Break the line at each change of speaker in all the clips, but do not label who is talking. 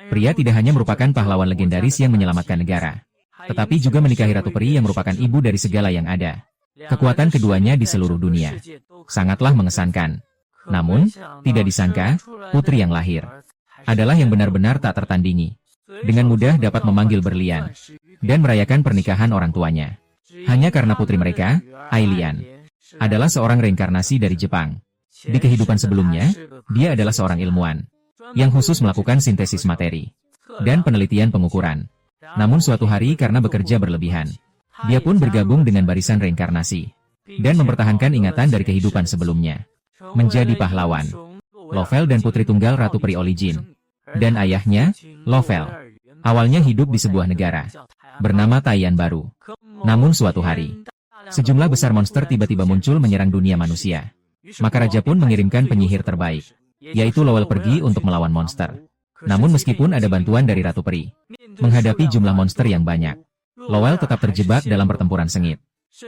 Pria tidak hanya merupakan pahlawan legendaris yang menyelamatkan negara, tetapi juga menikahi Ratu Peri yang merupakan ibu dari segala yang ada. Kekuatan keduanya di seluruh dunia sangatlah mengesankan. Namun, tidak disangka, putri yang lahir adalah yang benar-benar tak tertandingi. Dengan mudah dapat memanggil berlian dan merayakan pernikahan orang tuanya. Hanya karena putri mereka, Ailian, adalah seorang reinkarnasi dari Jepang. Di kehidupan sebelumnya, dia adalah seorang ilmuwan yang khusus melakukan sintesis materi dan penelitian pengukuran. Namun suatu hari karena bekerja berlebihan, dia pun bergabung dengan barisan reinkarnasi dan mempertahankan ingatan dari kehidupan sebelumnya. Menjadi pahlawan. Lovell dan putri tunggal Ratu Peri Olijin dan ayahnya, Lovell, awalnya hidup di sebuah negara bernama Taiyan Baru. Namun suatu hari, sejumlah besar monster tiba-tiba muncul menyerang dunia manusia. Maka raja pun mengirimkan penyihir terbaik, yaitu Lowell pergi untuk melawan monster. Namun meskipun ada bantuan dari Ratu Peri, menghadapi jumlah monster yang banyak, Lowell tetap terjebak dalam pertempuran sengit.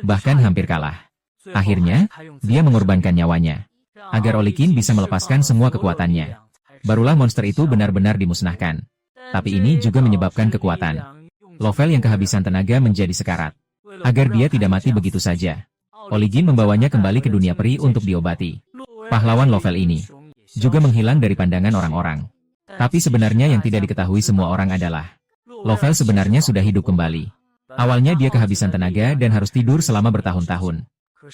Bahkan hampir kalah. Akhirnya, dia mengorbankan nyawanya agar Olikin bisa melepaskan semua kekuatannya. Barulah monster itu benar-benar dimusnahkan. Tapi ini juga menyebabkan kekuatan Lovell yang kehabisan tenaga menjadi sekarat. Agar dia tidak mati begitu saja, Olijin membawanya kembali ke dunia peri untuk diobati. Pahlawan Lovell ini juga menghilang dari pandangan orang-orang. Tapi sebenarnya yang tidak diketahui semua orang adalah Lovell sebenarnya sudah hidup kembali. Awalnya dia kehabisan tenaga dan harus tidur selama bertahun-tahun.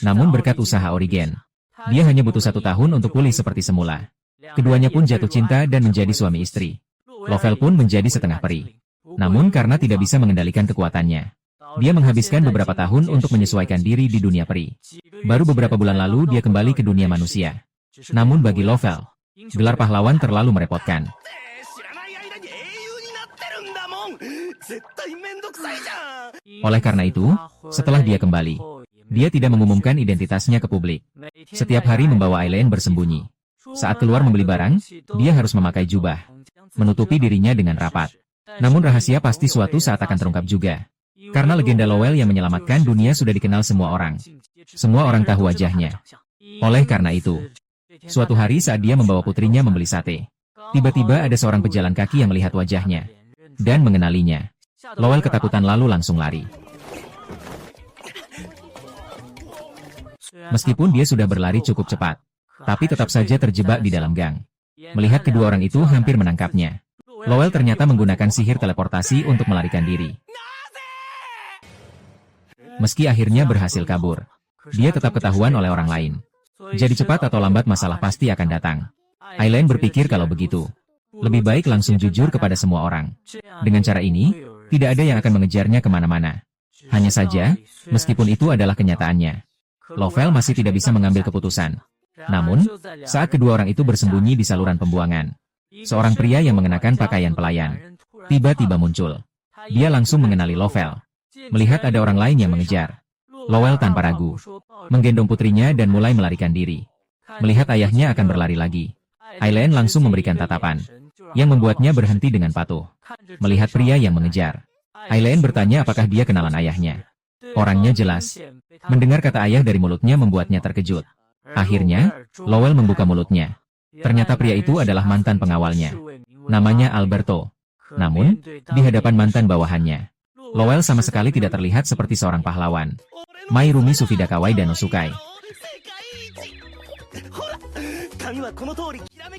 Namun berkat usaha Origen, dia hanya butuh 1 tahun untuk pulih seperti semula. Keduanya pun jatuh cinta dan menjadi suami istri. Lovell pun menjadi setengah peri. Namun karena tidak bisa mengendalikan kekuatannya, dia menghabiskan beberapa tahun untuk menyesuaikan diri di dunia peri. Baru beberapa bulan lalu dia kembali ke dunia manusia. Namun bagi Lovell, gelar pahlawan terlalu merepotkan. Oleh karena itu, setelah dia kembali, dia tidak mengumumkan identitasnya ke publik. Setiap hari membawa Aileen bersembunyi. Saat keluar membeli barang, dia harus memakai jubah, menutupi dirinya dengan rapat. Namun rahasia pasti suatu saat akan terungkap juga. Karena legenda Lowell yang menyelamatkan dunia sudah dikenal semua orang. Semua orang tahu wajahnya. Oleh karena itu, suatu hari saat dia membawa putrinya membeli sate, tiba-tiba ada seorang pejalan kaki yang melihat wajahnya dan mengenalinya. Lowell ketakutan lalu langsung lari. Meskipun dia sudah berlari cukup cepat, tapi tetap saja terjebak di dalam gang. Melihat kedua orang itu hampir menangkapnya, Lowell ternyata menggunakan sihir teleportasi untuk melarikan diri. Meski akhirnya berhasil kabur, dia tetap ketahuan oleh orang lain. Jadi cepat atau lambat masalah pasti akan datang. Aileen berpikir kalau begitu, lebih baik langsung jujur kepada semua orang. Dengan cara ini, tidak ada yang akan mengejarnya kemana-mana. Hanya saja, meskipun itu adalah kenyataannya, Lovell masih tidak bisa mengambil keputusan. Namun, saat kedua orang itu bersembunyi di saluran pembuangan, seorang pria yang mengenakan pakaian pelayan tiba-tiba muncul. Dia langsung mengenali Lovell. Melihat ada orang lain yang mengejar, Lowell tanpa ragu menggendong putrinya dan mulai melarikan diri. Melihat ayahnya akan berlari lagi, Aileen langsung memberikan tatapan yang membuatnya berhenti dengan patuh. Melihat pria yang mengejar, Aileen bertanya apakah dia kenalan ayahnya. Orangnya jelas. Mendengar kata ayah dari mulutnya membuatnya terkejut. Akhirnya, Lowell membuka mulutnya. Ternyata pria itu adalah mantan pengawalnya. Namanya Alberto. Namun, di hadapan mantan bawahannya, Lowell sama sekali tidak terlihat seperti seorang pahlawan. Mairumi Sufida Kawai Danosukai.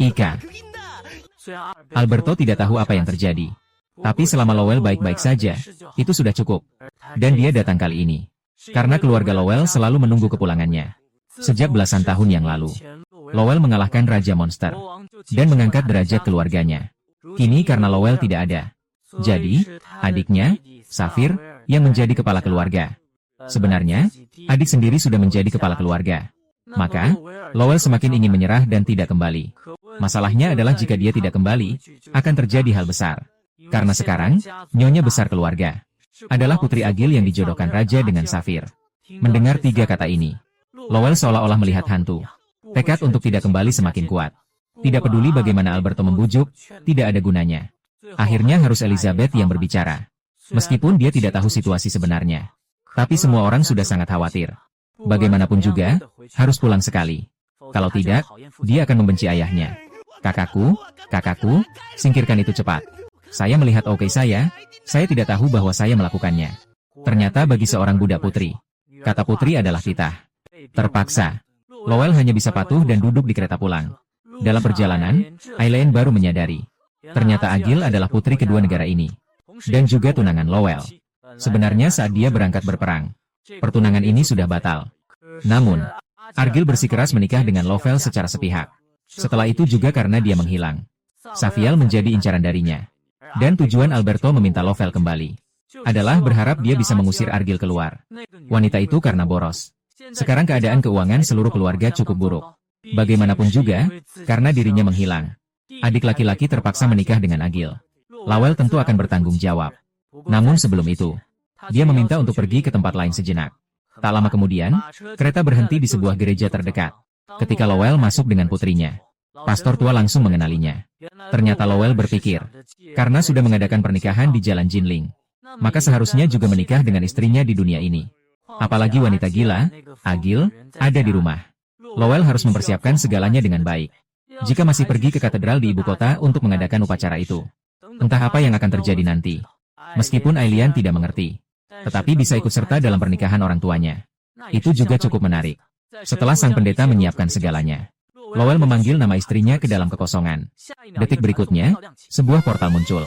Ika. Alberto tidak tahu apa yang terjadi. Tapi selama Lowell baik-baik saja, itu sudah cukup. Dan dia datang kali ini karena keluarga Lowell selalu menunggu kepulangannya. Sejak belasan tahun yang lalu, Lowell mengalahkan Raja Monster dan mengangkat derajat keluarganya. Kini karena Lowell tidak ada, jadi adiknya, Safir, yang menjadi kepala keluarga. Sebenarnya, adik sendiri sudah menjadi kepala keluarga. Maka, Lowell semakin ingin menyerah dan tidak kembali. Masalahnya adalah jika dia tidak kembali, akan terjadi hal besar. Karena sekarang, nyonya besar keluarga adalah putri Agil yang dijodohkan raja dengan Safir. Mendengar 3 kata ini, Lowell seolah-olah melihat hantu. Tekad untuk tidak kembali semakin kuat. Tidak peduli bagaimana Alberto membujuk, tidak ada gunanya. Akhirnya harus Elizabeth yang berbicara. Meskipun dia tidak tahu situasi sebenarnya. Tapi semua orang sudah sangat khawatir. Bagaimanapun juga, harus pulang sekali. Kalau tidak, dia akan membenci ayahnya. Kakakku, singkirkan itu cepat. Saya melihat oke saya tidak tahu bahwa saya melakukannya. Ternyata bagi seorang budak putri, kata putri adalah titah. Terpaksa, Lowell hanya bisa patuh dan duduk di kereta pulang. Dalam perjalanan, Aileen baru menyadari, ternyata Agil adalah putri kedua negara ini. Dan juga tunangan Lowell. Sebenarnya saat dia berangkat berperang, pertunangan ini sudah batal. Namun, Agil bersikeras menikah dengan Lowell secara sepihak. Setelah itu juga karena dia menghilang, Saviel menjadi incaran darinya. Dan tujuan Alberto meminta Lowell kembali adalah berharap dia bisa mengusir Agil keluar. Wanita itu karena boros. Sekarang keadaan keuangan seluruh keluarga cukup buruk. Bagaimanapun juga, karena dirinya menghilang, adik laki-laki terpaksa menikah dengan Agil. Lowell tentu akan bertanggung jawab. Namun sebelum itu, dia meminta untuk pergi ke tempat lain sejenak. Tak lama kemudian, kereta berhenti di sebuah gereja terdekat. Ketika Lowell masuk dengan putrinya, pastor tua langsung mengenalinya. Ternyata Lowell berpikir, karena sudah mengadakan pernikahan di Jalan Jinling, maka seharusnya juga menikah dengan istrinya di dunia ini. Apalagi wanita gila, Agil, ada di rumah. Lowell harus mempersiapkan segalanya dengan baik. Jika masih pergi ke katedral di ibu kota untuk mengadakan upacara itu, entah apa yang akan terjadi nanti. Meskipun Aileen tidak mengerti, tetapi bisa ikut serta dalam pernikahan orang tuanya. Itu juga cukup menarik. Setelah sang pendeta menyiapkan segalanya, Lowell memanggil nama istrinya ke dalam kekosongan. Detik berikutnya, sebuah portal muncul.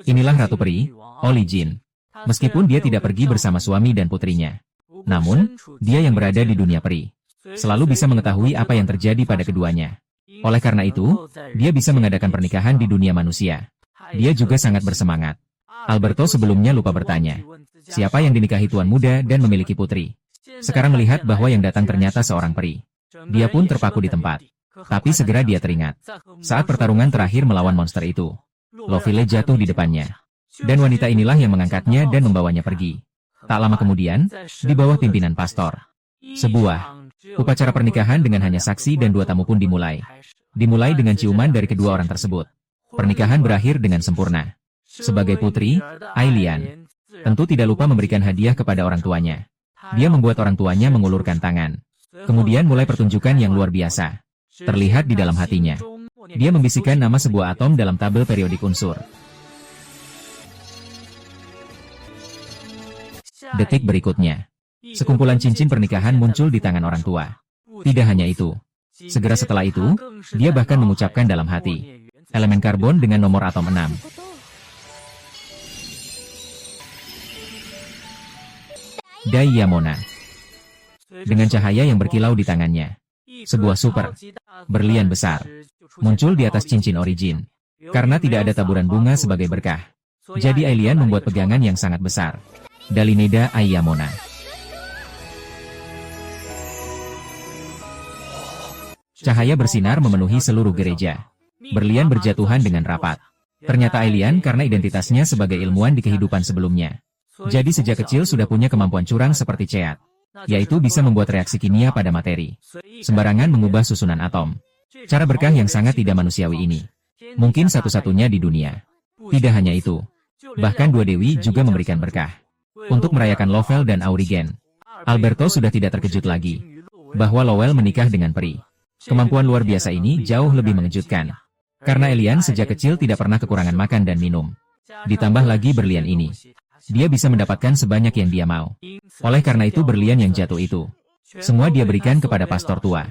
Inilah Ratu Peri, Oli Jin. Meskipun dia tidak pergi bersama suami dan putrinya, namun, dia yang berada di dunia peri, selalu bisa mengetahui apa yang terjadi pada keduanya. Oleh karena itu, dia bisa mengadakan pernikahan di dunia manusia. Dia juga sangat bersemangat. Alberto sebelumnya lupa bertanya, siapa yang dinikahi tuan muda dan memiliki putri. Sekarang melihat bahwa yang datang ternyata seorang peri. Dia pun terpaku di tempat. Tapi segera dia teringat. Saat pertarungan terakhir melawan monster itu, Lovile jatuh di depannya. Dan wanita inilah yang mengangkatnya dan membawanya pergi. Tak lama kemudian, di bawah pimpinan pastor, sebuah upacara pernikahan dengan hanya saksi dan 2 tamu pun dimulai. Dimulai dengan ciuman dari kedua orang tersebut. Pernikahan berakhir dengan sempurna. Sebagai putri, Aileen tentu tidak lupa memberikan hadiah kepada orang tuanya. Dia membuat orang tuanya mengulurkan tangan. Kemudian mulai pertunjukan yang luar biasa. Terlihat di dalam hatinya. Dia membisikkan nama sebuah atom dalam tabel periodik unsur. Detik berikutnya, sekumpulan cincin pernikahan muncul di tangan orang tua. Tidak hanya itu. Segera setelah itu, dia bahkan mengucapkan dalam hati, elemen karbon dengan nomor atom 6. Diamona. Dengan cahaya yang berkilau di tangannya, sebuah super berlian besar muncul di atas cincin origin. Karena tidak ada taburan bunga sebagai berkah, jadi Aileen membuat pegangan yang sangat besar. Dalineda Diamona. Cahaya bersinar memenuhi seluruh gereja. Berlian berjatuhan dengan rapat. Ternyata Aileen karena identitasnya sebagai ilmuwan di kehidupan sebelumnya. Jadi sejak kecil sudah punya kemampuan curang seperti Ceat, yaitu bisa membuat reaksi kimia pada materi. Sembarangan mengubah susunan atom. Cara berkah yang sangat tidak manusiawi ini. Mungkin satu-satunya di dunia. Tidak hanya itu. Bahkan 2 dewi juga memberikan berkah. Untuk merayakan Lowell dan Aurigen, Alberto sudah tidak terkejut lagi bahwa Lowell menikah dengan peri. Kemampuan luar biasa ini jauh lebih mengejutkan. Karena Aileen sejak kecil tidak pernah kekurangan makan dan minum. Ditambah lagi berlian ini, dia bisa mendapatkan sebanyak yang dia mau. Oleh karena itu berlian yang jatuh itu, semua dia berikan kepada pastor tua.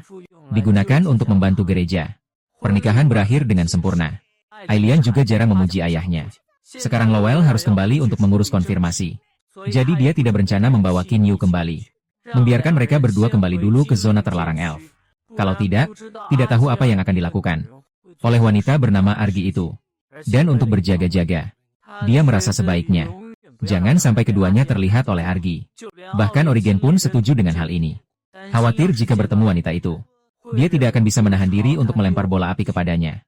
Digunakan untuk membantu gereja. Pernikahan berakhir dengan sempurna. Aileen juga jarang memuji ayahnya. Sekarang Lowell harus kembali untuk mengurus konfirmasi. Jadi dia tidak berencana membawa Qin Yu kembali. Membiarkan mereka berdua kembali dulu ke zona terlarang elf. Kalau tidak tahu apa yang akan dilakukan oleh wanita bernama Argi itu. Dan untuk berjaga-jaga, dia merasa sebaiknya jangan sampai keduanya terlihat oleh Argi. Bahkan Origen pun setuju dengan hal ini. Khawatir jika bertemu wanita itu, dia tidak akan bisa menahan diri untuk melempar bola api kepadanya.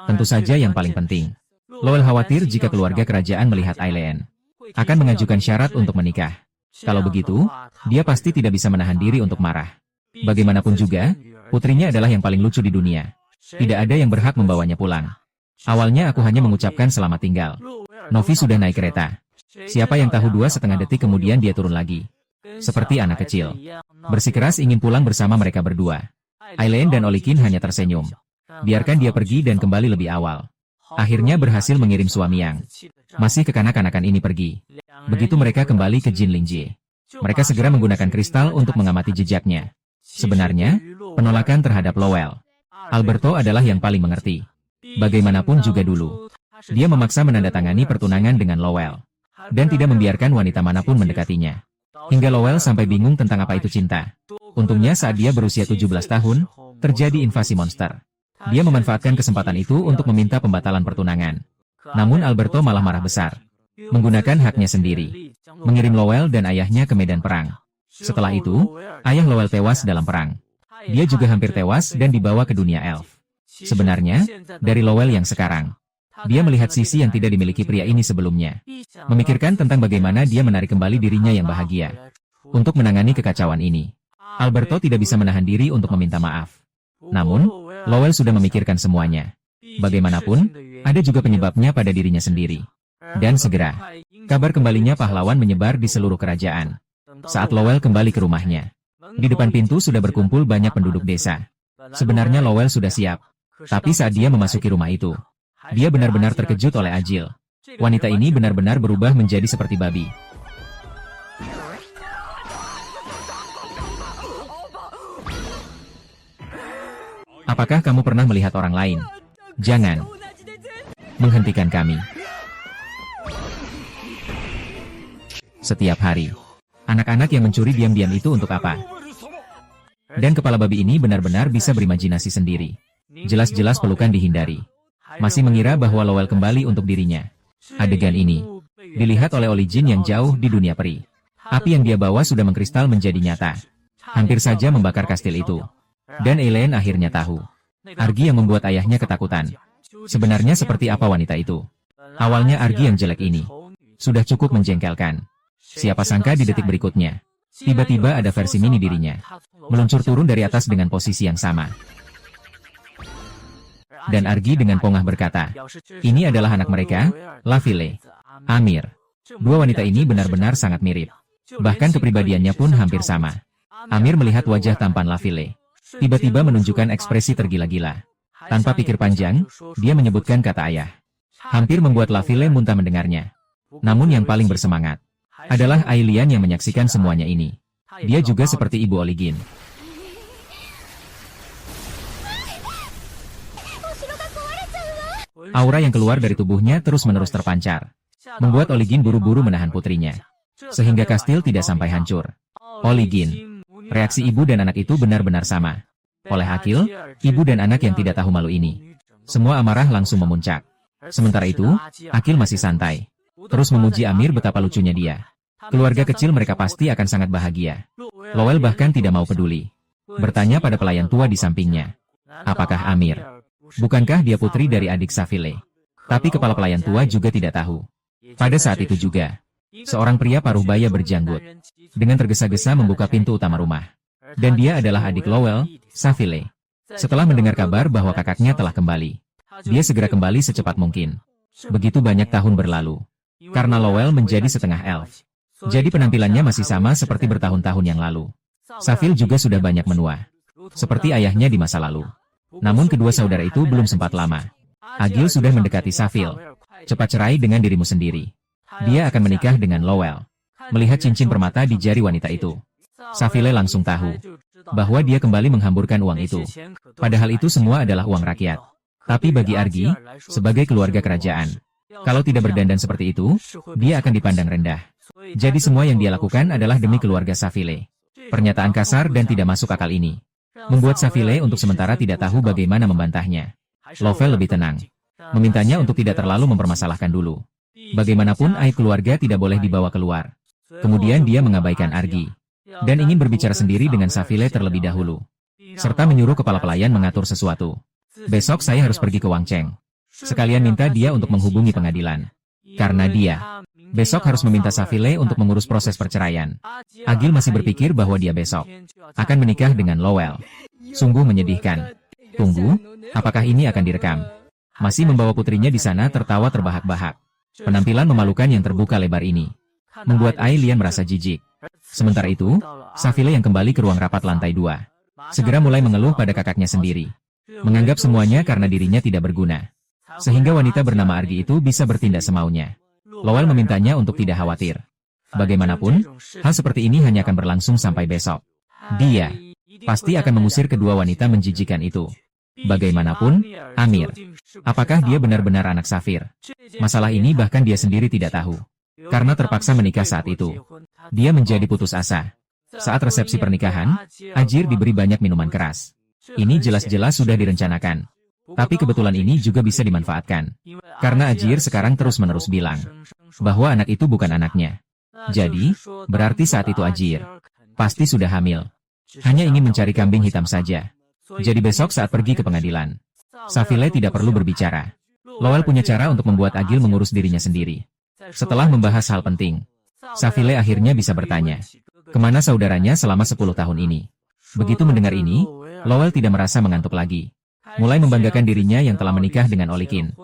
Tentu saja yang paling penting, Lowell khawatir jika keluarga kerajaan melihat Aileen akan mengajukan syarat untuk menikah. Kalau begitu, dia pasti tidak bisa menahan diri untuk marah. Bagaimanapun juga, putrinya adalah yang paling lucu di dunia. Tidak ada yang berhak membawanya pulang. Awalnya aku hanya mengucapkan selamat tinggal. Novi sudah naik kereta. Siapa yang tahu 2,5 detik kemudian dia turun lagi. seperti anak kecil. Bersikeras ingin pulang bersama mereka berdua. Aileen dan Olikin hanya tersenyum. Biarkan dia pergi dan kembali lebih awal. Akhirnya berhasil mengirim suami yang masih kekanak-kanakan ini pergi. Begitu mereka kembali ke Jinlingjie, mereka segera menggunakan kristal untuk mengamati jejaknya. Sebenarnya, penolakan terhadap Lowell, Alberto adalah yang paling mengerti. Bagaimanapun juga dulu, dia memaksa menandatangani pertunangan dengan Lowell, dan tidak membiarkan wanita manapun mendekatinya. Hingga Lowell sampai bingung tentang apa itu cinta. Untungnya saat dia berusia 17 tahun, terjadi invasi monster. Dia memanfaatkan kesempatan itu untuk meminta pembatalan pertunangan. Namun Alberto malah marah besar. Menggunakan haknya sendiri, mengirim Lowell dan ayahnya ke medan perang. Setelah itu, ayah Lowell tewas dalam perang. Dia juga hampir tewas dan dibawa ke dunia elf. Sebenarnya, dari Lowell yang sekarang, dia melihat sisi yang tidak dimiliki pria ini sebelumnya. Memikirkan tentang bagaimana dia menarik kembali dirinya yang bahagia. Untuk menangani kekacauan ini, Alberto tidak bisa menahan diri untuk meminta maaf. Namun, Lowell sudah memikirkan semuanya. Bagaimanapun, ada juga penyebabnya pada dirinya sendiri. Dan segera, kabar kembalinya pahlawan menyebar di seluruh kerajaan. Saat Lowell kembali ke rumahnya, di depan pintu sudah berkumpul banyak penduduk desa. Sebenarnya Lowell sudah siap. Tapi saat dia memasuki rumah itu, dia benar-benar terkejut oleh Ajil. Wanita ini benar-benar berubah menjadi seperti babi. Apakah kamu pernah melihat orang lain? Jangan menghentikan kami. Setiap hari, anak-anak yang mencuri diam-diam itu untuk apa? Dan kepala babi ini benar-benar bisa berimajinasi sendiri. Jelas-jelas pelukan dihindari. Masih mengira bahwa Lowell kembali untuk dirinya. Adegan ini dilihat oleh Olijin yang jauh di dunia peri. Api yang dia bawa sudah mengkristal menjadi nyata. Hampir saja membakar kastil itu. Dan Aileen akhirnya tahu. Argy yang membuat ayahnya ketakutan. Sebenarnya seperti apa wanita itu? Awalnya Argy yang jelek ini sudah cukup menjengkelkan. Siapa sangka di detik berikutnya, tiba-tiba ada versi mini dirinya meluncur turun dari atas dengan posisi yang sama. Dan Argy dengan pongah berkata, ini adalah anak mereka, Laville, Amir. Dua wanita ini benar-benar sangat mirip. Bahkan kepribadiannya pun hampir sama. Amir melihat wajah tampan Laville. Tiba-tiba menunjukkan ekspresi tergila-gila. Tanpa pikir panjang, dia menyebutkan kata ayah. Hampir membuat Laville muntah mendengarnya. Namun yang paling bersemangat adalah Ailian yang menyaksikan semuanya ini. Dia juga seperti Ibu Oligin. Aura yang keluar dari tubuhnya terus-menerus terpancar, membuat Oligin buru-buru menahan putrinya, sehingga kastil tidak sampai hancur. Oligin, reaksi ibu dan anak itu benar-benar sama. Oleh Akil, ibu dan anak yang tidak tahu malu ini, semua amarah langsung memuncak. Sementara itu, Akil masih santai, terus memuji Amir betapa lucunya dia. Keluarga kecil mereka pasti akan sangat bahagia. Lowell bahkan tidak mau peduli. Bertanya pada pelayan tua di sampingnya, apakah Amir? Bukankah dia putri dari adik Savile? Tapi kepala pelayan tua juga tidak tahu. Pada saat itu juga, seorang pria paruh baya berjanggut, dengan tergesa-gesa membuka pintu utama rumah. Dan dia adalah adik Lowell, Savile. Setelah mendengar kabar bahwa kakaknya telah kembali, dia segera kembali secepat mungkin. Begitu banyak tahun berlalu. Karena Lowell menjadi setengah elf, jadi penampilannya masih sama seperti bertahun-tahun yang lalu. Savile juga sudah banyak menua, seperti ayahnya di masa lalu. Namun kedua saudara itu belum sempat lama. Agil sudah mendekati Savile. Cepat cerai dengan dirimu sendiri. Dia akan menikah dengan Lowell. Melihat cincin permata di jari wanita itu, Savile langsung tahu bahwa dia kembali menghamburkan uang itu. Padahal itu semua adalah uang rakyat. Tapi bagi Argy, sebagai keluarga kerajaan, kalau tidak berdandan seperti itu, dia akan dipandang rendah. Jadi semua yang dia lakukan adalah demi keluarga Savile. Pernyataan kasar dan tidak masuk akal ini membuat Savile untuk sementara tidak tahu bagaimana membantahnya. Lowell lebih tenang, memintanya untuk tidak terlalu mempermasalahkan dulu. Bagaimanapun aib keluarga tidak boleh dibawa keluar. Kemudian dia mengabaikan Argy, dan ingin berbicara sendiri dengan Savile terlebih dahulu, serta menyuruh kepala pelayan mengatur sesuatu. Besok saya harus pergi ke Wangcheng. Sekalian minta dia untuk menghubungi pengadilan. Karena dia besok harus meminta Savile untuk mengurus proses perceraian. Agil masih berpikir bahwa dia besok akan menikah dengan Lowell. Sungguh menyedihkan. Tunggu, apakah ini akan direkam? Masih membawa putrinya di sana tertawa terbahak-bahak. Penampilan memalukan yang terbuka lebar ini membuat Ailian merasa jijik. Sementara itu, Safile yang kembali ke ruang rapat lantai 2, segera mulai mengeluh pada kakaknya sendiri. Menganggap semuanya karena dirinya tidak berguna. Sehingga wanita bernama Argi itu bisa bertindak semaunya. Lowell memintanya untuk tidak khawatir. Bagaimanapun, hal seperti ini hanya akan berlangsung sampai besok. Dia pasti akan mengusir kedua wanita menjijikan itu. Bagaimanapun, Amir, apakah dia benar-benar anak Safir? Masalah ini bahkan dia sendiri tidak tahu. Karena terpaksa menikah saat itu, dia menjadi putus asa. Saat resepsi pernikahan, Ajir diberi banyak minuman keras. Ini jelas-jelas sudah direncanakan. Tapi kebetulan ini juga bisa dimanfaatkan. Karena Ajir sekarang terus-menerus bilang bahwa anak itu bukan anaknya. Jadi, berarti saat itu Ajir pasti sudah hamil. Hanya ingin mencari kambing hitam saja. Jadi besok saat pergi ke pengadilan, Safile tidak perlu berbicara. Lowell punya cara untuk membuat Agil mengurus dirinya sendiri. Setelah membahas hal penting, Safile akhirnya bisa bertanya, kemana saudaranya selama 10 tahun ini. Begitu mendengar ini, Lowell tidak merasa mengantuk lagi. Mulai membanggakan dirinya yang telah menikah dengan Olikin.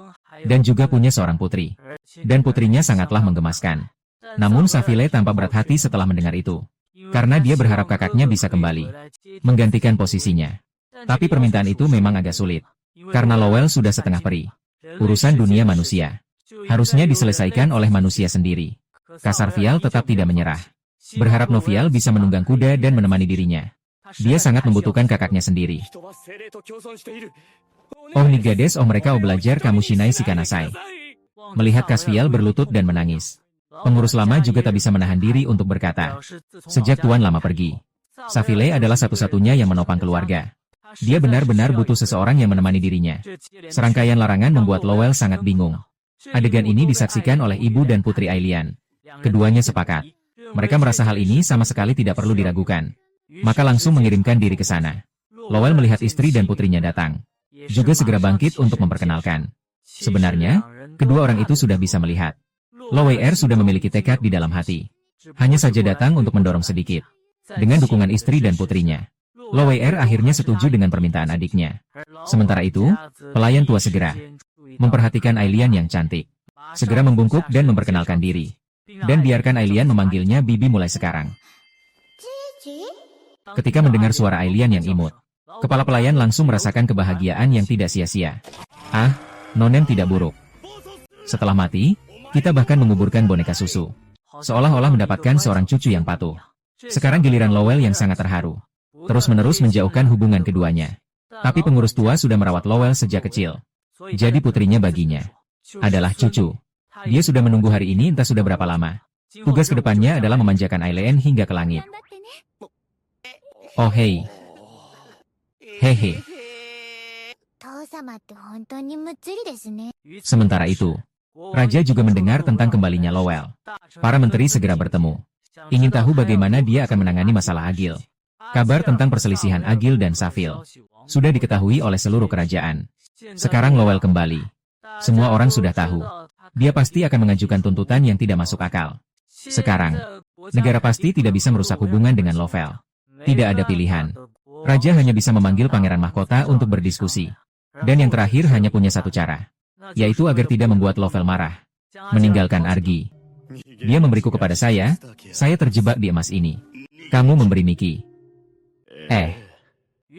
Dan juga punya seorang putri. Dan putrinya sangatlah menggemaskan. Namun Safile tampak berat hati setelah mendengar itu. Karena dia berharap kakaknya bisa kembali menggantikan posisinya. Tapi permintaan itu memang agak sulit. Karena Lowell sudah setengah peri. Urusan dunia manusia harusnya diselesaikan oleh manusia sendiri. Kasarvial tetap tidak menyerah. Berharap Novial bisa menunggang kuda dan menemani dirinya. Dia sangat membutuhkan kakaknya sendiri. Oh Nigades, oh mereka belajar kamu Shinai Shikanasai. Melihat Kasvial berlutut dan menangis. Pengurus lama juga tak bisa menahan diri untuk berkata. Sejak Tuan Lama pergi, Safile adalah satu-satunya yang menopang keluarga. Dia benar-benar butuh seseorang yang menemani dirinya. Serangkaian larangan membuat Lowell sangat bingung. Adegan ini disaksikan oleh ibu dan putri Ailian. Keduanya sepakat. Mereka merasa hal ini sama sekali tidak perlu diragukan. Maka langsung mengirimkan diri ke sana. Lowell melihat istri dan putrinya datang. Juga segera bangkit untuk memperkenalkan. Sebenarnya, kedua orang itu sudah bisa melihat. Loweir sudah memiliki tekad di dalam hati. Hanya saja datang untuk mendorong sedikit. Dengan dukungan istri dan putrinya, Loweir akhirnya setuju dengan permintaan adiknya. Sementara itu, pelayan tua segera memperhatikan Ailian yang cantik. Segera membungkuk dan memperkenalkan diri. Dan biarkan Ailian memanggilnya Bibi mulai sekarang. Ketika mendengar suara Ailian yang imut, kepala pelayan langsung merasakan kebahagiaan yang tidak sia-sia. Ah, Nonem tidak buruk. Setelah mati, kita bahkan menguburkan boneka susu. Seolah-olah mendapatkan seorang cucu yang patuh. Sekarang giliran Lowell yang sangat terharu. Terus-menerus menjauhkan hubungan keduanya. Tapi pengurus tua sudah merawat Lowell sejak kecil. Jadi putrinya baginya adalah cucu. Dia sudah menunggu hari ini entah sudah berapa lama. Tugas kedepannya adalah memanjakan Aileen hingga ke langit. Oh hei. Hehe. Sementara itu, Raja juga mendengar tentang kembalinya Lowell. Para menteri segera bertemu. Ingin tahu bagaimana dia akan menangani masalah Agil. Kabar tentang perselisihan Agil dan Safil sudah diketahui oleh seluruh kerajaan. Sekarang Lowell kembali. Semua orang sudah tahu. Dia pasti akan mengajukan tuntutan yang tidak masuk akal. Sekarang, negara pasti tidak bisa merusak hubungan dengan Lowell. Tidak ada pilihan. Raja hanya bisa memanggil pangeran mahkota untuk berdiskusi. Dan yang terakhir hanya punya satu cara. Yaitu agar tidak membuat Lowell marah. Meninggalkan Argi. Dia memberiku kepada saya terjebak di emas ini. Kamu memberi Miki.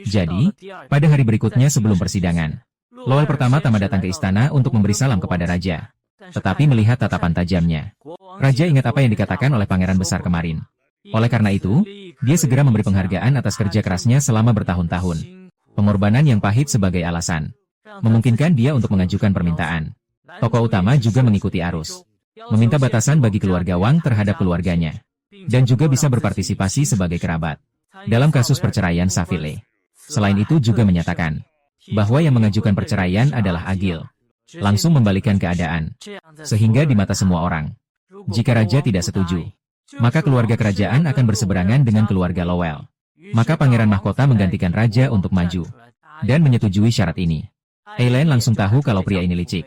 Jadi, pada hari berikutnya sebelum persidangan, Lowell pertama-tama datang ke istana untuk memberi salam kepada Raja. Tetapi melihat tatapan tajamnya, Raja ingat apa yang dikatakan oleh pangeran besar kemarin. Oleh karena itu, dia segera memberi penghargaan atas kerja kerasnya selama bertahun-tahun. Pengorbanan yang pahit sebagai alasan memungkinkan dia untuk mengajukan permintaan. Tokoh utama juga mengikuti arus. Meminta batasan bagi keluarga Wang terhadap keluarganya. Dan juga bisa berpartisipasi sebagai kerabat dalam kasus perceraian Safile. Selain itu juga menyatakan bahwa yang mengajukan perceraian adalah Agil. Langsung membalikan keadaan. Sehingga di mata semua orang, jika Raja tidak setuju, maka keluarga kerajaan akan berseberangan dengan keluarga Lowell. Maka pangeran mahkota menggantikan Raja untuk maju. Dan menyetujui syarat ini. Aileen langsung tahu kalau pria ini licik.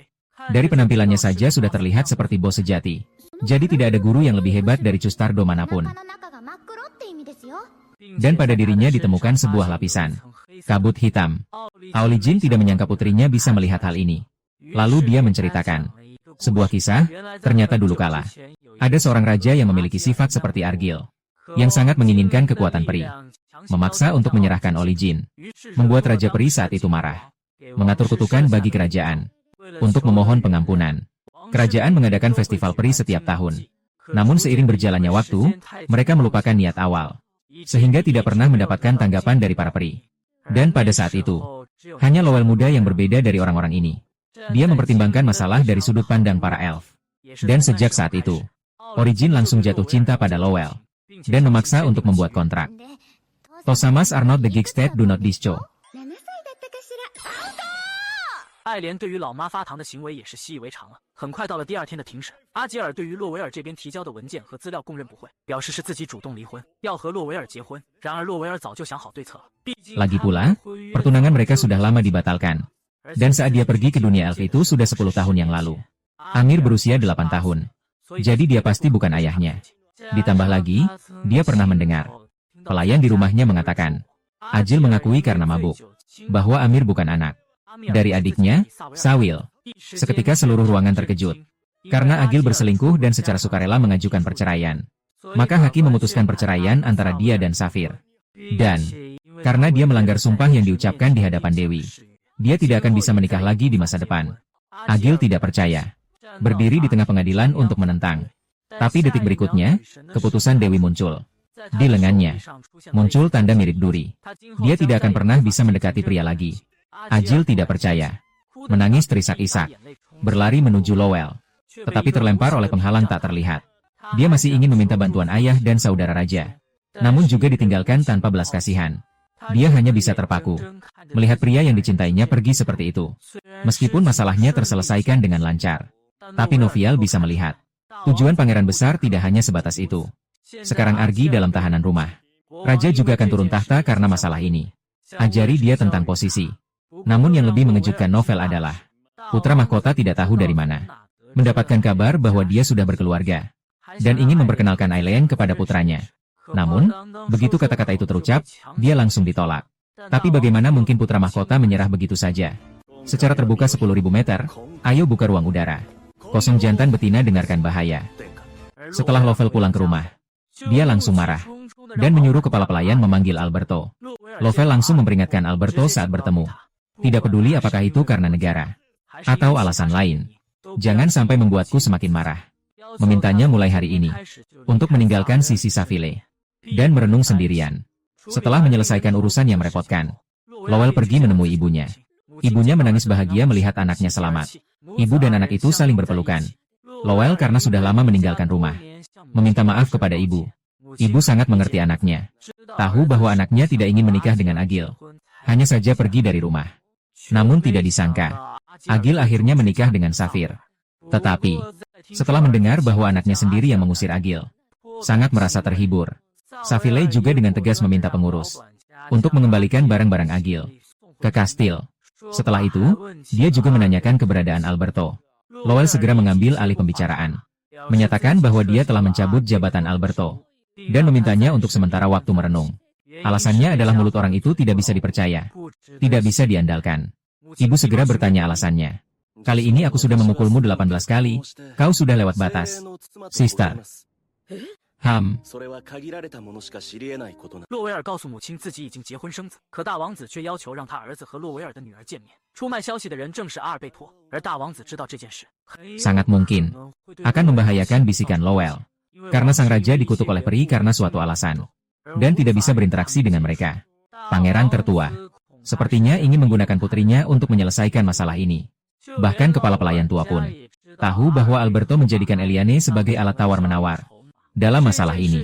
Dari penampilannya saja sudah terlihat seperti bos sejati. Jadi tidak ada guru yang lebih hebat dari Custardo manapun. Dan pada dirinya ditemukan sebuah lapisan kabut hitam. Aoli Jin tidak menyangka putrinya bisa melihat hal ini. Lalu dia menceritakan sebuah kisah, ternyata dulu kala ada seorang raja yang memiliki sifat seperti Argil. yang sangat menginginkan kekuatan peri, memaksa untuk menyerahkan Oli Jin, membuat Raja Peri saat itu marah, mengatur kutukan bagi kerajaan, untuk memohon pengampunan. Kerajaan mengadakan festival peri setiap tahun. Namun seiring berjalannya waktu, mereka melupakan niat awal, sehingga tidak pernah mendapatkan tanggapan dari para peri. Dan pada saat itu, hanya Lowell muda yang berbeda dari orang-orang ini. Dia mempertimbangkan masalah dari sudut pandang para elf. Dan sejak saat itu, Oli Jin langsung jatuh cinta pada Lowell, dan memaksa untuk membuat kontrak. Tosamas are not the Gigstad do not disco.
爱莲对于老妈发糖的行为也是习以为常了。很快到了第二天的庭审，阿吉尔对于洛维尔这边提交的文件和资料供认不讳，表示是自己主动离婚，要和洛维尔结婚。然而洛维尔早就想好对策了。
Lagi pula, pertunangan mereka sudah lama dibatalkan. Dan saat dia pergi ke dunia elf itu sudah 10 tahun yang lalu. Amir berusia 8 tahun. Jadi dia pasti bukan ayahnya. Ditambah lagi, dia pernah mendengar pelayan di rumahnya mengatakan, Ajil mengakui karena mabuk, bahwa Amir bukan anak dari adiknya, Sawil. Seketika seluruh ruangan terkejut. Karena Agil berselingkuh dan secara sukarela mengajukan perceraian. Maka hakim memutuskan perceraian antara dia dan Safir. Dan, karena dia melanggar sumpah yang diucapkan di hadapan Dewi, dia tidak akan bisa menikah lagi di masa depan. Agil tidak percaya. Berdiri di tengah pengadilan untuk menentang. Tapi detik berikutnya, keputusan Dewi muncul. Di lengannya, muncul tanda mirip duri. Dia tidak akan pernah bisa mendekati pria lagi. Ajil tidak percaya. Menangis terisak-isak. Berlari menuju Lowell. Tetapi terlempar oleh penghalang tak terlihat. Dia masih ingin meminta bantuan ayah dan saudara raja. Namun juga ditinggalkan tanpa belas kasihan. Dia hanya bisa terpaku melihat pria yang dicintainya pergi seperti itu. Meskipun masalahnya terselesaikan dengan lancar. Tapi Novial bisa melihat. Tujuan pangeran besar tidak hanya sebatas itu. Sekarang Argi dalam tahanan rumah. Raja juga akan turun tahta karena masalah ini. Ajari dia tentang posisi. Namun yang lebih mengejutkan novel adalah, putra mahkota tidak tahu dari mana mendapatkan kabar bahwa dia sudah berkeluarga, dan ingin memperkenalkan Aileen kepada putranya. Namun, begitu kata-kata itu terucap, dia langsung ditolak. Tapi bagaimana mungkin putra mahkota menyerah begitu saja? Secara terbuka 10.000 meter, ayo buka ruang udara. Kosong jantan betina dengarkan bahaya. Setelah Lovell pulang ke rumah, dia langsung marah, dan menyuruh kepala pelayan memanggil Alberto. Lovell langsung memperingatkan Alberto saat bertemu. Tidak peduli apakah itu karena negara atau alasan lain. Jangan sampai membuatku semakin marah. Memintanya mulai hari ini untuk meninggalkan sisi Safile dan merenung sendirian. Setelah menyelesaikan urusan yang merepotkan, Lowell pergi menemui ibunya. Ibunya menangis bahagia melihat anaknya selamat. Ibu dan anak itu saling berpelukan. Lowell karena sudah lama meninggalkan rumah, meminta maaf kepada ibu. Ibu sangat mengerti anaknya. Tahu bahwa anaknya tidak ingin menikah dengan Agil. Hanya saja pergi dari rumah. Namun tidak disangka, Agil akhirnya menikah dengan Safir. Tetapi, setelah mendengar bahwa anaknya sendiri yang mengusir Agil, sangat merasa terhibur. Safile juga dengan tegas meminta pengurus untuk mengembalikan barang-barang Agil ke kastil. Setelah itu, dia juga menanyakan keberadaan Alberto. Lowell segera mengambil alih pembicaraan, menyatakan bahwa dia telah mencabut jabatan Alberto, dan memintanya untuk sementara waktu merenung. Alasannya adalah mulut orang itu tidak bisa dipercaya, tidak bisa diandalkan. Ibu segera bertanya alasannya. Kali ini aku sudah memukulmu 18 kali, kau sudah lewat batas. Sister.
洛维尔告诉母亲自己已经结婚生子，可大王子却要求让他儿子和洛维尔的女儿见面。出卖消息的人正是阿尔贝托，而大王子知道这件事，
sangat mungkin akan membahayakan bisikan Lowell. Karena sang raja dikutuk oleh peri karena suatu alasan, dan tidak bisa berinteraksi dengan mereka. Pangeran tertua sepertinya ingin menggunakan putrinya untuk menyelesaikan masalah ini. Bahkan kepala pelayan tua pun tahu bahwa Alberto menjadikan Eliane sebagai alat tawar-menawar dalam masalah ini.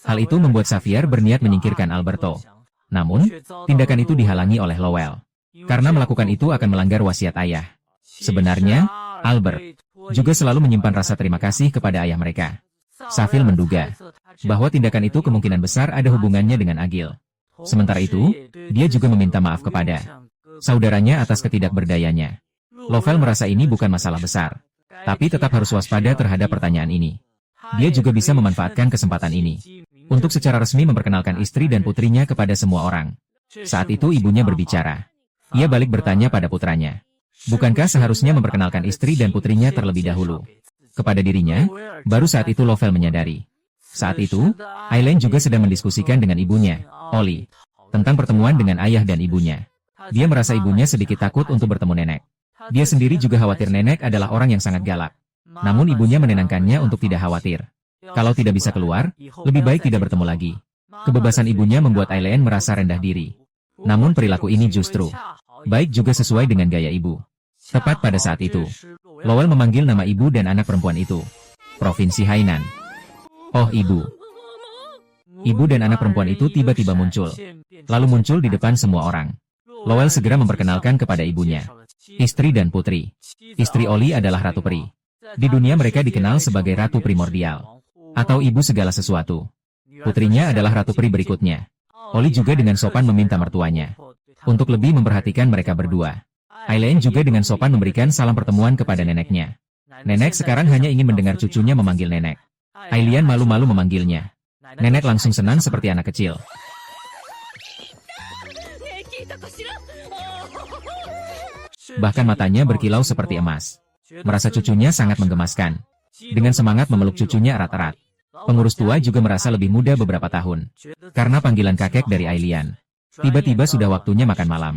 Hal itu membuat Xavier berniat menyingkirkan Alberto. Namun, tindakan itu dihalangi oleh Lowell. Karena melakukan itu akan melanggar wasiat ayah. Sebenarnya, Albert juga selalu menyimpan rasa terima kasih kepada ayah mereka. Xavier menduga bahwa tindakan itu kemungkinan besar ada hubungannya dengan Agil. Sementara itu, dia juga meminta maaf kepada saudaranya atas ketidakberdayanya. Lovell merasa ini bukan masalah besar, tapi tetap harus waspada terhadap pertanyaan ini. Dia juga bisa memanfaatkan kesempatan ini untuk secara resmi memperkenalkan istri dan putrinya kepada semua orang. Saat itu ibunya berbicara. Ia balik bertanya pada putranya. Bukankah seharusnya memperkenalkan istri dan putrinya terlebih dahulu kepada dirinya? Baru saat itu Lovell menyadari. Saat itu, Aileen juga sedang mendiskusikan dengan ibunya, Oli, tentang pertemuan dengan ayah dan ibunya. Dia merasa ibunya sedikit takut untuk bertemu nenek. Dia sendiri juga khawatir nenek adalah orang yang sangat galak. Namun ibunya menenangkannya untuk tidak khawatir. Kalau tidak bisa keluar, lebih baik tidak bertemu lagi. Kebebasan ibunya membuat Aileen merasa rendah diri. Namun perilaku ini justru baik juga sesuai dengan gaya ibu. Tepat pada saat itu, Lowell memanggil nama ibu dan anak perempuan itu. Provinsi Hainan. Oh ibu. Ibu dan anak perempuan itu tiba-tiba muncul. Lalu muncul di depan semua orang. Lowell segera memperkenalkan kepada ibunya. Istri dan putri. Istri Oli adalah Ratu Peri. Di dunia mereka dikenal sebagai Ratu Primordial. Atau ibu segala sesuatu. Putrinya adalah Ratu Peri berikutnya. Oli juga dengan sopan meminta mertuanya untuk lebih memperhatikan mereka berdua. Aileen juga dengan sopan memberikan salam pertemuan kepada neneknya. Nenek sekarang hanya ingin mendengar cucunya memanggil nenek. Aileen malu-malu memanggilnya. Nenek langsung senang seperti anak kecil. Bahkan matanya berkilau seperti emas. Merasa cucunya sangat menggemaskan. Dengan semangat memeluk cucunya erat-erat. Pengurus tua juga merasa lebih muda beberapa tahun. Karena panggilan kakek dari Aileen. Tiba-tiba sudah waktunya makan malam.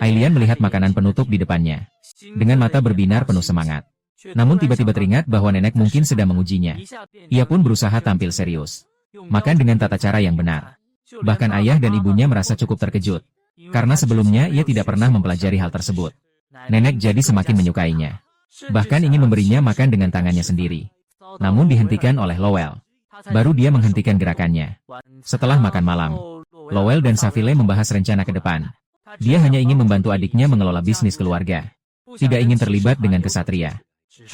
Aileen melihat makanan penutup di depannya. Dengan mata berbinar penuh semangat. Namun tiba-tiba teringat bahwa nenek mungkin sedang mengujinya. Ia pun berusaha tampil serius. Makan dengan tata cara yang benar. Bahkan ayah dan ibunya merasa cukup terkejut. Karena sebelumnya ia tidak pernah mempelajari hal tersebut. Nenek jadi semakin menyukainya. Bahkan ingin memberinya makan dengan tangannya sendiri. Namun dihentikan oleh Lowell. Baru dia menghentikan gerakannya. Setelah makan malam, Lowell dan Savile membahas rencana ke depan. Dia hanya ingin membantu adiknya mengelola bisnis keluarga. Tidak ingin terlibat dengan kesatria.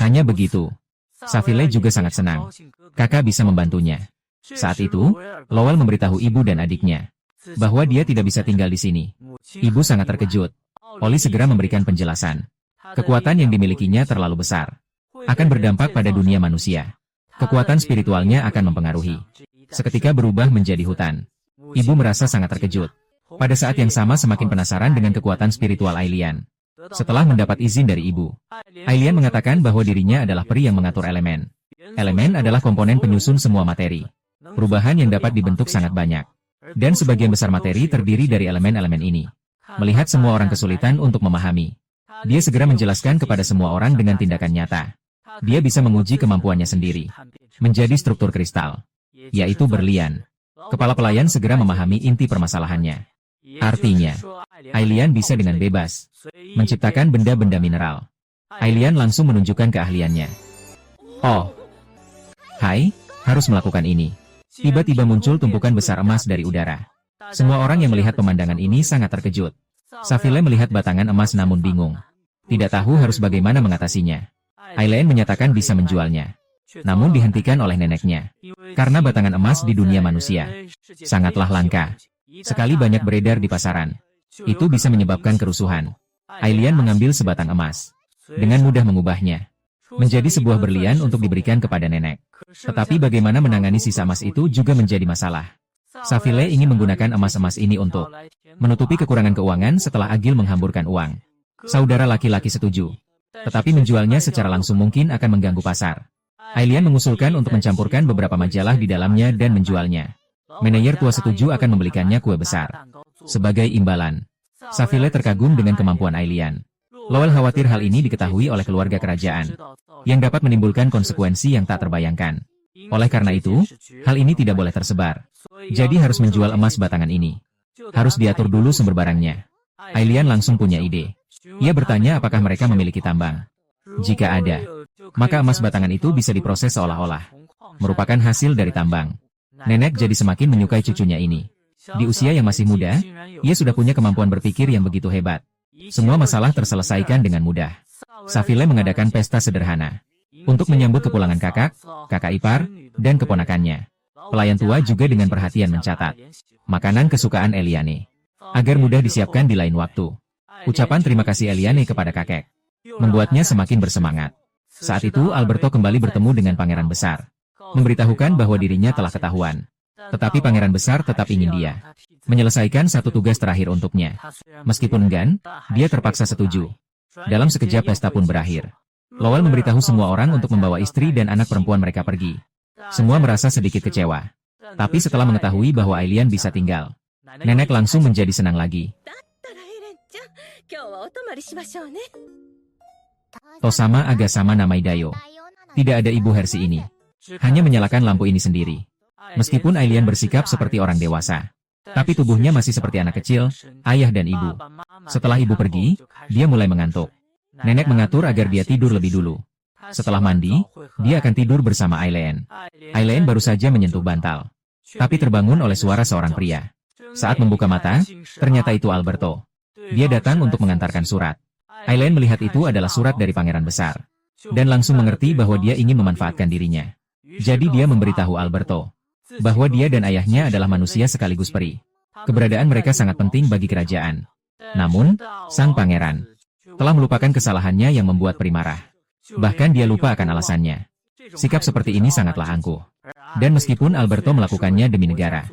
Hanya begitu. Savile juga sangat senang. Kakak bisa membantunya. Saat itu, Lowell memberitahu ibu dan adiknya bahwa dia tidak bisa tinggal di sini. Ibu sangat terkejut. Oli segera memberikan penjelasan. Kekuatan yang dimilikinya terlalu besar. Akan berdampak pada dunia manusia. Kekuatan spiritualnya akan mempengaruhi. Seketika berubah menjadi hutan. Ibu merasa sangat terkejut. Pada saat yang sama semakin penasaran dengan kekuatan spiritual Aileen. Setelah mendapat izin dari ibu, Aileen mengatakan bahwa dirinya adalah peri yang mengatur elemen. Elemen adalah komponen penyusun semua materi. Perubahan yang dapat dibentuk sangat banyak. Dan sebagian besar materi terdiri dari elemen-elemen ini. Melihat semua orang kesulitan untuk memahami. Dia segera menjelaskan kepada semua orang dengan tindakan nyata. Dia bisa menguji kemampuannya sendiri. Menjadi struktur kristal. Yaitu berlian. Kepala pelayan segera memahami inti permasalahannya. Artinya, Aileen bisa dengan bebas menciptakan benda-benda mineral. Aileen langsung menunjukkan keahliannya. Oh, hai, harus melakukan ini. Tiba-tiba muncul tumpukan besar emas dari udara. Semua orang yang melihat pemandangan ini sangat terkejut. Savile melihat batangan emas namun bingung. Tidak tahu harus bagaimana mengatasinya. Aileen menyatakan bisa menjualnya. Namun dihentikan oleh neneknya. Karena batangan emas di dunia manusia sangatlah langka. Sekali banyak beredar di pasaran. Itu bisa menyebabkan kerusuhan. Aileen mengambil sebatang emas. Dengan mudah mengubahnya menjadi sebuah berlian untuk diberikan kepada nenek. Tetapi bagaimana menangani sisa emas itu juga menjadi masalah. Savile ingin menggunakan emas-emas ini untuk menutupi kekurangan keuangan setelah Agil menghamburkan uang. Saudara laki-laki setuju. Tetapi menjualnya secara langsung mungkin akan mengganggu pasar. Aileen mengusulkan untuk mencampurkan beberapa majalah di dalamnya dan menjualnya. Manajer tua setuju akan membelikannya kue besar. Sebagai imbalan, Savile terkagum dengan kemampuan Aileen. Lowell khawatir hal ini diketahui oleh keluarga kerajaan, yang dapat menimbulkan konsekuensi yang tak terbayangkan. Oleh karena itu, hal ini tidak boleh tersebar. Jadi harus menjual emas batangan ini. Harus diatur dulu sumber barangnya. Aileen langsung punya ide. Ia bertanya apakah mereka memiliki tambang. Jika ada, maka emas batangan itu bisa diproses seolah-olah merupakan hasil dari tambang. Nenek jadi semakin menyukai cucunya ini. Di usia yang masih muda, ia sudah punya kemampuan berpikir yang begitu hebat. Semua masalah terselesaikan dengan mudah. Savile mengadakan pesta sederhana untuk menyambut kepulangan kakak, kakak ipar, dan keponakannya. Pelayan tua juga dengan perhatian mencatat makanan kesukaan Eliane agar mudah disiapkan di lain waktu. Ucapan terima kasih Eliane kepada kakek membuatnya semakin bersemangat. Saat itu Alberto kembali bertemu dengan pangeran besar, memberitahukan bahwa dirinya telah ketahuan. Tetapi pangeran besar tetap ingin dia menyelesaikan satu tugas terakhir untuknya. Meskipun enggan, dia terpaksa setuju. Dalam sekejap pesta pun berakhir. Lowell memberitahu semua orang untuk membawa istri dan anak perempuan mereka pergi. Semua merasa sedikit kecewa. Tapi setelah mengetahui bahwa Ailian bisa tinggal, nenek langsung menjadi senang lagi. Tosama Agasama Namai Dayo. Tidak ada ibu Hersi ini. Hanya menyalakan lampu ini sendiri. Meskipun Ailian bersikap seperti orang dewasa, tapi tubuhnya masih seperti anak kecil, ayah dan ibu. Setelah ibu pergi, dia mulai mengantuk. Nenek mengatur agar dia tidur lebih dulu. Setelah mandi, dia akan tidur bersama Ailian. Ailian baru saja menyentuh bantal, tapi terbangun oleh suara seorang pria. Saat membuka mata, ternyata itu Alberto. Dia datang untuk mengantarkan surat. Ailian melihat itu adalah surat dari pangeran besar, dan langsung mengerti bahwa dia ingin memanfaatkan dirinya. Jadi dia memberitahu Alberto bahwa dia dan ayahnya adalah manusia sekaligus peri. Keberadaan mereka sangat penting bagi kerajaan. Namun, sang pangeran telah melupakan kesalahannya yang membuat peri marah. Bahkan dia lupa akan alasannya. Sikap seperti ini sangatlah angkuh. Dan meskipun Alberto melakukannya demi negara,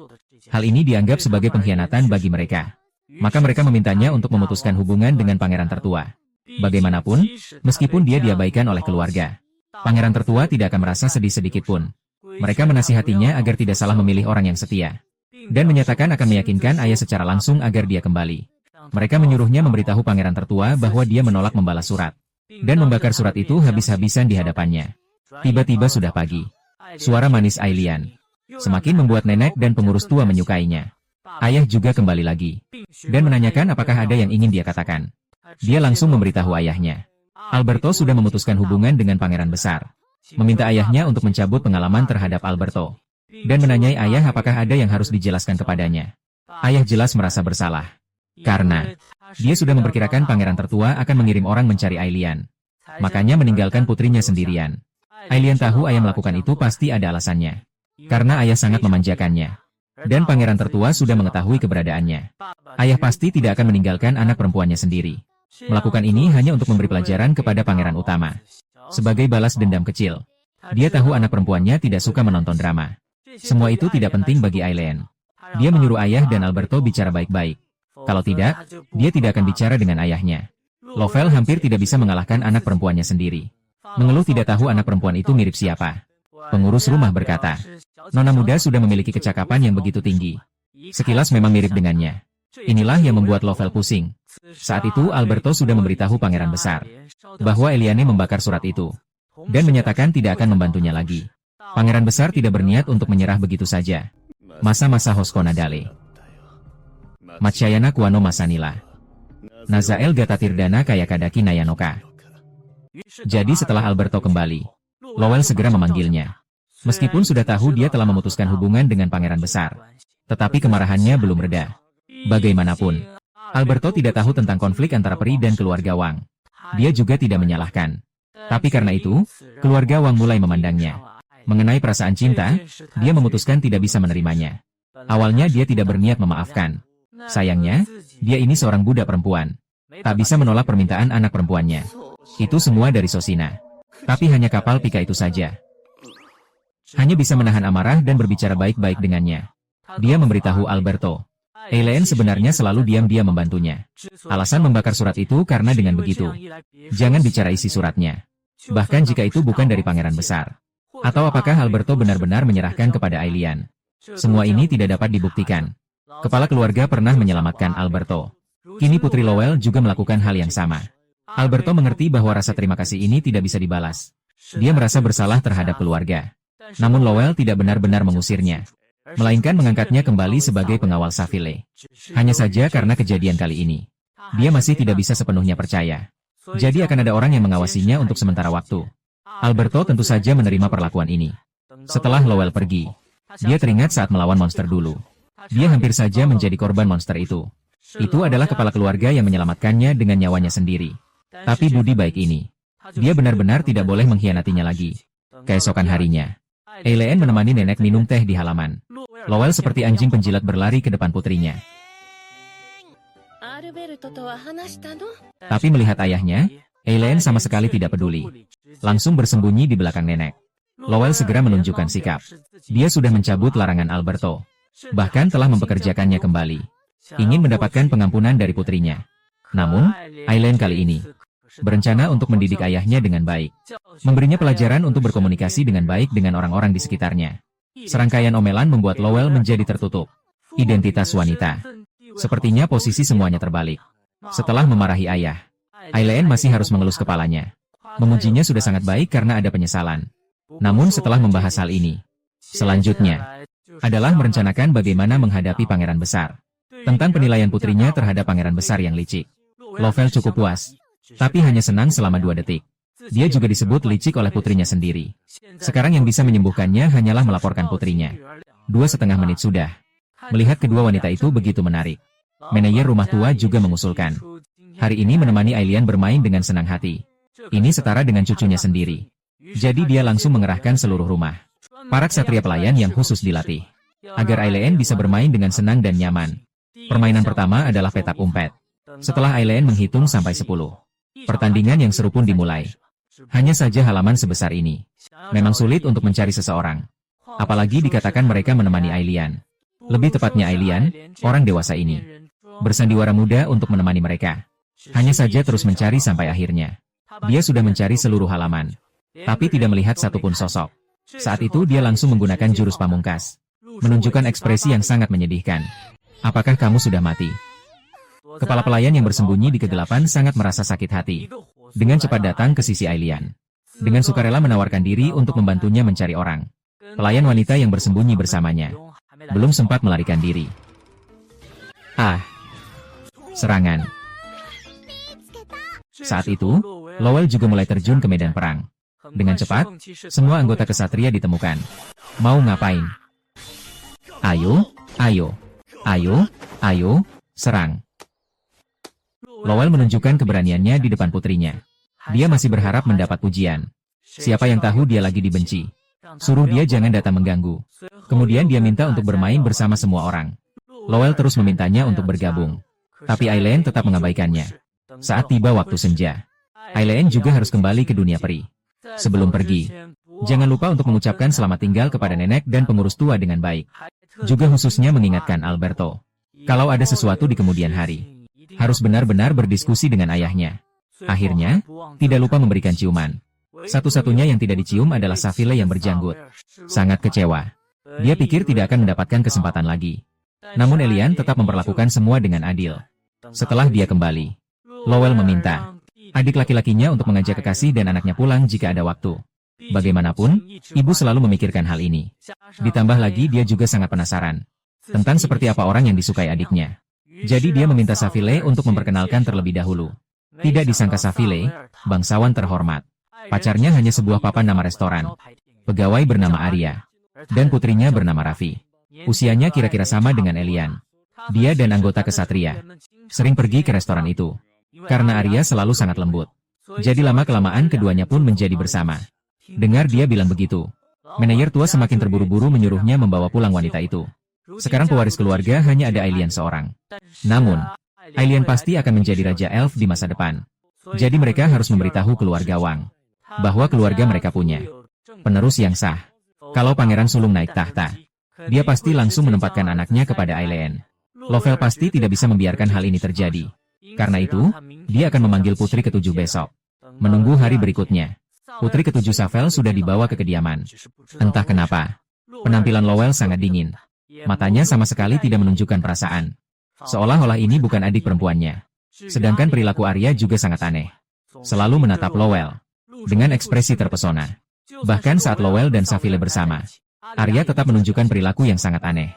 hal ini dianggap sebagai pengkhianatan bagi mereka. Maka mereka memintanya untuk memutuskan hubungan dengan pangeran tertua. Bagaimanapun, meskipun dia diabaikan oleh keluarga, pangeran tertua tidak akan merasa sedih sedikit pun. Mereka menasihatinya agar tidak salah memilih orang yang setia, dan menyatakan akan meyakinkan ayah secara langsung agar dia kembali. Mereka menyuruhnya memberitahu pangeran tertua bahwa dia menolak membalas surat, dan membakar surat itu habis-habisan di hadapannya. Tiba-tiba sudah pagi. Suara manis Ailian semakin membuat nenek dan pengurus tua menyukainya. Ayah juga kembali lagi, dan menanyakan apakah ada yang ingin dia katakan. Dia langsung memberitahu ayahnya. Alberto sudah memutuskan hubungan dengan pangeran besar. Meminta ayahnya untuk mencabut pengalaman terhadap Alberto. Dan menanyai ayah apakah ada yang harus dijelaskan kepadanya. Ayah jelas merasa bersalah. Karena dia sudah memperkirakan pangeran tertua akan mengirim orang mencari Ailian. Makanya meninggalkan putrinya sendirian. Ailian tahu ayah melakukan itu pasti ada alasannya. Karena ayah sangat memanjakannya. Dan pangeran tertua sudah mengetahui keberadaannya. Ayah pasti tidak akan meninggalkan anak perempuannya sendiri. Melakukan ini hanya untuk memberi pelajaran kepada pangeran utama. Sebagai balas dendam kecil. Dia tahu anak perempuannya tidak suka menonton drama. Semua itu tidak penting bagi Ailian. Dia menyuruh ayah dan Alberto bicara baik-baik. Kalau tidak, dia tidak akan bicara dengan ayahnya. Lovell hampir tidak bisa mengalahkan anak perempuannya sendiri. Mengeluh tidak tahu anak perempuan itu mirip siapa. Pengurus rumah berkata, Nona muda sudah memiliki kecakapan yang begitu tinggi. Sekilas memang mirip dengannya. Inilah yang membuat Lovell pusing. Saat itu Alberto sudah memberitahu pangeran besar bahwa Eliane membakar surat itu dan menyatakan tidak akan membantunya lagi. Pangeran besar tidak berniat untuk menyerah begitu saja. Masa-masa Hosko Nadale. Matsyayana Kuano Masanila. Nazael Gatatirdana Kayakadaki Nayanoka. Jadi setelah Alberto kembali, Lowell segera memanggilnya. Meskipun sudah tahu dia telah memutuskan hubungan dengan pangeran besar, tetapi kemarahannya belum reda. Bagaimanapun, Alberto tidak tahu tentang konflik antara peri dan keluarga Wang. Dia juga tidak menyalahkan. Tapi karena itu, keluarga Wang mulai memandangnya. Mengenai perasaan cinta, dia memutuskan tidak bisa menerimanya. Awalnya dia tidak berniat memaafkan. Sayangnya, dia ini seorang budak perempuan. Tak bisa menolak permintaan anak perempuannya. Itu semua dari Sosina. Tapi hanya kapal Pika itu saja. Hanya bisa menahan amarah dan berbicara baik-baik dengannya. Dia memberitahu Alberto. Eileen sebenarnya selalu diam-diam membantunya. Alasan membakar surat itu karena dengan begitu, jangan bicara isi suratnya. Bahkan jika itu bukan dari pangeran besar. Atau apakah Alberto benar-benar menyerahkan kepada Ailian. Semua ini tidak dapat dibuktikan. Kepala keluarga pernah menyelamatkan Alberto. Kini Putri Lowell juga melakukan hal yang sama. Alberto mengerti bahwa rasa terima kasih ini tidak bisa dibalas. Dia merasa bersalah terhadap keluarga. Namun Lowell tidak benar-benar mengusirnya, melainkan mengangkatnya kembali sebagai pengawal Savile. Hanya saja karena kejadian kali ini, dia masih tidak bisa sepenuhnya percaya. Jadi akan ada orang yang mengawasinya untuk sementara waktu. Alberto tentu saja menerima perlakuan ini. Setelah Lowell pergi, dia teringat saat melawan monster dulu. Dia hampir saja menjadi korban monster itu. Itu adalah kepala keluarga yang menyelamatkannya dengan nyawanya sendiri. Tapi budi baik ini, dia benar-benar tidak boleh mengkhianatinya lagi. Keesokan harinya, Eileen menemani nenek minum teh di halaman. Lowell seperti anjing penjilat berlari ke depan putrinya. Tapi melihat ayahnya, Eileen sama sekali tidak peduli. Langsung bersembunyi di belakang nenek. Lowell segera menunjukkan sikap. Dia sudah mencabut larangan Alberto. Bahkan telah mempekerjakannya kembali. Ingin mendapatkan pengampunan dari putrinya. Namun, Eileen kali ini berencana untuk mendidik ayahnya dengan baik. Memberinya pelajaran untuk berkomunikasi dengan baik dengan orang-orang di sekitarnya. Serangkaian omelan membuat Lowell menjadi tertutup. Identitas wanita. Sepertinya posisi semuanya terbalik. Setelah memarahi ayah, Aileen masih harus mengelus kepalanya. Memujinya sudah sangat baik karena ada penyesalan. Namun setelah membahas hal ini, selanjutnya adalah merencanakan bagaimana menghadapi pangeran besar. Tentang penilaian putrinya terhadap pangeran besar yang licik, Lowell cukup puas, tapi hanya senang selama 2 detik. Dia juga disebut licik oleh putrinya sendiri. Sekarang yang bisa menyembuhkannya hanyalah melaporkan putrinya. 2,5 menit sudah. Melihat kedua wanita itu begitu menarik, manajer rumah tua juga mengusulkan hari ini menemani Aileen bermain dengan senang hati. Ini setara dengan cucunya sendiri. Jadi dia langsung mengerahkan seluruh rumah para ksatria pelayan yang khusus dilatih agar Aileen bisa bermain dengan senang dan nyaman. Permainan pertama adalah petak umpet. Setelah Aileen menghitung sampai 10, pertandingan yang seru pun dimulai. Hanya saja halaman sebesar ini memang sulit untuk mencari seseorang. Apalagi dikatakan mereka menemani Aileen. Lebih tepatnya Aileen, orang dewasa ini, bersandiwara muda untuk menemani mereka. Hanya saja terus mencari sampai akhirnya. Dia sudah mencari seluruh halaman, tapi tidak melihat satupun sosok. Saat itu dia langsung menggunakan jurus pamungkas, menunjukkan ekspresi yang sangat menyedihkan. Apakah kamu sudah mati? Kepala pelayan yang bersembunyi di kegelapan sangat merasa sakit hati. Dengan cepat datang ke sisi Aileen. Dengan sukarela menawarkan diri untuk membantunya mencari orang. Pelayan wanita yang bersembunyi bersamanya belum sempat melarikan diri. Serangan. Saat itu, Lowell juga mulai terjun ke medan perang. Dengan cepat, semua anggota kesatria ditemukan. Mau ngapain? Ayo, ayo, ayo, ayo, serang. Lowell menunjukkan keberaniannya di depan putrinya. Dia masih berharap mendapat pujian. Siapa yang tahu dia lagi dibenci. Suruh dia jangan datang mengganggu. Kemudian dia minta untuk bermain bersama semua orang. Lowell terus memintanya untuk bergabung. Tapi Aileen tetap mengabaikannya. Saat tiba waktu senja, Aileen juga harus kembali ke dunia peri. Sebelum pergi, jangan lupa untuk mengucapkan selamat tinggal kepada nenek dan pengurus tua dengan baik. Juga khususnya mengingatkan Alberto, kalau ada sesuatu di kemudian hari, harus benar-benar berdiskusi dengan ayahnya. Akhirnya, tidak lupa memberikan ciuman. Satu-satunya yang tidak dicium adalah Safile yang berjanggut. Sangat kecewa. Dia pikir tidak akan mendapatkan kesempatan lagi. Namun Elian tetap memperlakukan semua dengan adil. Setelah dia kembali, Lowell meminta adik laki-lakinya untuk mengajak kekasih dan anaknya pulang jika ada waktu. Bagaimanapun, ibu selalu memikirkan hal ini. Ditambah lagi dia juga sangat penasaran tentang seperti apa orang yang disukai adiknya. Jadi dia meminta Safile untuk memperkenalkan terlebih dahulu. Tidak disangka Safile, bangsawan terhormat. Pacarnya hanya sebuah papan nama restoran. Pegawai bernama Arya. Dan putrinya bernama Raffi. Usianya kira-kira sama dengan Elian. Dia dan anggota kesatria sering pergi ke restoran itu. Karena Arya selalu sangat lembut. Jadi lama-kelamaan keduanya pun menjadi bersama. Dengar dia bilang begitu, manajer tua semakin terburu-buru menyuruhnya membawa pulang wanita itu. Sekarang pewaris keluarga hanya ada Aileen seorang. Namun, Aileen pasti akan menjadi Raja Elf di masa depan. Jadi mereka harus memberitahu keluarga Wang bahwa keluarga mereka punya penerus yang sah. Kalau Pangeran Sulung naik tahta, dia pasti langsung menempatkan anaknya kepada Aileen. Lowell pasti tidak bisa membiarkan hal ini terjadi. Karena itu, dia akan memanggil putri ketujuh besok. Menunggu hari berikutnya, putri ketujuh Safel sudah dibawa ke kediaman. Entah kenapa, penampilan Lowell sangat dingin. Matanya sama sekali tidak menunjukkan perasaan. Seolah-olah ini bukan adik perempuannya. Sedangkan perilaku Arya juga sangat aneh. Selalu menatap Lowell dengan ekspresi terpesona. Bahkan saat Lowell dan Safile bersama, Arya tetap menunjukkan perilaku yang sangat aneh.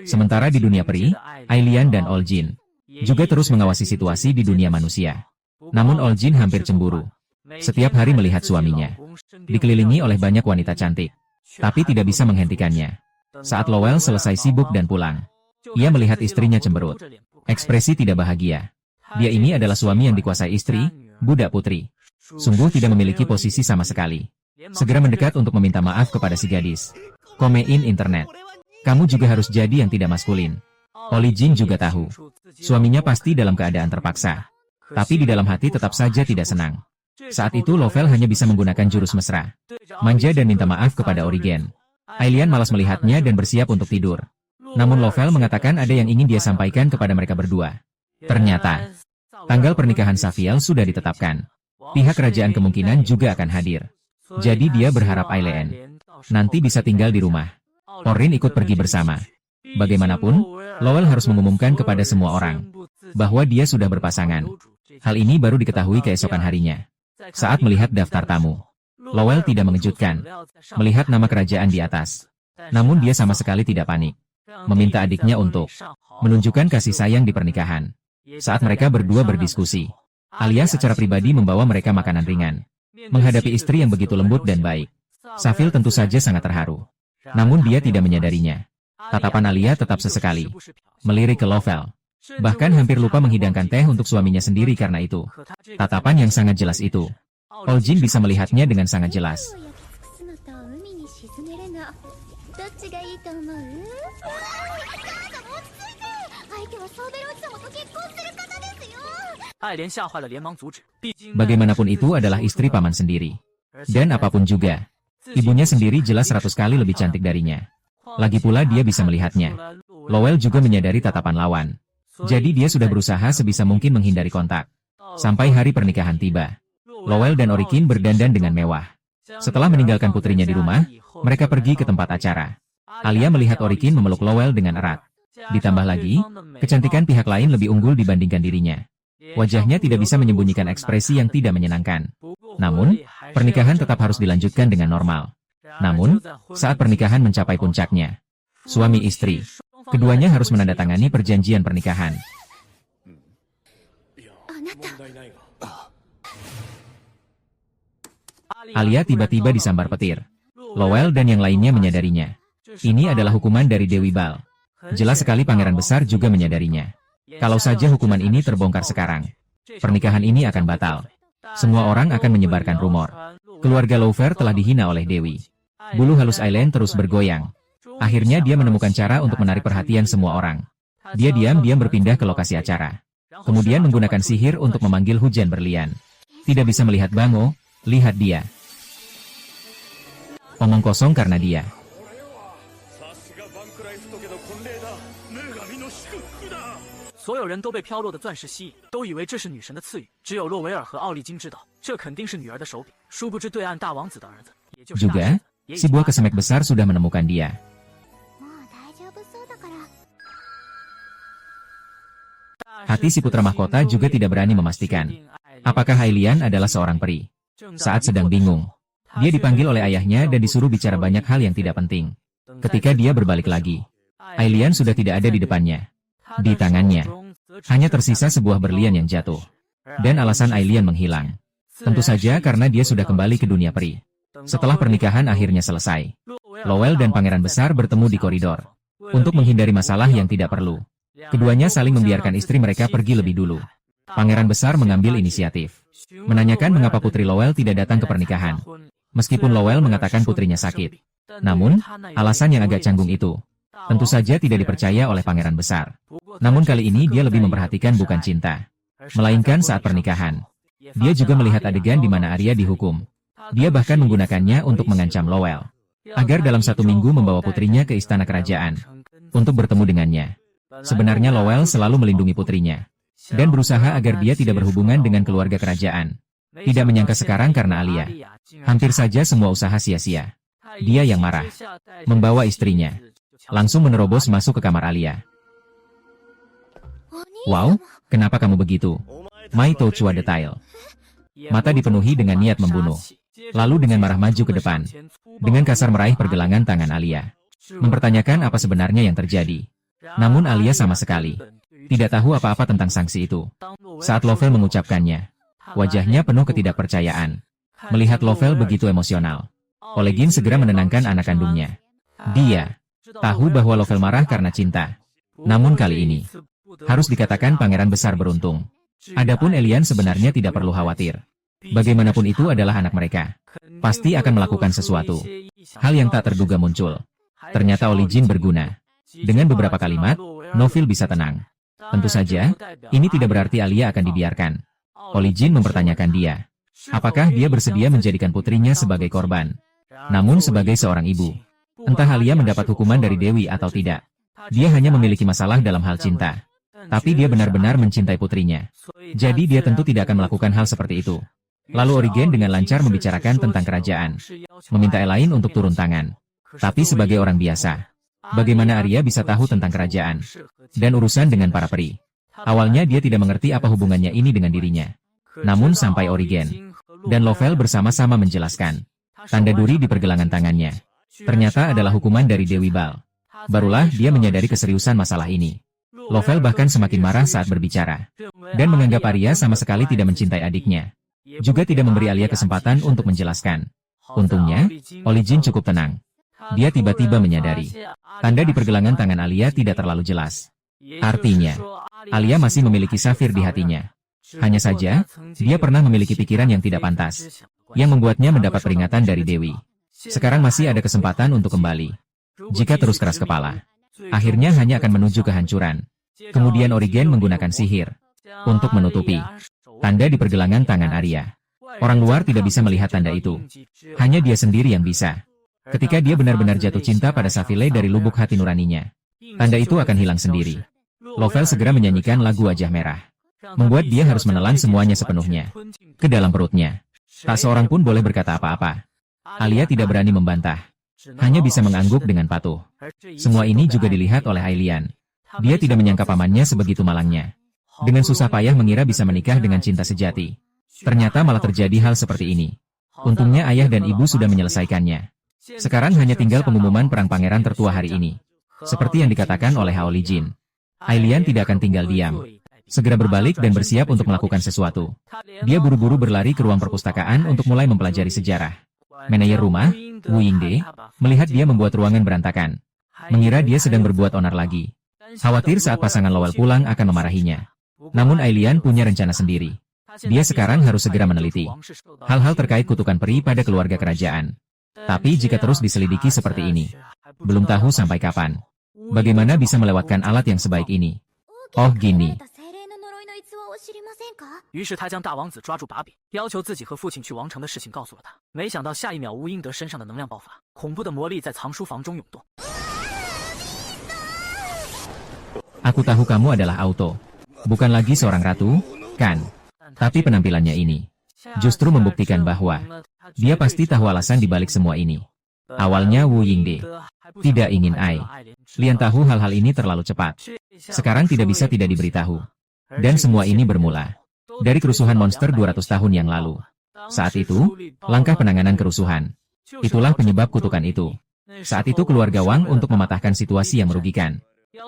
Sementara di dunia peri, Aileen dan Olgin juga terus mengawasi situasi di dunia manusia. Namun Olgin hampir cemburu. Setiap hari melihat suaminya dikelilingi oleh banyak wanita cantik, tapi tidak bisa menghentikannya. Saat Lowell selesai sibuk dan pulang, ia melihat istrinya cemberut. Ekspresi tidak bahagia. Dia ini adalah suami yang dikuasai istri, budak putri. Sungguh tidak memiliki posisi sama sekali. Segera mendekat untuk meminta maaf kepada si gadis. Komein internet. Kamu juga harus jadi yang tidak maskulin. Oli Jing juga tahu. Suaminya pasti dalam keadaan terpaksa. Tapi di dalam hati tetap saja tidak senang. Saat itu Lowell hanya bisa menggunakan jurus mesra. Manja dan minta maaf kepada Origen. Aileen malas melihatnya dan bersiap untuk tidur. Namun Lowell mengatakan ada yang ingin dia sampaikan kepada mereka berdua. Ternyata, tanggal pernikahan Safiel sudah ditetapkan. Pihak kerajaan kemungkinan juga akan hadir. Jadi dia berharap Aileen nanti bisa tinggal di rumah. Orin ikut pergi bersama. Bagaimanapun, Lowell harus mengumumkan kepada semua orang bahwa dia sudah berpasangan. Hal ini baru diketahui keesokan harinya. Saat melihat daftar tamu, Lowell tidak mengejutkan melihat nama kerajaan di atas. Namun dia sama sekali tidak panik. Meminta adiknya untuk menunjukkan kasih sayang di pernikahan. Saat mereka berdua berdiskusi, Alia secara pribadi membawa mereka makanan ringan. Menghadapi istri yang begitu lembut dan baik, Safiel tentu saja sangat terharu. Namun dia tidak menyadarinya. Tatapan Alia tetap sesekali melirik ke Lowell. Bahkan hampir lupa menghidangkan teh untuk suaminya sendiri karena itu. Tatapan yang sangat jelas itu, Oljin bisa melihatnya dengan sangat jelas. Bagaimanapun itu adalah istri paman sendiri. Dan apapun juga, ibunya sendiri jelas 100 kali lebih cantik darinya. Lagi pula dia bisa melihatnya. Lowell juga menyadari tatapan lawan. Jadi dia sudah berusaha sebisa mungkin menghindari kontak. Sampai hari pernikahan tiba. Lowell dan Orikin berdandan dengan mewah. Setelah meninggalkan putrinya di rumah, mereka pergi ke tempat acara. Alia melihat Orikin memeluk Lowell dengan erat. Ditambah lagi, kecantikan pihak lain lebih unggul dibandingkan dirinya. Wajahnya tidak bisa menyembunyikan ekspresi yang tidak menyenangkan. Namun, pernikahan tetap harus dilanjutkan dengan normal. Namun, saat pernikahan mencapai puncaknya, suami istri, keduanya harus menandatangani perjanjian pernikahan. Alia tiba-tiba disambar petir. Lowell dan yang lainnya menyadarinya. Ini adalah hukuman dari Dewi Bal. Jelas sekali pangeran besar juga menyadarinya. Kalau saja hukuman ini terbongkar sekarang, pernikahan ini akan batal. Semua orang akan menyebarkan rumor. Keluarga Lowell telah dihina oleh Dewi. Bulu halus Aileen terus bergoyang. Akhirnya dia menemukan cara untuk menarik perhatian semua orang. Dia diam-diam berpindah ke lokasi acara. Kemudian menggunakan sihir untuk memanggil hujan berlian. Tidak bisa melihat Bango, lihat dia. Omong kosong karena dia. Juga, si buah kesemek besar sudah menemukan dia. Hati si putra mahkota juga tidak berani memastikan apakah Ailian adalah seorang peri. Saat sedang bingung, dia dipanggil oleh ayahnya dan disuruh bicara banyak hal yang tidak penting. Ketika dia berbalik lagi, Ailian sudah tidak ada di depannya. Di tangannya, hanya tersisa sebuah berlian yang jatuh. Dan alasan Ailian menghilang, tentu saja karena dia sudah kembali ke dunia peri. Setelah pernikahan akhirnya selesai, Lowell dan pangeran besar bertemu di koridor. Untuk menghindari masalah yang tidak perlu, keduanya saling membiarkan istri mereka pergi lebih dulu. Pangeran besar mengambil inisiatif, menanyakan mengapa putri Lowell tidak datang ke pernikahan. Meskipun Lowell mengatakan putrinya sakit. Namun, alasan yang agak canggung itu tentu saja tidak dipercaya oleh pangeran besar. Namun kali ini dia lebih memperhatikan bukan cinta, melainkan saat pernikahan. Dia juga melihat adegan di mana Arya dihukum. Dia bahkan menggunakannya untuk mengancam Lowell, agar dalam 1 minggu membawa putrinya ke istana kerajaan, untuk bertemu dengannya. Sebenarnya Lowell selalu melindungi putrinya, dan berusaha agar dia tidak berhubungan dengan keluarga kerajaan. Tidak menyangka sekarang karena Alia, hampir saja semua usaha sia-sia. Dia yang marah, membawa istrinya, langsung menerobos masuk ke kamar Alia. Wow, kenapa kamu begitu? Mai Touchua detail. Mata dipenuhi dengan niat membunuh. Lalu dengan marah maju ke depan. Dengan kasar meraih pergelangan tangan Alia. Mempertanyakan apa sebenarnya yang terjadi. Namun Alia sama sekali tidak tahu apa-apa tentang sanksi itu. Saat Lowell mengucapkannya, wajahnya penuh ketidakpercayaan. Melihat Lowell begitu emosional, Olegin segera menenangkan anak kandungnya. Dia tahu bahwa Lowell marah karena cinta. Namun kali ini, harus dikatakan pangeran besar beruntung. Adapun Elian sebenarnya tidak perlu khawatir. Bagaimanapun itu adalah anak mereka. Pasti akan melakukan sesuatu. Hal yang tak terduga muncul. Ternyata Olegin berguna. Dengan beberapa kalimat, Noville bisa tenang. Tentu saja, ini tidak berarti Alia akan dibiarkan. Olegin mempertanyakan dia. Apakah dia bersedia menjadikan putrinya sebagai korban? Namun sebagai seorang ibu, entah Alia mendapat hukuman dari Dewi atau tidak. Dia hanya memiliki masalah dalam hal cinta. Tapi dia benar-benar mencintai putrinya. Jadi dia tentu tidak akan melakukan hal seperti itu. Lalu Origen dengan lancar membicarakan tentang kerajaan. Meminta Elaine untuk turun tangan. Tapi sebagai orang biasa, bagaimana Arya bisa tahu tentang kerajaan dan urusan dengan para peri? Awalnya dia tidak mengerti apa hubungannya ini dengan dirinya. Namun sampai Origen dan Lovell bersama-sama menjelaskan tanda duri di pergelangan tangannya ternyata adalah hukuman dari Dewi Bal. Barulah dia menyadari keseriusan masalah ini. Lovell bahkan semakin marah saat berbicara dan menganggap Arya sama sekali tidak mencintai adiknya. Juga tidak memberi Alia kesempatan untuk menjelaskan. Untungnya, Olijin cukup tenang. Dia tiba-tiba menyadari tanda di pergelangan tangan Alia tidak terlalu jelas. Artinya, Alia masih memiliki safir di hatinya. Hanya saja, dia pernah memiliki pikiran yang tidak pantas, yang membuatnya mendapat peringatan dari Dewi. Sekarang masih ada kesempatan untuk kembali. Jika terus keras kepala, akhirnya hanya akan menuju kehancuran. Kemudian Origen menggunakan sihir untuk menutupi tanda di pergelangan tangan Arya. Orang luar tidak bisa melihat tanda itu. Hanya dia sendiri yang bisa. Ketika dia benar-benar jatuh cinta pada Safile dari lubuk hati nuraninya, tanda itu akan hilang sendiri. Lovell segera menyanyikan lagu Wajah Merah, membuat dia harus menelan semuanya sepenuhnya ke dalam perutnya. Tak seorang pun boleh berkata apa-apa. Alia tidak berani membantah, hanya bisa mengangguk dengan patuh. Semua ini juga dilihat oleh Ailian. Dia tidak menyangka pamannya sebegitu malangnya. Dengan susah payah mengira bisa menikah dengan cinta sejati. Ternyata malah terjadi hal seperti ini. Untungnya ayah dan ibu sudah menyelesaikannya. Sekarang hanya tinggal pengumuman perang pangeran tertua hari ini. Seperti yang dikatakan oleh Hao Lijin. Ailian tidak akan tinggal diam. Segera berbalik dan bersiap untuk melakukan sesuatu. Dia buru-buru berlari ke ruang perpustakaan untuk mulai mempelajari sejarah. Manajer rumah, Wu Yingde, melihat dia membuat ruangan berantakan. Mengira dia sedang berbuat onar lagi. Khawatir saat pasangan Lowell pulang akan memarahinya. Namun Ailian punya rencana sendiri. Dia sekarang harus segera meneliti hal-hal terkait kutukan peri pada keluarga kerajaan. Tapi jika terus diselidiki seperti ini, belum tahu sampai kapan. Bagaimana bisa melewatkan alat yang sebaik ini? Oh gini.
于是他将大王子抓住把柄，要求自己和父亲去王城的事情告诉了他。没想到下一秒，乌英德身上的能量爆发，恐怖的魔力在藏书房中涌动。
Aku tahu kamu adalah Auto. Bukan lagi seorang ratu, kan? Tapi penampilannya ini justru membuktikan bahwa dia pasti tahu alasan dibalik semua ini. Awalnya Wu Yingde tidak ingin Ai Lian tahu hal-hal ini terlalu cepat. Sekarang tidak bisa tidak diberitahu. Dan semua ini bermula dari kerusuhan monster 200 tahun yang lalu. Saat itu, langkah penanganan kerusuhan. Itulah penyebab kutukan itu. Saat itu keluarga Wang untuk mematahkan situasi yang merugikan.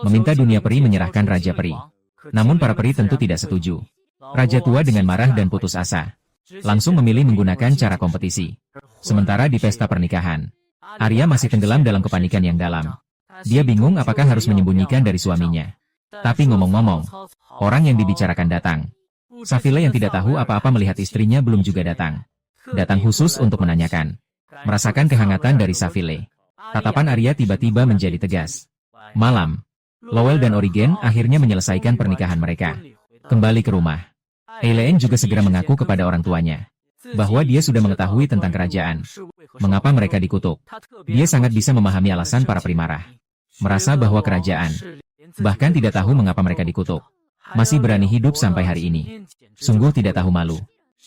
Meminta dunia peri menyerahkan Raja Peri. Namun para peri tentu tidak setuju. Raja tua dengan marah dan putus asa langsung memilih menggunakan cara kompetisi. Sementara di pesta pernikahan, Arya masih tenggelam dalam kepanikan yang dalam. Dia bingung apakah harus menyembunyikan dari suaminya. Tapi ngomong-ngomong, orang yang dibicarakan datang. Safile yang tidak tahu apa-apa melihat istrinya belum juga datang. Datang khusus untuk menanyakan. Merasakan kehangatan dari Safile. Tatapan Arya tiba-tiba menjadi tegas. Malam, Lowell dan Origen akhirnya menyelesaikan pernikahan mereka. Kembali ke rumah. Eileen juga segera mengaku kepada orang tuanya bahwa dia sudah mengetahui tentang kerajaan. Mengapa mereka dikutuk? Dia sangat bisa memahami alasan para primarah. Merasa bahwa kerajaan bahkan tidak tahu mengapa mereka dikutuk. Masih berani hidup sampai hari ini. Sungguh tidak tahu malu.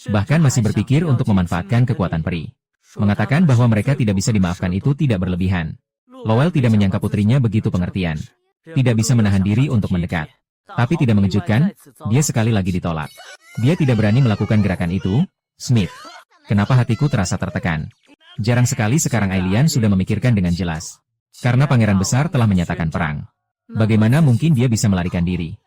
Bahkan masih berpikir untuk memanfaatkan kekuatan peri. Mengatakan bahwa mereka tidak bisa dimaafkan itu tidak berlebihan. Lowell tidak menyangka putrinya begitu pengertian. Tidak bisa menahan diri untuk mendekat. Tapi tidak mengejutkan, dia sekali lagi ditolak. Dia tidak berani melakukan gerakan itu. Smith, kenapa hatiku terasa tertekan? Jarang sekali sekarang Ailian sudah memikirkan dengan jelas. Karena pangeran besar telah menyatakan perang. Bagaimana mungkin dia bisa melarikan diri?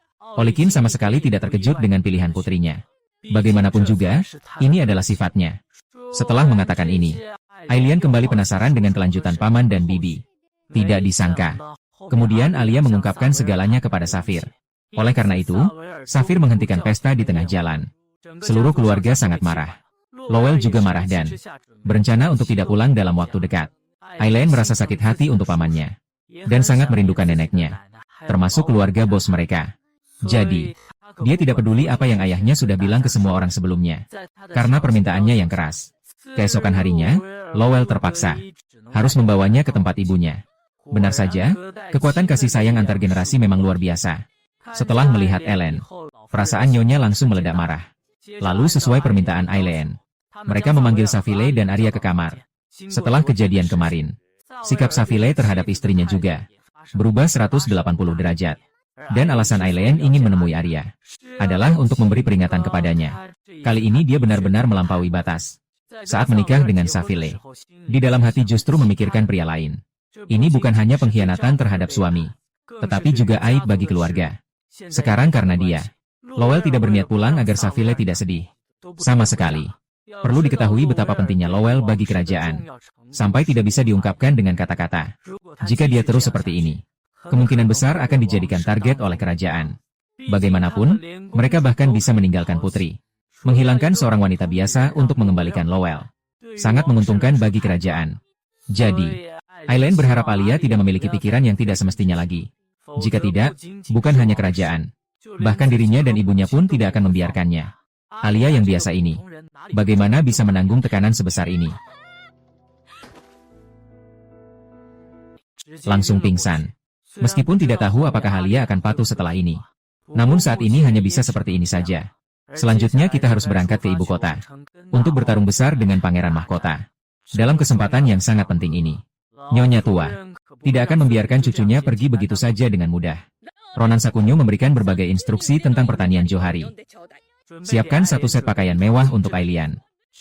Olikin sama sekali tidak terkejut dengan pilihan putrinya. Bagaimanapun juga, ini adalah sifatnya. Setelah mengatakan ini, Ailian kembali penasaran dengan kelanjutan paman dan bibi. Tidak disangka. Kemudian Alia mengungkapkan segalanya kepada Safir. Oleh karena itu, Safir menghentikan pesta di tengah jalan. Seluruh keluarga sangat marah. Lowell juga marah dan berencana untuk tidak pulang dalam waktu dekat. Aileen merasa sakit hati untuk pamannya. Dan sangat merindukan neneknya. Termasuk keluarga bos mereka. Jadi, dia tidak peduli apa yang ayahnya sudah bilang ke semua orang sebelumnya. Karena permintaannya yang keras. Keesokan harinya, Lowell terpaksa harus membawanya ke tempat ibunya. Benar saja, kekuatan kasih sayang antar generasi memang luar biasa. Setelah melihat Ellen, perasaan Nyonya langsung meledak marah. Lalu sesuai permintaan Aileen, mereka memanggil Savile dan Arya ke kamar. Setelah kejadian kemarin, sikap Savile terhadap istrinya juga berubah 180 derajat. Dan alasan Aileen ingin menemui Arya adalah untuk memberi peringatan kepadanya. Kali ini dia benar-benar melampaui batas. Saat menikah dengan Savile, di dalam hati justru memikirkan pria lain. Ini bukan hanya pengkhianatan terhadap suami, tetapi juga aib bagi keluarga. Sekarang karena dia, Lowell tidak berniat pulang agar Savile tidak sedih. Sama sekali. Perlu diketahui betapa pentingnya Lowell bagi kerajaan, sampai tidak bisa diungkapkan dengan kata-kata. Jika dia terus seperti ini, kemungkinan besar akan dijadikan target oleh kerajaan. Bagaimanapun, mereka bahkan bisa meninggalkan putri. Menghilangkan seorang wanita biasa untuk mengembalikan Lowell. Sangat menguntungkan bagi kerajaan. Jadi, Aileen berharap Alia tidak memiliki pikiran yang tidak semestinya lagi. Jika tidak, bukan hanya kerajaan, bahkan dirinya dan ibunya pun tidak akan membiarkannya. Alia yang biasa ini, bagaimana bisa menanggung tekanan sebesar ini? Langsung pingsan. Meskipun tidak tahu apakah Alia akan patuh setelah ini. Namun saat ini hanya bisa seperti ini saja. Selanjutnya kita harus berangkat ke ibu kota untuk bertarung besar dengan Pangeran Mahkota. Dalam kesempatan yang sangat penting ini, Nyonya tua tidak akan membiarkan cucunya pergi begitu saja dengan mudah. Ronan Sakunyo memberikan berbagai instruksi tentang pertanian Johari. Siapkan satu set pakaian mewah untuk Ailian.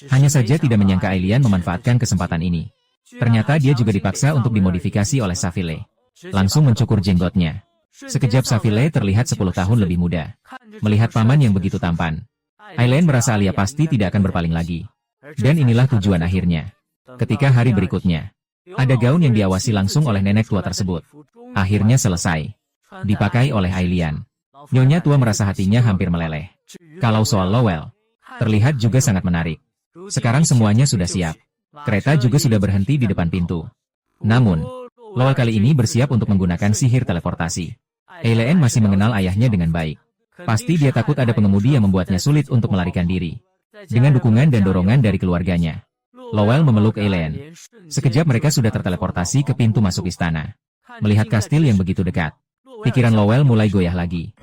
Hanya saja tidak menyangka Ailian memanfaatkan kesempatan ini. Ternyata dia juga dipaksa untuk dimodifikasi oleh Savile. Langsung mencukur jenggotnya. Sekejap Savile terlihat 10 tahun lebih muda. Melihat paman yang begitu tampan, Ailian merasa Alia pasti tidak akan berpaling lagi. Dan inilah tujuan akhirnya. Ketika hari berikutnya, ada gaun yang diawasi langsung oleh nenek tua tersebut. Akhirnya selesai. Dipakai oleh Ailian. Nyonya tua merasa hatinya hampir meleleh. Kalau soal Lowell, terlihat juga sangat menarik. Sekarang semuanya sudah siap. Kereta juga sudah berhenti di depan pintu. Namun, Lowell kali ini bersiap untuk menggunakan sihir teleportasi. Aileen masih mengenal ayahnya dengan baik. Pasti dia takut ada pengemudi yang membuatnya sulit untuk melarikan diri. Dengan dukungan dan dorongan dari keluarganya, Lowell memeluk Aileen. Sekejap mereka sudah terteleportasi ke pintu masuk istana. Melihat kastil yang begitu dekat, pikiran Lowell mulai goyah lagi.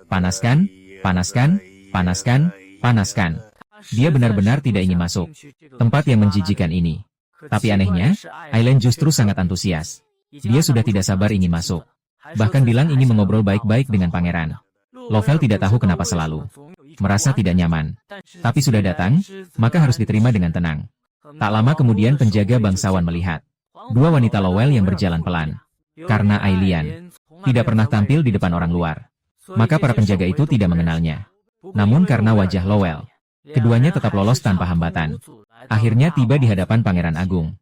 Panaskan, panaskan, panaskan, panaskan. Dia benar-benar tidak ingin masuk tempat yang menjijikan ini. Tapi anehnya, Aileen justru sangat antusias. Dia sudah tidak sabar ingin masuk. Bahkan bilang ingin mengobrol baik-baik dengan pangeran. Lowell tidak tahu kenapa selalu merasa tidak nyaman. Tapi sudah datang, maka harus diterima dengan tenang. Tak lama kemudian penjaga bangsawan melihat dua wanita Lowell yang berjalan pelan. Karena Ailian tidak pernah tampil di depan orang luar, maka para penjaga itu tidak mengenalnya. Namun karena wajah Lowell, keduanya tetap lolos tanpa hambatan. Akhirnya tiba di hadapan Pangeran Agung.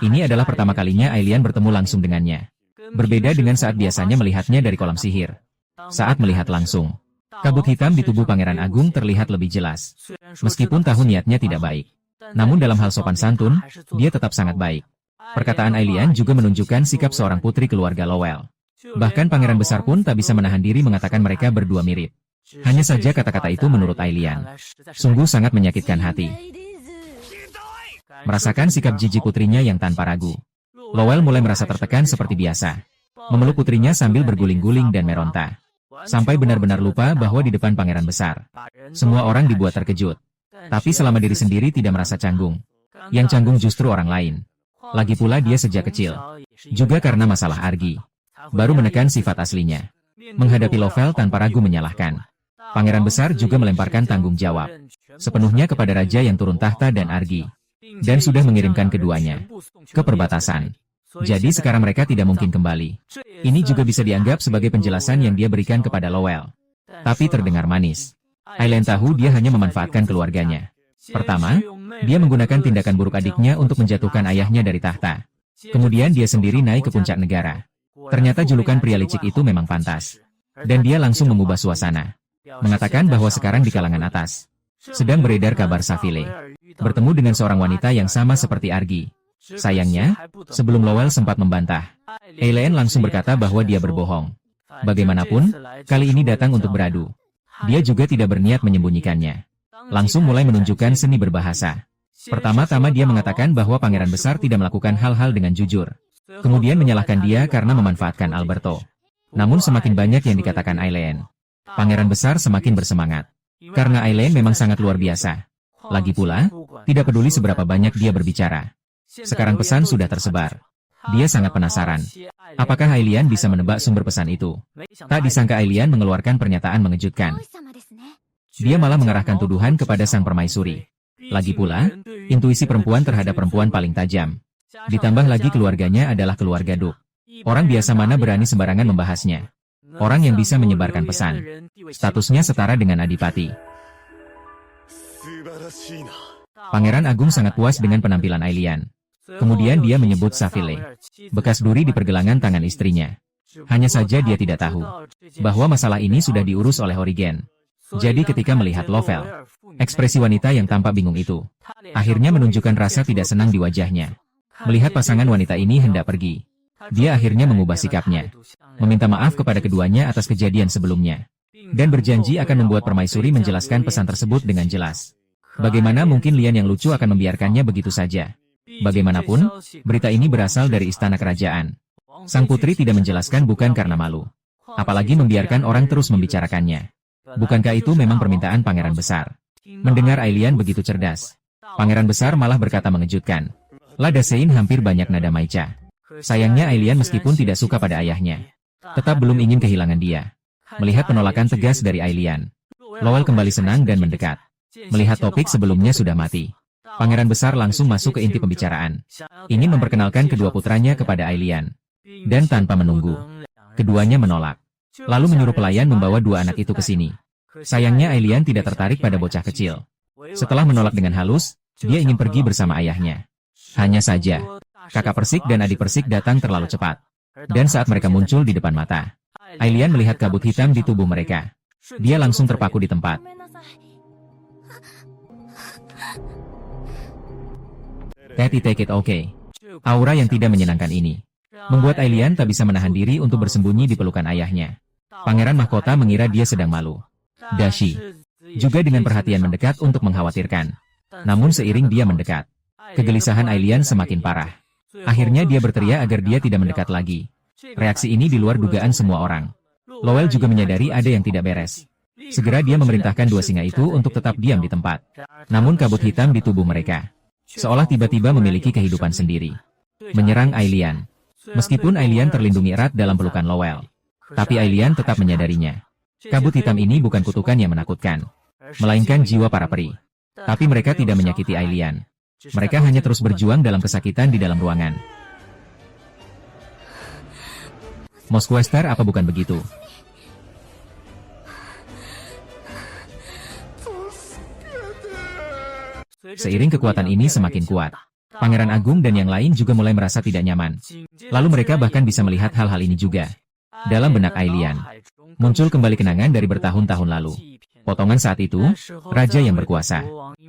Ini adalah pertama kalinya Ailian bertemu langsung dengannya. Berbeda dengan saat biasanya melihatnya dari kolam sihir. Saat melihat langsung, kabut hitam di tubuh Pangeran Agung terlihat lebih jelas. Meskipun tahu niatnya tidak baik, namun dalam hal sopan santun, dia tetap sangat baik. Perkataan Ailian juga menunjukkan sikap seorang putri keluarga Lowell. Bahkan pangeran besar pun tak bisa menahan diri mengatakan mereka berdua mirip. Hanya saja kata-kata itu menurut Ailian sungguh sangat menyakitkan hati. Merasakan sikap jijik putrinya yang tanpa ragu, Lowell mulai merasa tertekan seperti biasa. Memeluk putrinya sambil berguling-guling dan meronta. Sampai benar-benar lupa bahwa di depan pangeran besar, semua orang dibuat terkejut. Tapi selama diri sendiri tidak merasa canggung. Yang canggung justru orang lain. Lagi pula dia sejak kecil, juga karena masalah Argi, baru menekan sifat aslinya. Menghadapi Lowell tanpa ragu menyalahkan. Pangeran besar juga melemparkan tanggung jawab sepenuhnya kepada raja yang turun tahta dan Argi. Dan sudah mengirimkan keduanya ke perbatasan. Jadi sekarang mereka tidak mungkin kembali. Ini juga bisa dianggap sebagai penjelasan yang dia berikan kepada Lowell. Tapi terdengar manis. Aileen tahu dia hanya memanfaatkan keluarganya. Pertama, dia menggunakan tindakan buruk adiknya untuk menjatuhkan ayahnya dari tahta. Kemudian dia sendiri naik ke puncak negara. Ternyata julukan pria licik itu memang pantas. Dan dia langsung mengubah suasana. Mengatakan bahwa sekarang di kalangan atas sedang beredar kabar Savile bertemu dengan seorang wanita yang sama seperti Argi. Sayangnya, sebelum Lowell sempat membantah, Aileen langsung berkata bahwa dia berbohong. Bagaimanapun, kali ini datang untuk beradu. Dia juga tidak berniat menyembunyikannya. Langsung mulai menunjukkan seni berbahasa. Pertama-tama dia mengatakan bahwa pangeran besar tidak melakukan hal-hal dengan jujur. Kemudian menyalahkan dia karena memanfaatkan Alberto. Namun semakin banyak yang dikatakan Aileen, pangeran besar semakin bersemangat. Karena Aileen memang sangat luar biasa. Lagi pula, tidak peduli seberapa banyak dia berbicara. Sekarang pesan sudah tersebar. Dia sangat penasaran. Apakah Aileen bisa menebak sumber pesan itu? Tak disangka Aileen mengeluarkan pernyataan mengejutkan. Dia malah mengarahkan tuduhan kepada sang permaisuri. Lagi pula, intuisi perempuan terhadap perempuan paling tajam. Ditambah lagi keluarganya adalah keluarga Duk. Orang biasa mana berani sembarangan membahasnya. Orang yang bisa menyebarkan pesan. Statusnya setara dengan adipati. Pangeran Agung sangat puas dengan penampilan Aileen. Kemudian dia menyebut Savile, bekas duri di pergelangan tangan istrinya. Hanya saja dia tidak tahu bahwa masalah ini sudah diurus oleh Origen. Jadi ketika melihat Lovell, ekspresi wanita yang tampak bingung itu, akhirnya menunjukkan rasa tidak senang di wajahnya. Melihat pasangan wanita ini hendak pergi, dia akhirnya mengubah sikapnya, meminta maaf kepada keduanya atas kejadian sebelumnya, dan berjanji akan membuat permaisuri menjelaskan pesan tersebut dengan jelas. Bagaimana mungkin Lian yang lucu akan membiarkannya begitu saja? Bagaimanapun, berita ini berasal dari istana kerajaan. Sang putri tidak menjelaskan bukan karena malu, apalagi membiarkan orang terus membicarakannya. Bukankah itu memang permintaan pangeran besar? Mendengar Aileen begitu cerdas, pangeran besar malah berkata mengejutkan. Lada Sein hampir banyak nada Maica. Sayangnya Aileen meskipun tidak suka pada ayahnya, tetap belum ingin kehilangan dia. Melihat penolakan tegas dari Aileen, Lowell kembali senang dan mendekat. Melihat topik sebelumnya sudah mati, pangeran besar langsung masuk ke inti pembicaraan. Ingin memperkenalkan kedua putranya kepada Aileen. Dan tanpa menunggu, keduanya menolak. Lalu menyuruh pelayan membawa dua anak itu ke sini. Sayangnya Aileen tidak tertarik pada bocah kecil. Setelah menolak dengan halus, dia ingin pergi bersama ayahnya. Hanya saja, kakak Persik dan adik Persik datang terlalu cepat. Dan saat mereka muncul di depan mata, Aileen melihat kabut hitam di tubuh mereka. Dia langsung terpaku di tempat. Teddy take it okay. Aura yang tidak menyenangkan ini membuat Aileen tak bisa menahan diri untuk bersembunyi di pelukan ayahnya. Pangeran mahkota mengira dia sedang malu. Dashi juga dengan perhatian mendekat untuk mengkhawatirkan. Namun seiring dia mendekat, kegelisahan Aileen semakin parah. Akhirnya dia berteriak agar dia tidak mendekat lagi. Reaksi ini di luar dugaan semua orang. Lowell juga menyadari ada yang tidak beres. Segera dia memerintahkan dua singa itu untuk tetap diam di tempat. Namun kabut hitam di tubuh mereka seolah tiba-tiba memiliki kehidupan sendiri, menyerang Aileen. Meskipun Aileen terlindungi erat dalam pelukan Lowell, tapi Aileen tetap menyadarinya. Kabut hitam ini bukan kutukan yang menakutkan, melainkan jiwa para peri. Tapi mereka tidak menyakiti Aileen. Mereka hanya terus berjuang dalam kesakitan di dalam ruangan. Mosquester apa bukan begitu? Seiring kekuatan ini semakin kuat, Pangeran Agung dan yang lain juga mulai merasa tidak nyaman. Lalu mereka bahkan bisa melihat hal-hal ini juga. Dalam benak Aileen, muncul kembali kenangan dari bertahun-tahun lalu. Potongan saat itu, Raja yang berkuasa.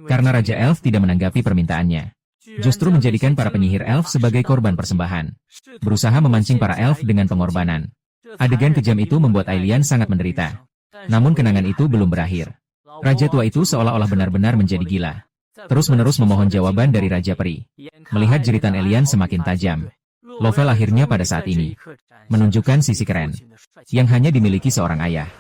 Karena Raja Elf tidak menanggapi permintaannya, justru menjadikan para penyihir Elf sebagai korban persembahan. Berusaha memancing para Elf dengan pengorbanan. Adegan kejam itu membuat Aileen sangat menderita. Namun kenangan itu belum berakhir. Raja tua itu seolah-olah benar-benar menjadi gila. Terus-menerus memohon jawaban dari Raja Peri. Melihat jeritan Aileen semakin tajam, Lovell akhirnya pada saat ini menunjukkan sisi keren yang hanya dimiliki seorang ayah.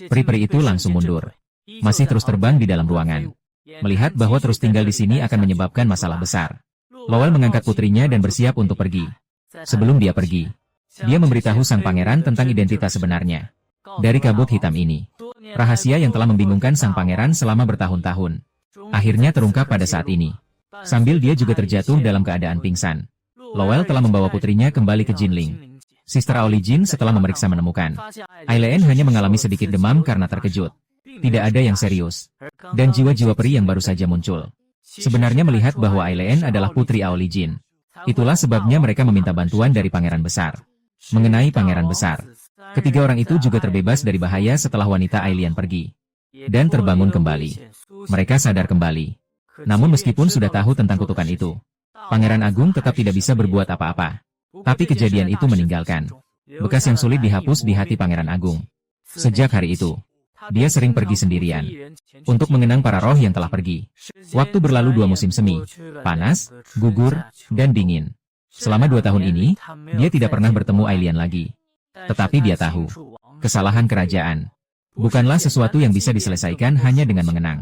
Peri-peri itu langsung mundur. Masih terus terbang di dalam ruangan. Melihat bahwa terus tinggal di sini akan menyebabkan masalah besar, Lowell mengangkat putrinya dan bersiap untuk pergi. Sebelum dia pergi, dia memberitahu sang pangeran tentang identitas sebenarnya dari kabut hitam ini. Rahasia yang telah membingungkan sang pangeran selama bertahun-tahun akhirnya terungkap pada saat ini. Sambil dia juga terjatuh dalam keadaan pingsan, Lowell telah membawa putrinya kembali ke Jinling. Sister Aoli Jin setelah memeriksa menemukan Aileen hanya mengalami sedikit demam karena terkejut. Tidak ada yang serius. Dan jiwa-jiwa peri yang baru saja muncul sebenarnya melihat bahwa Aileen adalah putri Aoli Jin. Itulah sebabnya mereka meminta bantuan dari pangeran besar. Mengenai pangeran besar, ketiga orang itu juga terbebas dari bahaya setelah wanita Aileen pergi dan terbangun kembali. Mereka sadar kembali. Namun meskipun sudah tahu tentang kutukan itu, Pangeran Agung tetap tidak bisa berbuat apa-apa. Tapi kejadian itu meninggalkan bekas yang sulit dihapus di hati Pangeran Agung. Sejak hari itu, Dia sering pergi sendirian untuk mengenang para roh yang telah pergi. Waktu berlalu 2 musim semi, panas, gugur, dan dingin. Selama 2 tahun ini, dia tidak pernah bertemu Ailian lagi. Tetapi dia tahu, kesalahan kerajaan bukanlah sesuatu yang bisa diselesaikan hanya dengan mengenang.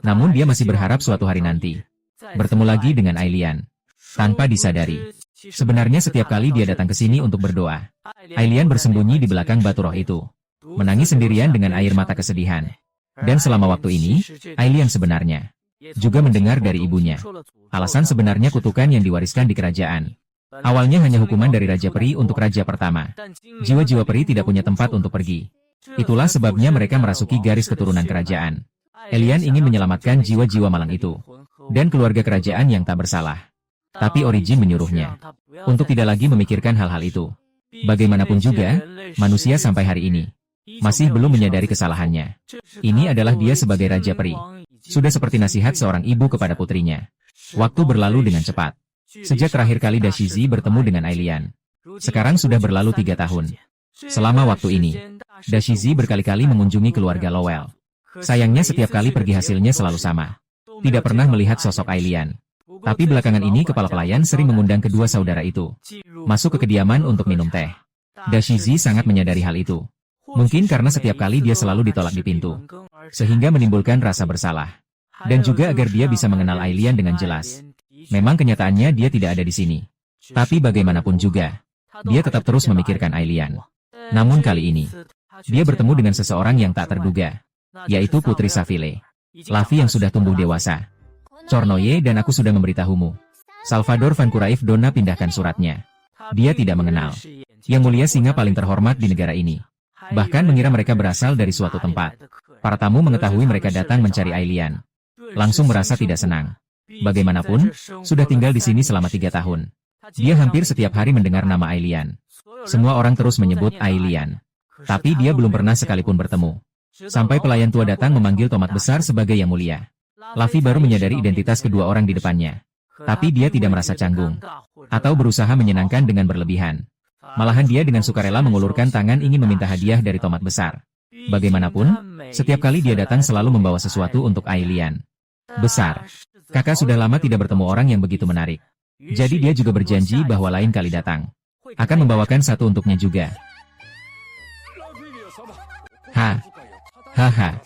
Namun dia masih berharap suatu hari nanti bertemu lagi dengan Ailian. Tanpa disadari, sebenarnya setiap kali dia datang ke sini untuk berdoa, Ailian bersembunyi di belakang batu roh itu, menangis sendirian dengan air mata kesedihan. Dan selama waktu ini, Ailian sebenarnya juga mendengar dari ibunya alasan sebenarnya kutukan yang diwariskan di kerajaan. Awalnya hanya hukuman dari Raja Peri untuk Raja pertama. Jiwa-jiwa peri tidak punya tempat untuk pergi. Itulah sebabnya mereka merasuki garis keturunan kerajaan. Ailian ingin menyelamatkan jiwa-jiwa malang itu dan keluarga kerajaan yang tak bersalah. Tapi Origin menyuruhnya untuk tidak lagi memikirkan hal-hal itu. Bagaimanapun juga, manusia sampai hari ini masih belum menyadari kesalahannya. Ini adalah dia sebagai Raja Peri. Sudah seperti nasihat seorang ibu kepada putrinya. Waktu berlalu dengan cepat. Sejak terakhir kali Dashizi bertemu dengan Ailian. Sekarang sudah berlalu 3 tahun. Selama waktu ini, Dashizi berkali-kali mengunjungi keluarga Lowell. Sayangnya setiap kali pergi hasilnya selalu sama. Tidak pernah melihat sosok Ailian. Tapi belakangan ini kepala pelayan sering mengundang kedua saudara itu masuk ke kediaman untuk minum teh. Dashizi sangat menyadari hal itu. Mungkin karena setiap kali dia selalu ditolak di pintu, sehingga menimbulkan rasa bersalah. Dan juga agar dia bisa mengenal Ailian dengan jelas. Memang kenyataannya dia tidak ada di sini. Tapi bagaimanapun juga, dia tetap terus memikirkan Ailian. Namun kali ini, dia bertemu dengan seseorang yang tak terduga, yaitu Putri Savile. Lavi yang sudah tumbuh dewasa. Cornoye dan aku sudah memberitahumu. Salvador Van Kuraif Dona pindahkan suratnya. Dia tidak mengenal Yang Mulia singa paling terhormat di negara ini. Bahkan mengira mereka berasal dari suatu tempat. Para tamu mengetahui mereka datang mencari Ailian. Langsung merasa tidak senang. Bagaimanapun, sudah tinggal di sini selama 3 tahun. Dia hampir setiap hari mendengar nama Ailian. Semua orang terus menyebut Ailian. Tapi dia belum pernah sekalipun bertemu. Sampai pelayan tua datang memanggil tomat besar sebagai Yang Mulia. Lavi baru menyadari identitas kedua orang di depannya. Tapi dia tidak merasa canggung atau berusaha menyenangkan dengan berlebihan. Malahan dia dengan sukarela mengulurkan tangan ingin meminta hadiah dari tomat besar. Bagaimanapun, setiap kali dia datang selalu membawa sesuatu untuk Ailian. Besar. Kakak sudah lama tidak bertemu orang yang begitu menarik. Jadi dia juga berjanji bahwa lain kali datang akan membawakan satu untuknya juga. Haha.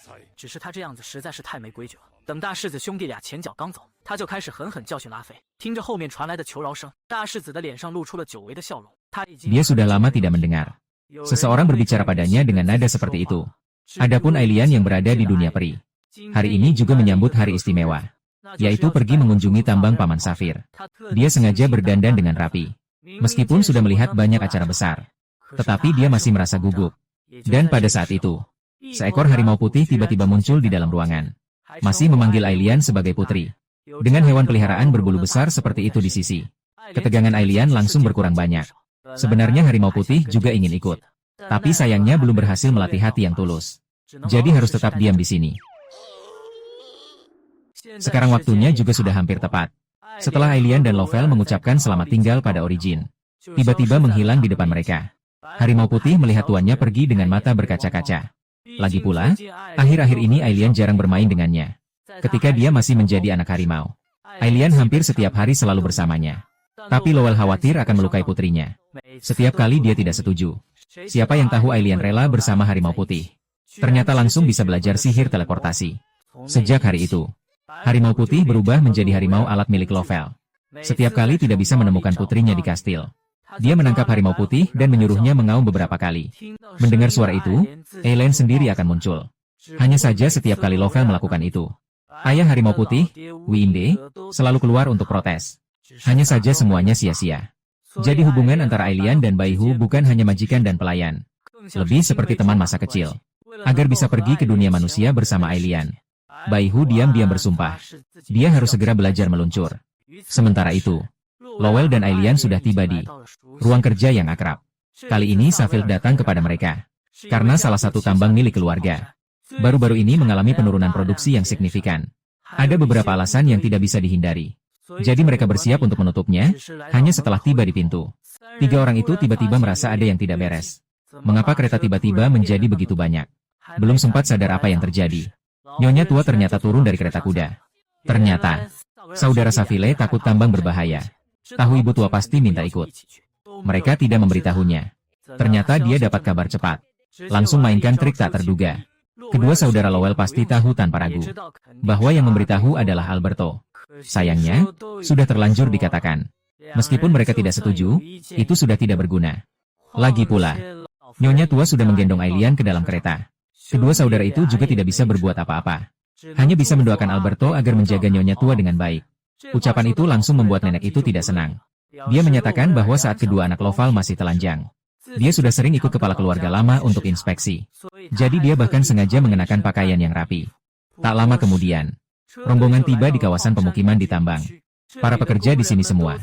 只是他这样子实在是太没规矩了。等大世子兄弟俩前脚刚走，他就开始狠狠教训拉菲。听着后面传来的求饶声，大世子的脸上露出了久违的笑容。
Dia sudah lama tidak mendengar seseorang berbicara padanya dengan nada seperti itu. Adapun Ailian yang berada di dunia peri, hari ini juga menyambut hari istimewa, yaitu pergi mengunjungi tambang Paman Safir. Dia sengaja berdandan dengan rapi, meskipun sudah melihat banyak acara besar, tetapi dia masih merasa gugup. Dan pada saat itu, seekor harimau putih tiba-tiba muncul di dalam ruangan, masih memanggil Ailian sebagai putri. Dengan hewan peliharaan berbulu besar seperti itu di sisi, ketegangan Ailian langsung berkurang banyak. Sebenarnya harimau putih juga ingin ikut, tapi sayangnya belum berhasil melatih hati yang tulus. Jadi harus tetap diam di sini. Sekarang waktunya juga sudah hampir tepat. Setelah Ailian dan Lovell mengucapkan selamat tinggal pada Origin, tiba-tiba menghilang di depan mereka. Harimau putih melihat tuannya pergi dengan mata berkaca-kaca. Lagi pula, akhir-akhir ini Ailian jarang bermain dengannya. Ketika dia masih menjadi anak harimau, Ailian hampir setiap hari selalu bersamanya. Tapi Lowell khawatir akan melukai putrinya. Setiap kali dia tidak setuju. Siapa yang tahu Ailian rela bersama harimau putih? Ternyata langsung bisa belajar sihir teleportasi. Sejak hari itu, harimau putih berubah menjadi harimau alat milik Lovell. Setiap kali tidak bisa menemukan putrinya di kastil, dia menangkap harimau putih dan menyuruhnya mengaum beberapa kali. Mendengar suara itu, Ailian sendiri akan muncul. Hanya saja setiap kali Lovell melakukan itu, ayah harimau putih, Wiinde, selalu keluar untuk protes. Hanya saja semuanya sia-sia. Jadi hubungan antara Ailian dan Baihu bukan hanya majikan dan pelayan. Lebih seperti teman masa kecil. Agar bisa pergi ke dunia manusia bersama Ailian, Baihu diam-diam bersumpah dia harus segera belajar meluncur. Sementara itu, Lowell dan Ailian sudah tiba di ruang kerja yang akrab. Kali ini Saville datang kepada mereka karena salah satu tambang milik keluarga baru-baru ini mengalami penurunan produksi yang signifikan. Ada beberapa alasan yang tidak bisa dihindari. Jadi mereka bersiap untuk menutupnya, hanya setelah tiba di pintu. 3 orang itu tiba-tiba merasa ada yang tidak beres. Mengapa kereta tiba-tiba menjadi begitu banyak? Belum sempat sadar apa yang terjadi. Nyonya tua ternyata turun dari kereta kuda. Ternyata, saudara Safile takut tambang berbahaya. Tahu ibu tua pasti minta ikut. Mereka tidak memberitahunya. Ternyata dia dapat kabar cepat. Langsung mainkan trik tak terduga. Kedua saudara Lowell pasti tahu tanpa ragu bahwa yang memberitahu adalah Alberto. Sayangnya, sudah terlanjur dikatakan. Meskipun mereka tidak setuju, itu sudah tidak berguna. Lagi pula, Nyonya tua sudah menggendong Ailian ke dalam kereta. Kedua saudara itu juga tidak bisa berbuat apa-apa. Hanya bisa mendoakan Alberto agar menjaga Nyonya tua dengan baik. Ucapan itu langsung membuat nenek itu tidak senang. Dia menyatakan bahwa saat kedua anak Loval masih telanjang, dia sudah sering ikut kepala keluarga lama untuk inspeksi. Jadi dia bahkan sengaja mengenakan pakaian yang rapi. Tak lama kemudian, rombongan tiba di kawasan pemukiman di tambang. Para pekerja di sini semua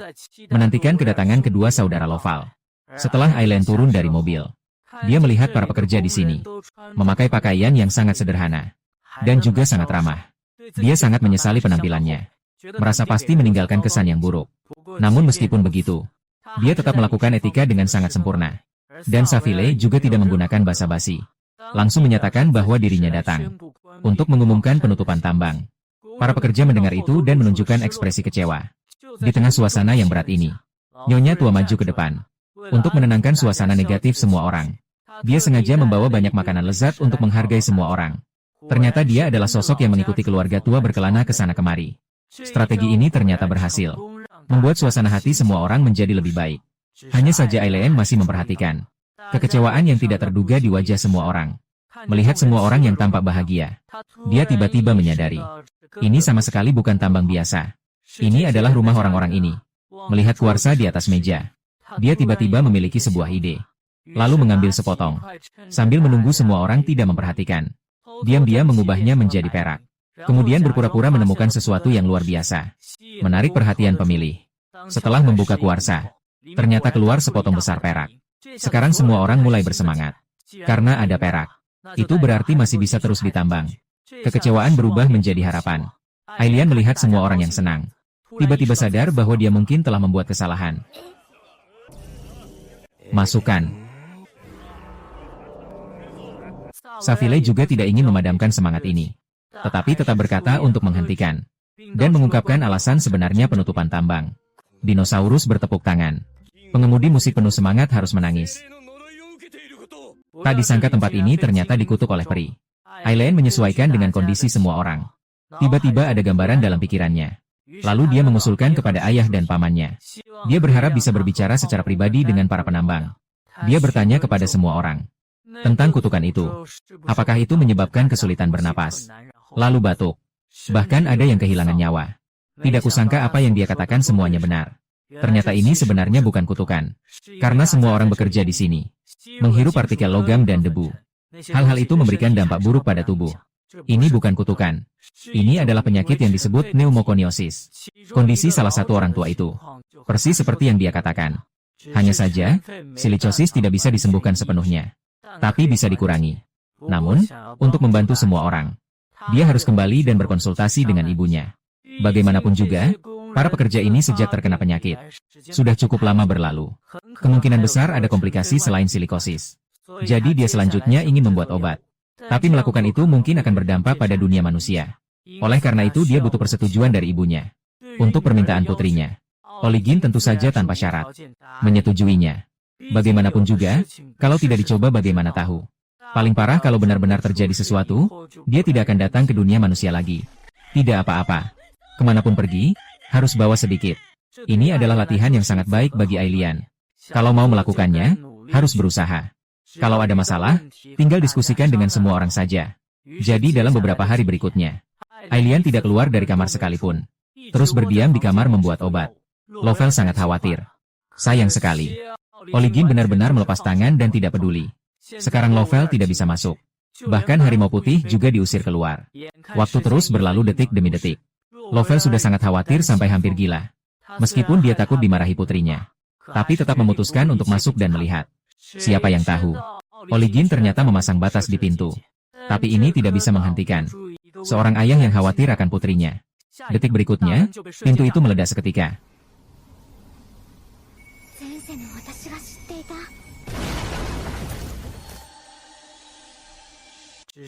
menantikan kedatangan kedua saudara Loval. Setelah Aileen turun dari mobil, dia melihat para pekerja di sini memakai pakaian yang sangat sederhana dan juga sangat ramah. Dia sangat menyesali penampilannya, merasa pasti meninggalkan kesan yang buruk. Namun meskipun begitu, dia tetap melakukan etika dengan sangat sempurna. Dan Safile juga tidak menggunakan basa-basi. Langsung menyatakan bahwa dirinya datang untuk mengumumkan penutupan tambang. Para pekerja mendengar itu dan menunjukkan ekspresi kecewa. Di tengah suasana yang berat ini, Nyonya tua maju ke depan untuk menenangkan suasana negatif semua orang. Dia sengaja membawa banyak makanan lezat untuk menghargai semua orang. Ternyata dia adalah sosok yang mengikuti keluarga tua berkelana ke sana kemari. Strategi ini ternyata berhasil, membuat suasana hati semua orang menjadi lebih baik. Hanya saja Aileen masih memperhatikan kekecewaan yang tidak terduga di wajah semua orang. Melihat semua orang yang tampak bahagia, dia tiba-tiba menyadari, ini sama sekali bukan tambang biasa. Ini adalah rumah orang-orang ini. Melihat kuarsa di atas meja, dia tiba-tiba memiliki sebuah ide. Lalu mengambil sepotong. Sambil menunggu semua orang tidak memperhatikan, diam-diam mengubahnya menjadi perak. Kemudian berpura-pura menemukan sesuatu yang luar biasa, menarik perhatian pemilih. Setelah membuka kuarsa, ternyata keluar sepotong besar perak. Sekarang semua orang mulai bersemangat. Karena ada perak, itu berarti masih bisa terus ditambang. Kekecewaan berubah menjadi harapan. Ailian melihat semua orang yang senang. Tiba-tiba sadar bahwa dia mungkin telah membuat kesalahan. Masukan. Safile juga tidak ingin memadamkan semangat ini, tetapi tetap berkata untuk menghentikan dan mengungkapkan alasan sebenarnya penutupan tambang. Dinosaurus bertepuk tangan. Pengemudi musik penuh semangat harus menangis. Tak disangka tempat ini ternyata dikutuk oleh peri. Aileen menyesuaikan dengan kondisi semua orang. Tiba-tiba ada gambaran dalam pikirannya. Lalu dia mengusulkan kepada ayah dan pamannya. Dia berharap bisa berbicara secara pribadi dengan para penambang. Dia bertanya kepada semua orang tentang kutukan itu. Apakah itu menyebabkan kesulitan bernapas? Lalu batuk. Bahkan ada yang kehilangan nyawa. Tidak kusangka apa yang dia katakan semuanya benar. Ternyata ini sebenarnya bukan kutukan. Karena semua orang bekerja di sini menghirup partikel logam dan debu. Hal-hal itu memberikan dampak buruk pada tubuh. Ini bukan kutukan. Ini adalah penyakit yang disebut pneumokoniosis. Kondisi salah satu orang tua itu. Persis seperti yang dia katakan. Hanya saja, silicosis tidak bisa disembuhkan sepenuhnya. Tapi bisa dikurangi. Namun, untuk membantu semua orang, dia harus kembali dan berkonsultasi dengan ibunya. Bagaimanapun juga, para pekerja ini sejak terkena penyakit sudah cukup lama berlalu. Kemungkinan besar ada komplikasi selain silikosis. Jadi dia selanjutnya ingin membuat obat. Tapi melakukan itu mungkin akan berdampak pada dunia manusia. Oleh karena itu dia butuh persetujuan dari ibunya. Untuk permintaan putrinya, Oligin tentu saja tanpa syarat menyetujuinya. Bagaimanapun juga, kalau tidak dicoba bagaimana tahu. Paling parah kalau benar-benar terjadi sesuatu, dia tidak akan datang ke dunia manusia lagi. Tidak apa-apa. Kemanapun pergi, harus bawa sedikit. Ini adalah latihan yang sangat baik bagi Ailian. Kalau mau melakukannya, harus berusaha. Kalau ada masalah, tinggal diskusikan dengan semua orang saja. Jadi dalam beberapa hari berikutnya, Ailian tidak keluar dari kamar sekalipun. Terus berdiam di kamar membuat obat. Lovell sangat khawatir. Sayang sekali. Oligin benar-benar melepas tangan dan tidak peduli. Sekarang Lovell tidak bisa masuk. Bahkan harimau putih juga diusir keluar. Waktu terus berlalu detik demi detik. Lovell sudah sangat khawatir sampai hampir gila. Meskipun dia takut dimarahi putrinya, tapi tetap memutuskan untuk masuk dan melihat. Siapa yang tahu, Oligin ternyata memasang batas di pintu. Tapi ini tidak bisa menghentikan seorang ayah yang khawatir akan putrinya. Detik berikutnya, pintu itu meledak seketika.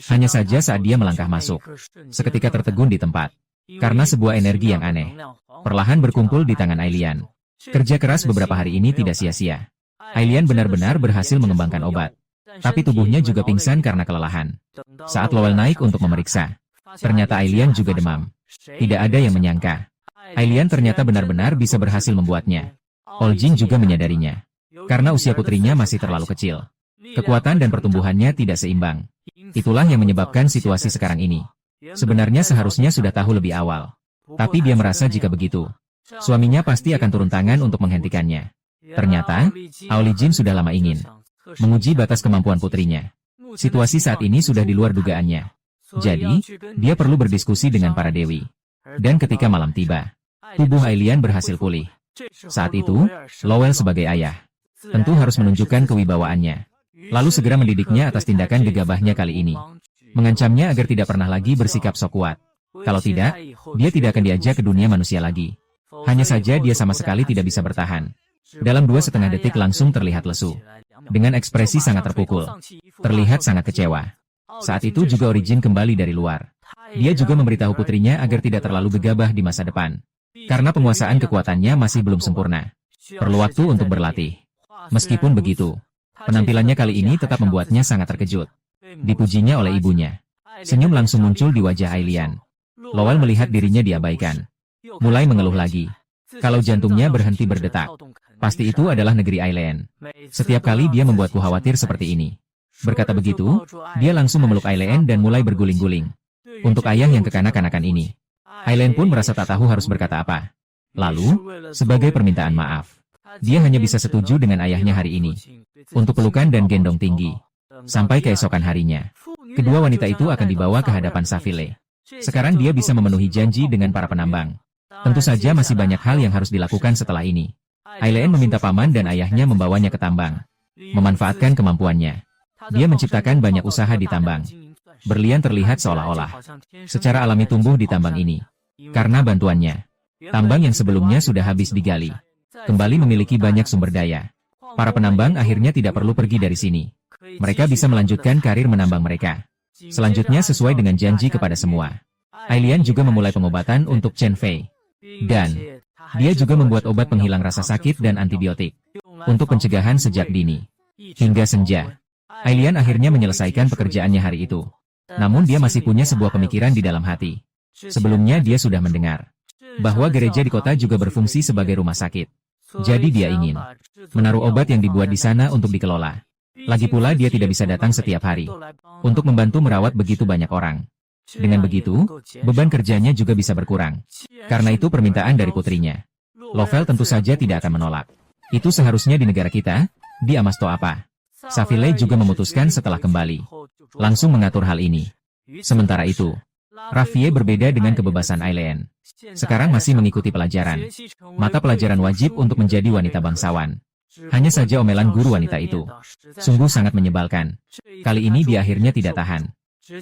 Hanya saja saat dia melangkah masuk, seketika tertegun di tempat. Karena sebuah energi yang aneh perlahan berkumpul di tangan Ailian. Kerja keras beberapa hari ini tidak sia-sia. Ailian benar-benar berhasil mengembangkan obat. Tapi tubuhnya juga pingsan karena kelelahan. Saat Lowell naik untuk memeriksa, ternyata Ailian juga demam. Tidak ada yang menyangka Ailian ternyata benar-benar bisa berhasil membuatnya. Oljing juga menyadarinya. Karena usia putrinya masih terlalu kecil. Kekuatan dan pertumbuhannya tidak seimbang. Itulah yang menyebabkan situasi sekarang ini. Sebenarnya seharusnya sudah tahu lebih awal. Tapi dia merasa jika begitu, suaminya pasti akan turun tangan untuk menghentikannya. Ternyata, Aolijin sudah lama ingin menguji batas kemampuan putrinya. Situasi saat ini sudah di luar dugaannya. Jadi, dia perlu berdiskusi dengan para dewi. Dan ketika malam tiba, tubuh Ailian berhasil pulih. Saat itu, Lowell sebagai ayah tentu harus menunjukkan kewibawaannya. Lalu segera mendidiknya atas tindakan gegabahnya kali ini. Mengancamnya agar tidak pernah lagi bersikap sok kuat. Kalau tidak, dia tidak akan diajak ke dunia manusia lagi. Hanya saja dia sama sekali tidak bisa bertahan. Dalam 2,5 detik langsung terlihat lesu. Dengan ekspresi sangat terpukul. Terlihat sangat kecewa. Saat itu juga Origin kembali dari luar. Dia juga memberitahu putrinya agar tidak terlalu gegabah di masa depan. Karena penguasaan kekuatannya masih belum sempurna. Perlu waktu untuk berlatih. Meskipun begitu, penampilannya kali ini tetap membuatnya sangat terkejut. Dipujinya oleh ibunya. Senyum langsung muncul di wajah Ailian. Lowell melihat dirinya diabaikan. Mulai mengeluh lagi. Kalau jantungnya berhenti berdetak, pasti itu adalah negeri Ailian. Setiap kali dia membuatku khawatir seperti ini. Berkata begitu, dia langsung memeluk Ailian dan mulai berguling-guling. Untuk ayah yang kekanak-kanakan ini, Ailian pun merasa tak tahu harus berkata apa. Lalu, sebagai permintaan maaf, dia hanya bisa setuju dengan ayahnya hari ini. Untuk pelukan dan gendong tinggi. Sampai keesokan harinya, kedua wanita itu akan dibawa ke hadapan Safile. Sekarang dia bisa memenuhi janji dengan para penambang. Tentu saja masih banyak hal yang harus dilakukan setelah ini. Ailian meminta paman dan ayahnya membawanya ke tambang. Memanfaatkan kemampuannya, dia menciptakan banyak usaha di tambang. Berlian terlihat seolah-olah secara alami tumbuh di tambang ini. Karena bantuannya, tambang yang sebelumnya sudah habis digali, kembali memiliki banyak sumber daya. Para penambang akhirnya tidak perlu pergi dari sini. Mereka bisa melanjutkan karir menambang mereka. Selanjutnya sesuai dengan janji kepada semua, Ailian juga memulai pengobatan untuk Chen Fei. Dan dia juga membuat obat penghilang rasa sakit dan antibiotik untuk pencegahan sejak dini. Hingga senja, Ailian akhirnya menyelesaikan pekerjaannya hari itu. Namun dia masih punya sebuah pemikiran di dalam hati. Sebelumnya dia sudah mendengar bahwa gereja di kota juga berfungsi sebagai rumah sakit. Jadi dia ingin menaruh obat yang dibuat di sana untuk dikelola. Lagi pula dia tidak bisa datang setiap hari untuk membantu merawat begitu banyak orang. Dengan begitu, beban kerjanya juga bisa berkurang. Karena itu permintaan dari putrinya. Lovell tentu saja tidak akan menolak. Itu seharusnya di negara kita, di Amasto apa. Safile juga memutuskan setelah kembali. Langsung mengatur hal ini. Sementara itu, Rafie berbeda dengan kebebasan Ailian. Sekarang masih mengikuti pelajaran. Mata pelajaran wajib untuk menjadi wanita bangsawan. Hanya saja omelan guru wanita itu sungguh sangat menyebalkan. Kali ini dia akhirnya tidak tahan.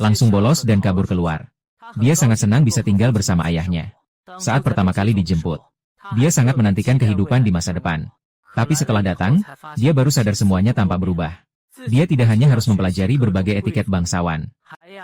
Langsung bolos dan kabur keluar. Dia sangat senang bisa tinggal bersama ayahnya. Saat pertama kali dijemput, dia sangat menantikan kehidupan di masa depan. Tapi setelah datang, dia baru sadar semuanya tampak berubah. Dia tidak hanya harus mempelajari berbagai etiket bangsawan.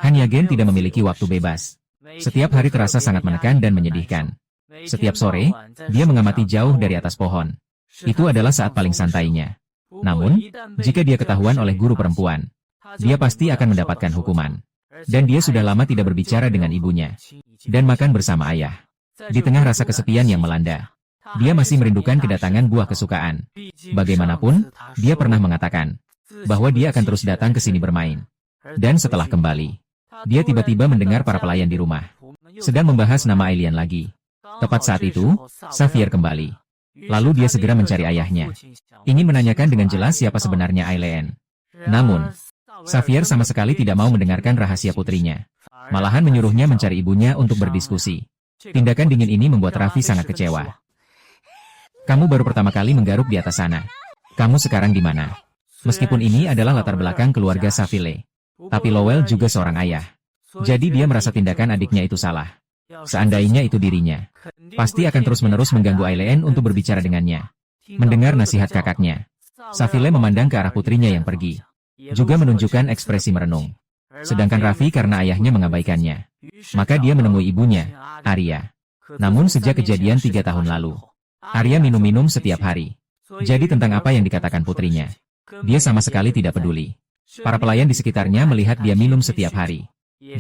Han Yagen tidak memiliki waktu bebas. Setiap hari terasa sangat menekan dan menyedihkan. Setiap sore, dia mengamati jauh dari atas pohon. Itu adalah saat paling santainya. Namun, jika dia ketahuan oleh guru perempuan, dia pasti akan mendapatkan hukuman. Dan dia sudah lama tidak berbicara dengan ibunya. Dan makan bersama ayah. Di tengah rasa kesepian yang melanda, dia masih merindukan kedatangan buah kesukaan. Bagaimanapun, dia pernah mengatakan bahwa dia akan terus datang ke sini bermain. Dan setelah kembali, dia tiba-tiba mendengar para pelayan di rumah sedang membahas nama Ailian lagi. Tepat saat itu, Xavier kembali. Lalu dia segera mencari ayahnya. Ingin menanyakan dengan jelas siapa sebenarnya Ailian. Namun, Xavier sama sekali tidak mau mendengarkan rahasia putrinya. Malahan menyuruhnya mencari ibunya untuk berdiskusi. Tindakan dingin ini membuat Raffi sangat kecewa. Kamu baru pertama kali menggaruk di atas sana. Kamu sekarang di mana? Meskipun ini adalah latar belakang keluarga Safile, tapi Lowell juga seorang ayah. Jadi dia merasa tindakan adiknya itu salah. Seandainya itu dirinya, pasti akan terus-menerus mengganggu Ailian untuk berbicara dengannya. Mendengar nasihat kakaknya, Safile memandang ke arah putrinya yang pergi. Juga menunjukkan ekspresi merenung. Sedangkan Raffi karena ayahnya mengabaikannya. Maka dia menemui ibunya, Arya. Namun sejak kejadian 3 tahun lalu, Arya minum-minum setiap hari. Jadi tentang apa yang dikatakan putrinya, dia sama sekali tidak peduli. Para pelayan di sekitarnya melihat dia minum setiap hari.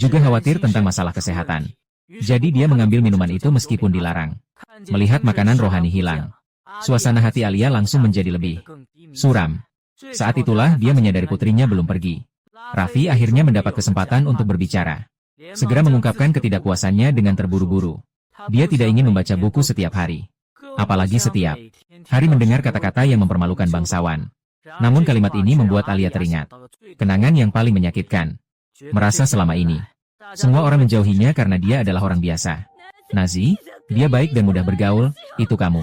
Juga khawatir tentang masalah kesehatan. Jadi dia mengambil minuman itu meskipun dilarang. Melihat makanan rohani hilang, suasana hati Alia langsung menjadi lebih suram. Saat itulah dia menyadari putrinya belum pergi. Raffi akhirnya mendapat kesempatan untuk berbicara. Segera mengungkapkan ketidakpuasannya dengan terburu-buru. Dia tidak ingin membaca buku setiap hari. Apalagi setiap hari mendengar kata-kata yang mempermalukan bangsawan. Namun kalimat ini membuat Alia teringat kenangan yang paling menyakitkan. Merasa selama ini semua orang menjauhinya karena dia adalah orang biasa. Nazi, dia baik dan mudah bergaul, itu kamu.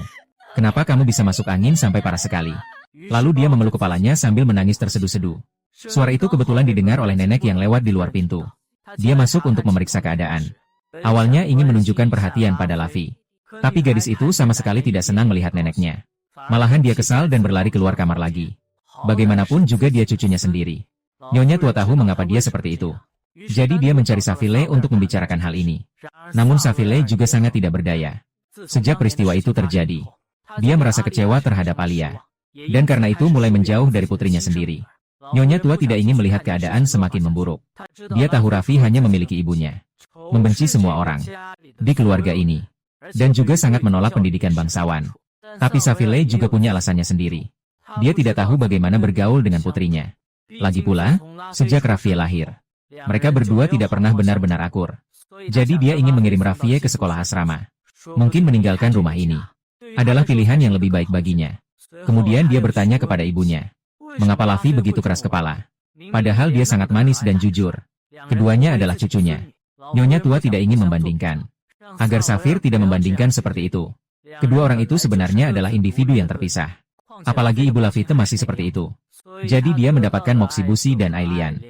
Kenapa kamu bisa masuk angin sampai parah sekali? Lalu dia memeluk kepalanya sambil menangis terseduh-seduh. Suara itu kebetulan didengar oleh nenek yang lewat di luar pintu. Dia masuk untuk memeriksa keadaan. Awalnya ingin menunjukkan perhatian pada Lavi. Tapi gadis itu sama sekali tidak senang melihat neneknya. Malahan dia kesal dan berlari keluar kamar lagi. Bagaimanapun juga dia cucunya sendiri. Nyonya tua tahu mengapa dia seperti itu. Jadi dia mencari Safile untuk membicarakan hal ini. Namun Safile juga sangat tidak berdaya. Sejak peristiwa itu terjadi, dia merasa kecewa terhadap Alia. Dan karena itu mulai menjauh dari putrinya sendiri. Nyonya tua tidak ingin melihat keadaan semakin memburuk. Dia tahu Raffi hanya memiliki ibunya. Membenci semua orang di keluarga ini. Dan juga sangat menolak pendidikan bangsawan. Tapi Safile juga punya alasannya sendiri. Dia tidak tahu bagaimana bergaul dengan putrinya. Lagi pula, sejak Raffi lahir, mereka berdua tidak pernah benar-benar akur. Jadi dia ingin mengirim Raffi ke sekolah asrama. Mungkin meninggalkan rumah ini adalah pilihan yang lebih baik baginya. Kemudian dia bertanya kepada ibunya, mengapa Raffi begitu keras kepala? Padahal dia sangat manis dan jujur. Keduanya adalah cucunya. Nyonya tua tidak ingin membandingkan. Agar Safir tidak membandingkan seperti itu. Kedua orang itu sebenarnya adalah individu yang terpisah. Apalagi ibu Lafite masih seperti itu. Jadi dia mendapatkan Moxibusi dan Ailian.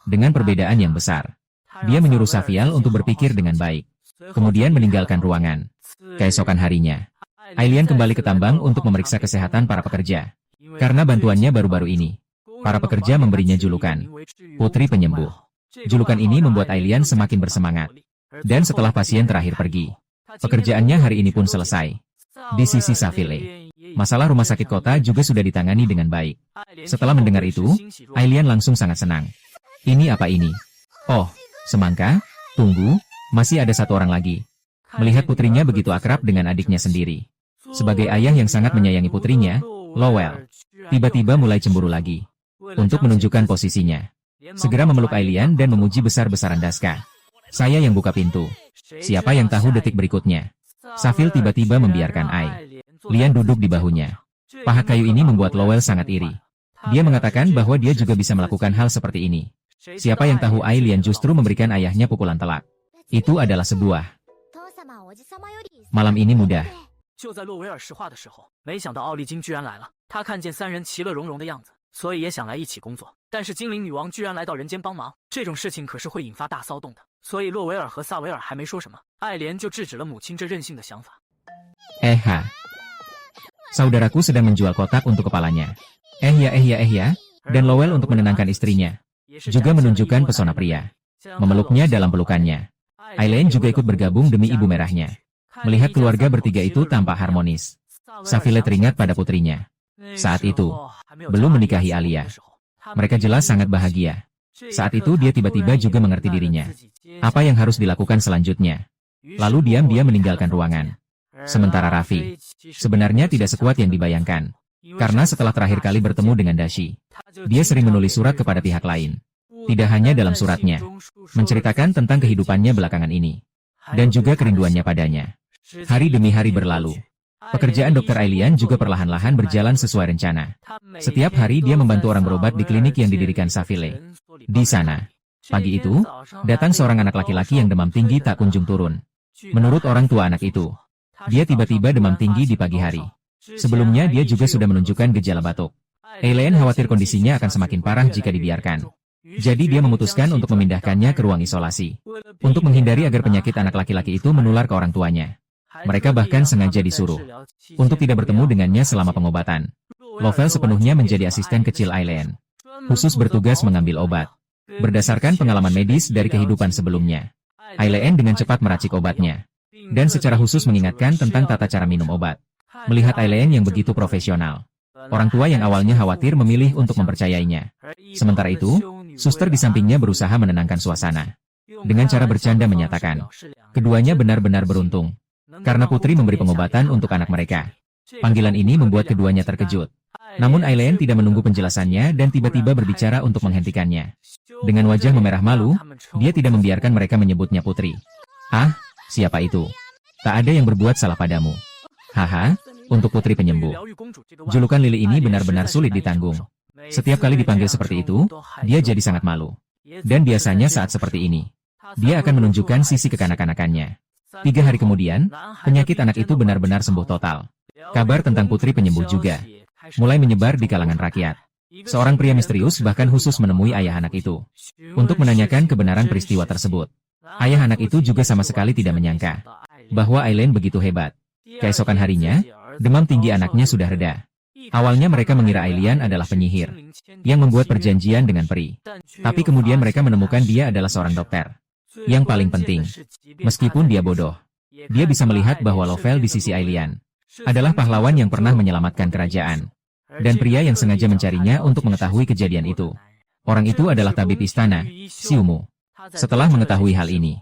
Dengan perbedaan yang besar. Dia menyuruh Safial untuk berpikir dengan baik. Kemudian meninggalkan ruangan. Keesokan harinya, Ailian kembali ke tambang untuk memeriksa kesehatan para pekerja. Karena bantuannya baru-baru ini, para pekerja memberinya julukan Putri Penyembuh. Julukan ini membuat Ailian semakin bersemangat. Dan setelah pasien terakhir pergi, pekerjaannya hari ini pun selesai. Di sisi Safile, masalah rumah sakit kota juga sudah ditangani dengan baik. Setelah mendengar itu, Ailian langsung sangat senang. Ini apa ini? Oh, semangka? Tunggu, masih ada satu orang lagi. Melihat putrinya begitu akrab dengan adiknya sendiri. Sebagai ayah yang sangat menyayangi putrinya, Lowell tiba-tiba mulai cemburu lagi. Untuk menunjukkan posisinya, segera memeluk Ailian dan memuji besar-besaran Daska. Saya yang buka pintu. Siapa yang tahu detik berikutnya? Safil tiba-tiba membiarkan Lian duduk di bahunya. Paha kayu ini membuat Lowell sangat iri. Dia mengatakan bahwa dia juga bisa melakukan hal seperti ini. Siapa yang tahu Lian justru memberikan ayahnya pukulan telak. Itu adalah sebuah malam ini mudah.
就在洛维尔石化的时候，没想到奥利金居然来了。他看见三人其乐融融的样子，所以也想来一起工作。但是精灵女王居然来到人间帮忙，这种事情可是会引发大骚动的。所以洛维尔和萨维尔还没说什么，爱莲就制止了母亲这任性的想法。
Saudaraku sedang menjual kotak untuk kepalanya. Dan Lowell untuk menenangkan istrinya. Juga menunjukkan pesona pria. Memeluknya dalam pelukannya. Aileen juga ikut bergabung demi ibu merahnya. Melihat keluarga bertiga itu tampak harmonis. Safile teringat pada putrinya. Saat itu, belum menikahi Alia. Mereka jelas sangat bahagia. Saat itu dia tiba-tiba juga mengerti dirinya. Apa yang harus dilakukan selanjutnya? Lalu diam-diam meninggalkan ruangan. Sementara Raffi, sebenarnya tidak sekuat yang dibayangkan. Karena setelah terakhir kali bertemu dengan Dashi, dia sering menulis surat kepada pihak lain. Tidak hanya dalam suratnya, menceritakan tentang kehidupannya belakangan ini. Dan juga kerinduannya padanya. Hari demi hari berlalu. Pekerjaan Dr. Ailian juga perlahan-lahan berjalan sesuai rencana. Setiap hari dia membantu orang berobat di klinik yang didirikan Safile. Di sana, pagi itu, datang seorang anak laki-laki yang demam tinggi tak kunjung turun. Menurut orang tua anak itu, dia tiba-tiba demam tinggi di pagi hari. Sebelumnya dia juga sudah menunjukkan gejala batuk. Ailian khawatir kondisinya akan semakin parah jika dibiarkan. Jadi dia memutuskan untuk memindahkannya ke ruang isolasi. Untuk menghindari agar penyakit anak laki-laki itu menular ke orang tuanya. Mereka bahkan sengaja disuruh untuk tidak bertemu dengannya selama pengobatan. Lovell sepenuhnya menjadi asisten kecil Ailian. Khusus bertugas mengambil obat. Berdasarkan pengalaman medis dari kehidupan sebelumnya, Aileen dengan cepat meracik obatnya. Dan secara khusus mengingatkan tentang tata cara minum obat. Melihat Aileen yang begitu profesional, orang tua yang awalnya khawatir memilih untuk mempercayainya. Sementara itu, suster di sampingnya berusaha menenangkan suasana. Dengan cara bercanda menyatakan, keduanya benar-benar beruntung. Karena Putri memberi pengobatan untuk anak mereka. Panggilan ini membuat keduanya terkejut. Namun Aileen tidak menunggu penjelasannya dan tiba-tiba berbicara untuk menghentikannya. Dengan wajah memerah malu, dia tidak membiarkan mereka menyebutnya Putri. Ah, siapa itu? Tak ada yang berbuat salah padamu. Haha, untuk Putri Penyembuh. Julukan Lili ini benar-benar sulit ditanggung. Setiap kali dipanggil seperti itu, dia jadi sangat malu. Dan biasanya saat seperti ini, dia akan menunjukkan sisi kekanak-kanakannya. 3 hari kemudian, penyakit anak itu benar-benar sembuh total. Kabar tentang Putri Penyembuh juga mulai menyebar di kalangan rakyat. Seorang pria misterius bahkan khusus menemui ayah anak itu untuk menanyakan kebenaran peristiwa tersebut. Ayah anak itu juga sama sekali tidak menyangka bahwa Aileen begitu hebat. Keesokan harinya, demam tinggi anaknya sudah reda. Awalnya mereka mengira Aileen adalah penyihir yang membuat perjanjian dengan peri. Tapi kemudian mereka menemukan dia adalah seorang dokter. Yang paling penting, meskipun dia bodoh, dia bisa melihat bahwa Lovell di sisi Aileen adalah pahlawan yang pernah menyelamatkan kerajaan. Dan pria yang sengaja mencarinya untuk mengetahui kejadian itu. Orang itu adalah tabib istana, Xiumu. Setelah mengetahui hal ini,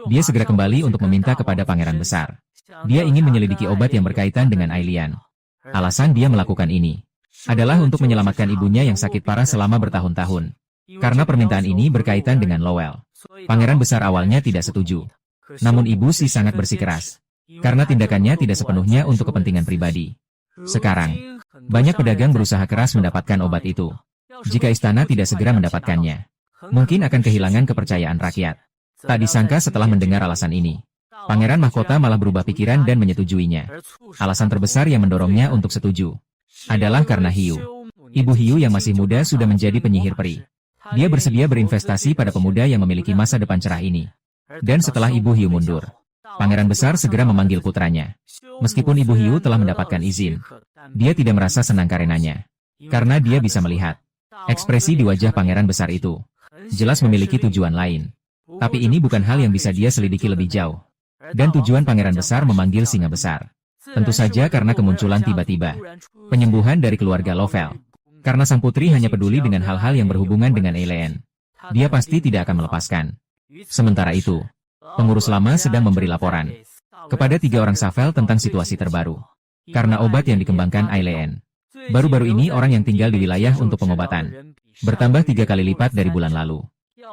dia segera kembali untuk meminta kepada pangeran besar. Dia ingin menyelidiki obat yang berkaitan dengan Aileen. Alasan dia melakukan ini adalah untuk menyelamatkan ibunya yang sakit parah selama bertahun-tahun. Karena permintaan ini berkaitan dengan Lowell. Pangeran besar awalnya tidak setuju. Namun ibu si sangat bersikeras. Karena tindakannya tidak sepenuhnya untuk kepentingan pribadi. Sekarang, banyak pedagang berusaha keras mendapatkan obat itu. Jika istana tidak segera mendapatkannya, mungkin akan kehilangan kepercayaan rakyat. Tak disangka setelah mendengar alasan ini, Pangeran Mahkota malah berubah pikiran dan menyetujuinya. Alasan terbesar yang mendorongnya untuk setuju adalah karena Hiu. Ibu Hiu yang masih muda sudah menjadi penyihir peri. Dia bersedia berinvestasi pada pemuda yang memiliki masa depan cerah ini. Dan setelah Ibu Hiu mundur, Pangeran besar segera memanggil putranya. Meskipun Ibu Hiu telah mendapatkan izin, dia tidak merasa senang karenanya. Karena dia bisa melihat ekspresi di wajah pangeran besar itu jelas memiliki tujuan lain. Tapi ini bukan hal yang bisa dia selidiki lebih jauh. Dan tujuan pangeran besar memanggil singa besar tentu saja karena kemunculan tiba-tiba penyembuhan dari keluarga Lovell. Karena sang putri hanya peduli dengan hal-hal yang berhubungan dengan Aileen, dia pasti tidak akan melepaskan. Sementara itu, pengurus lama sedang memberi laporan kepada 3 orang Savel tentang situasi terbaru. Karena obat yang dikembangkan Aileen, baru-baru ini orang yang tinggal di wilayah untuk pengobatan bertambah 3 kali lipat dari bulan lalu.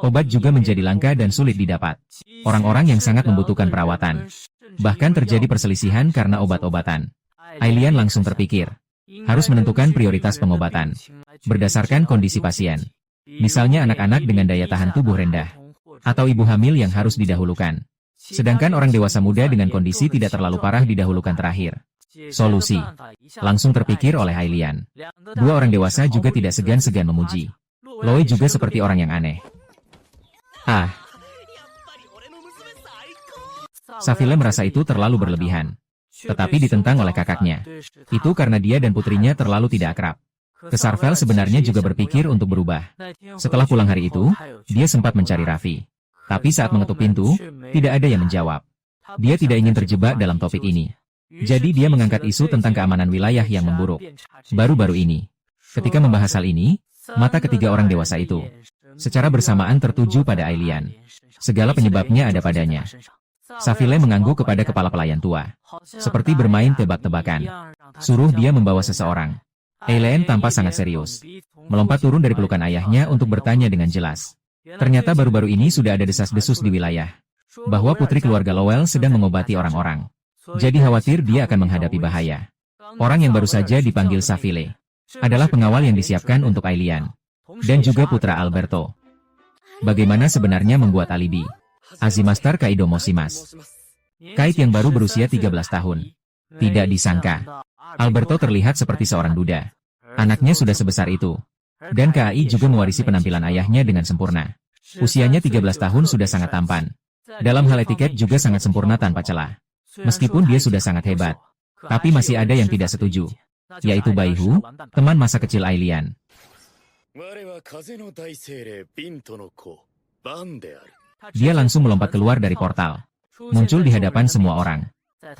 Obat juga menjadi langka dan sulit didapat. Orang-orang yang sangat membutuhkan perawatan. Bahkan terjadi perselisihan karena obat-obatan. Aileen langsung terpikir, harus menentukan prioritas pengobatan berdasarkan kondisi pasien. Misalnya anak-anak dengan daya tahan tubuh rendah, atau ibu hamil yang harus didahulukan. Sedangkan orang dewasa muda dengan kondisi tidak terlalu parah didahulukan terakhir. Solusi langsung terpikir oleh Aileen. 2 orang dewasa juga tidak segan-segan memuji. Loe juga seperti orang yang aneh. Ah, Safile merasa itu terlalu berlebihan. Tetapi ditentang oleh kakaknya. Itu karena dia dan putrinya terlalu tidak akrab. Kesarvel sebenarnya juga berpikir untuk berubah. Setelah pulang hari itu, dia sempat mencari Raffi. Tapi saat mengetuk pintu, tidak ada yang menjawab. Dia tidak ingin terjebak dalam topik ini. Jadi dia mengangkat isu tentang keamanan wilayah yang memburuk. Baru-baru ini, ketika membahas hal ini, mata ketiga orang dewasa itu secara bersamaan tertuju pada Aileen. Segala penyebabnya ada padanya. Safile mengangguk kepada kepala pelayan tua. Seperti bermain tebak-tebakan. Suruh dia membawa seseorang. Aileen tampak sangat serius. Melompat turun dari pelukan ayahnya untuk bertanya dengan jelas. Ternyata baru-baru ini sudah ada desas-desus di wilayah bahwa putri keluarga Lowell sedang mengobati orang-orang. Jadi khawatir dia akan menghadapi bahaya. Orang yang baru saja dipanggil Safile adalah pengawal yang disiapkan untuk Aileen. Dan juga putra Alberto. Bagaimana sebenarnya membuat alibi? Azimastar Kaido Moshimas. Kait yang baru berusia 13 tahun. Tidak disangka, Alberto terlihat seperti seorang duda. Anaknya sudah sebesar itu. Dan KAI juga mewarisi penampilan ayahnya dengan sempurna. Usianya 13 tahun sudah sangat tampan. Dalam hal etiket juga sangat sempurna tanpa celah. Meskipun dia sudah sangat hebat. Tapi masih ada yang tidak setuju. Yaitu Baihu, teman masa kecil Aileen. Dia langsung melompat keluar dari portal. Muncul di hadapan semua orang.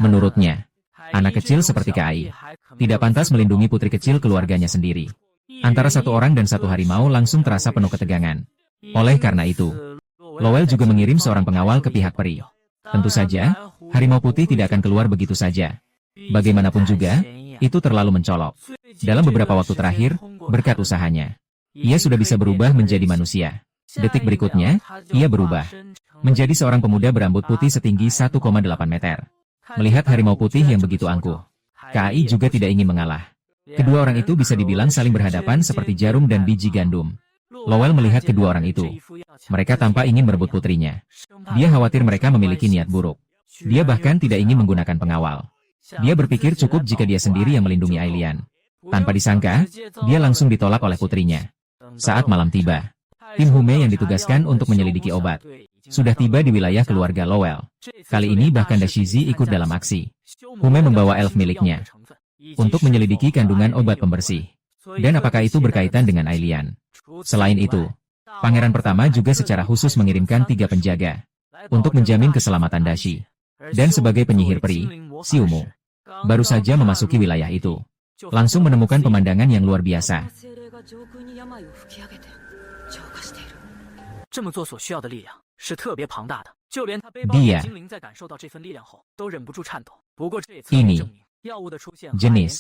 Menurutnya, anak kecil seperti Kai tidak pantas melindungi putri kecil keluarganya sendiri. Antara satu orang dan satu harimau langsung terasa penuh ketegangan. Oleh karena itu, Lowell juga mengirim seorang pengawal ke pihak peri. Tentu saja, harimau putih tidak akan keluar begitu saja. Bagaimanapun juga, itu terlalu mencolok. Dalam beberapa waktu terakhir, berkat usahanya, ia sudah bisa berubah menjadi manusia. Detik berikutnya, ia berubah menjadi seorang pemuda berambut putih setinggi 1,8 meter. Melihat harimau putih yang begitu angkuh, Kai juga tidak ingin mengalah. Kedua orang itu bisa dibilang saling berhadapan seperti jarum dan biji gandum. Lowell melihat kedua orang itu. Mereka tampak ingin merebut putrinya. Dia khawatir mereka memiliki niat buruk. Dia bahkan tidak ingin menggunakan pengawal. Dia berpikir cukup jika dia sendiri yang melindungi Ailian. Tanpa disangka, dia langsung ditolak oleh putrinya. Saat malam tiba, tim Hume yang ditugaskan untuk menyelidiki obat sudah tiba di wilayah keluarga Lowell. Kali ini bahkan Dashizi ikut dalam aksi. Hume membawa elf miliknya untuk menyelidiki kandungan obat pembersih. Dan apakah itu berkaitan dengan Ailian? Selain itu, pangeran pertama juga secara khusus mengirimkan 3 penjaga untuk menjamin keselamatan Dashi. Dan sebagai penyihir peri, Xiumu baru saja memasuki wilayah itu, langsung menemukan pemandangan yang luar biasa. Dia, ini, jenis,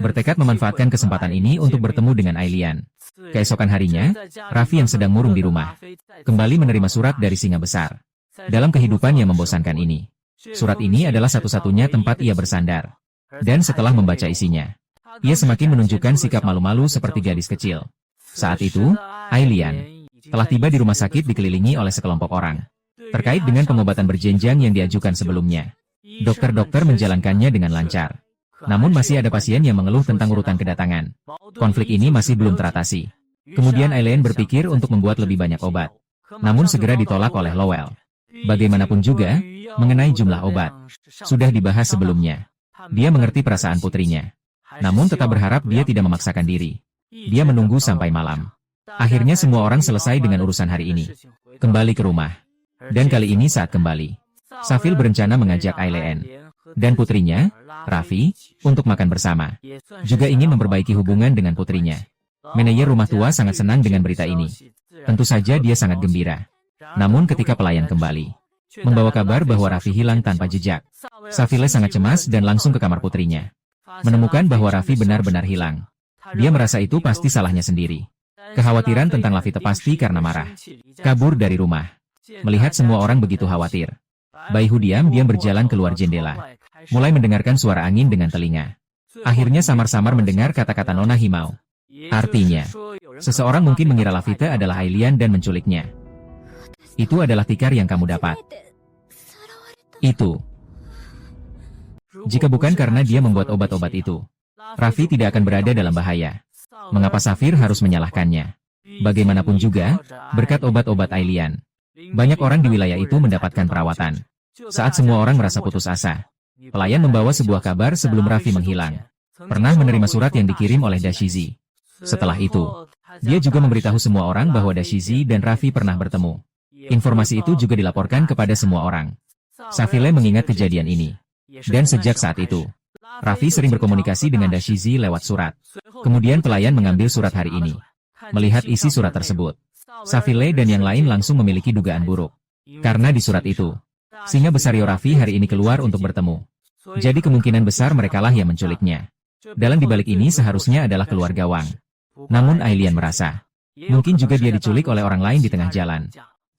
bertekad memanfaatkan kesempatan ini untuk bertemu dengan Ailian. Keesokan harinya, Raffi yang sedang murung di rumah kembali menerima surat dari singa besar. Dalam kehidupan yang membosankan ini, surat ini adalah satu-satunya tempat ia bersandar. Dan setelah membaca isinya, ia semakin menunjukkan sikap malu-malu seperti gadis kecil. Saat itu, Ailian telah tiba di rumah sakit dikelilingi oleh sekelompok orang. Terkait dengan pengobatan berjenjang yang diajukan sebelumnya, dokter-dokter menjalankannya dengan lancar. Namun masih ada pasien yang mengeluh tentang urutan kedatangan. Konflik ini masih belum teratasi. Kemudian Ailian berpikir untuk membuat lebih banyak obat. Namun segera ditolak oleh Lowell. Bagaimanapun juga, mengenai jumlah obat, sudah dibahas sebelumnya. Dia mengerti perasaan putrinya. Namun tetap berharap dia tidak memaksakan diri. Dia menunggu sampai malam. Akhirnya semua orang selesai dengan urusan hari ini. Kembali ke rumah. Dan kali ini saat kembali, Safil berencana mengajak Ailian dan putrinya, Raffi, untuk makan bersama. Juga ingin memperbaiki hubungan dengan putrinya. Manajer rumah tua sangat senang dengan berita ini. Tentu saja dia sangat gembira. Namun ketika pelayan kembali, membawa kabar bahwa Raffi hilang tanpa jejak, Safile sangat cemas dan langsung ke kamar putrinya. Menemukan bahwa Raffi benar-benar hilang. Dia merasa itu pasti salahnya sendiri. Kekhawatiran tentang Lafite pasti karena marah. Kabur dari rumah. Melihat semua orang begitu khawatir, Baihu diam-diam berjalan keluar jendela. Mulai mendengarkan suara angin dengan telinga. Akhirnya samar-samar mendengar kata-kata Nona Himau. Artinya, seseorang mungkin mengira Lafite adalah Ailian dan menculiknya. Itu adalah tikar yang kamu dapat. Itu. Jika bukan karena dia membuat obat-obat itu, Raffi tidak akan berada dalam bahaya. Mengapa Safir harus menyalahkannya? Bagaimanapun juga, berkat obat-obat Ailian, banyak orang di wilayah itu mendapatkan perawatan. Saat semua orang merasa putus asa, pelayan membawa sebuah kabar sebelum Raffi menghilang. Pernah menerima surat yang dikirim oleh Dashizi. Setelah itu, dia juga memberitahu semua orang bahwa Dashizi dan Raffi pernah bertemu. Informasi itu juga dilaporkan kepada semua orang. Safile mengingat kejadian ini. Dan sejak saat itu, Raffi sering berkomunikasi dengan Dashizi lewat surat. Kemudian pelayan mengambil surat hari ini. Melihat isi surat tersebut, Safile dan yang lain langsung memiliki dugaan buruk. Karena di surat itu, singa besar Raffi hari ini keluar untuk bertemu. Jadi kemungkinan besar merekalah yang menculiknya. Dalam dibalik ini seharusnya adalah keluarga Wang. Namun Ailian merasa, mungkin juga dia diculik oleh orang lain di tengah jalan.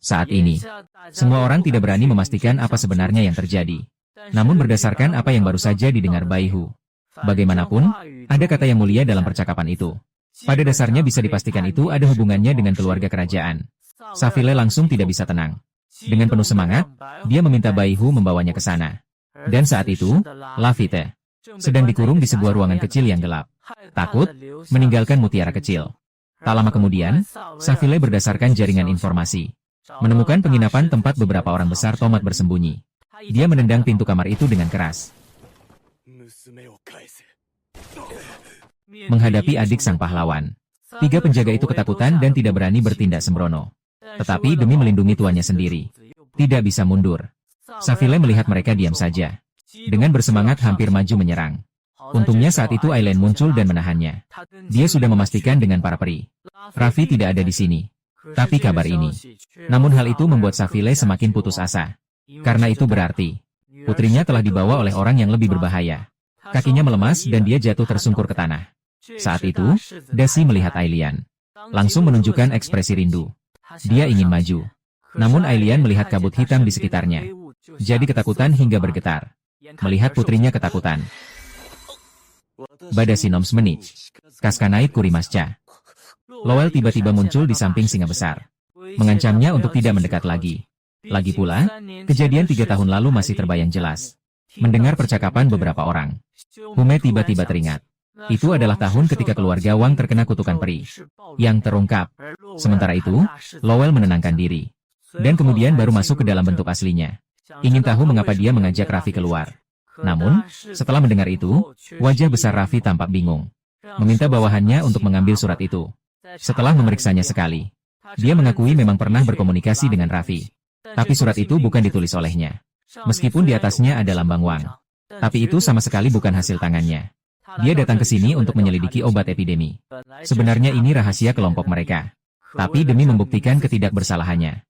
Saat ini, semua orang tidak berani memastikan apa sebenarnya yang terjadi. Namun berdasarkan apa yang baru saja didengar Baihu, bagaimanapun, ada kata yang mulia dalam percakapan itu. Pada dasarnya bisa dipastikan itu ada hubungannya dengan keluarga kerajaan. Safile langsung tidak bisa tenang. Dengan penuh semangat, dia meminta Baihu membawanya ke sana. Dan saat itu, Lafite sedang dikurung di sebuah ruangan kecil yang gelap. Takut, meninggalkan mutiara kecil. Tak lama kemudian, Safile berdasarkan jaringan informasi menemukan penginapan tempat beberapa orang besar tomat bersembunyi. Dia menendang pintu kamar itu dengan keras. menghadapi adik sang pahlawan. 3 penjaga itu ketakutan dan tidak berani bertindak sembrono. Tetapi demi melindungi tuannya sendiri, tidak bisa mundur. Safile melihat mereka diam saja. Dengan bersemangat hampir maju menyerang. Untungnya saat itu Aileen muncul dan menahannya. Dia sudah memastikan dengan para peri. Raffi tidak ada di sini. Tapi kabar ini. Namun hal itu membuat Safile semakin putus asa. Karena itu berarti, putrinya telah dibawa oleh orang yang lebih berbahaya. Kakinya melemas dan dia jatuh tersungkur ke tanah. Saat itu, Dashi melihat Aileen. Langsung menunjukkan ekspresi rindu. Dia ingin maju. Namun Aileen melihat kabut hitam di sekitarnya. Jadi ketakutan hingga bergetar. Melihat putrinya ketakutan. Badasi Noms menich. Kaskanait Kurimasca. Lowell tiba-tiba muncul di samping singa besar. Mengancamnya untuk tidak mendekat lagi. Lagi pula, kejadian 3 tahun lalu masih terbayang jelas. Mendengar percakapan beberapa orang, Hume tiba-tiba teringat. Itu adalah tahun ketika keluarga Wang terkena kutukan peri. Yang terungkap. Sementara itu, Lowell menenangkan diri. Dan kemudian baru masuk ke dalam bentuk aslinya. Ingin tahu mengapa dia mengajak Raffi keluar. Namun, setelah mendengar itu, wajah besar Raffi tampak bingung. Meminta bawahannya untuk mengambil surat itu. Setelah memeriksanya sekali, dia mengakui memang pernah berkomunikasi dengan Raffi. Tapi surat itu bukan ditulis olehnya. Meskipun di atasnya ada lambang Wang. Tapi itu sama sekali bukan hasil tangannya. Dia datang ke sini untuk menyelidiki obat epidemi. Sebenarnya ini rahasia kelompok mereka. Tapi demi membuktikan ketidakbersalahannya,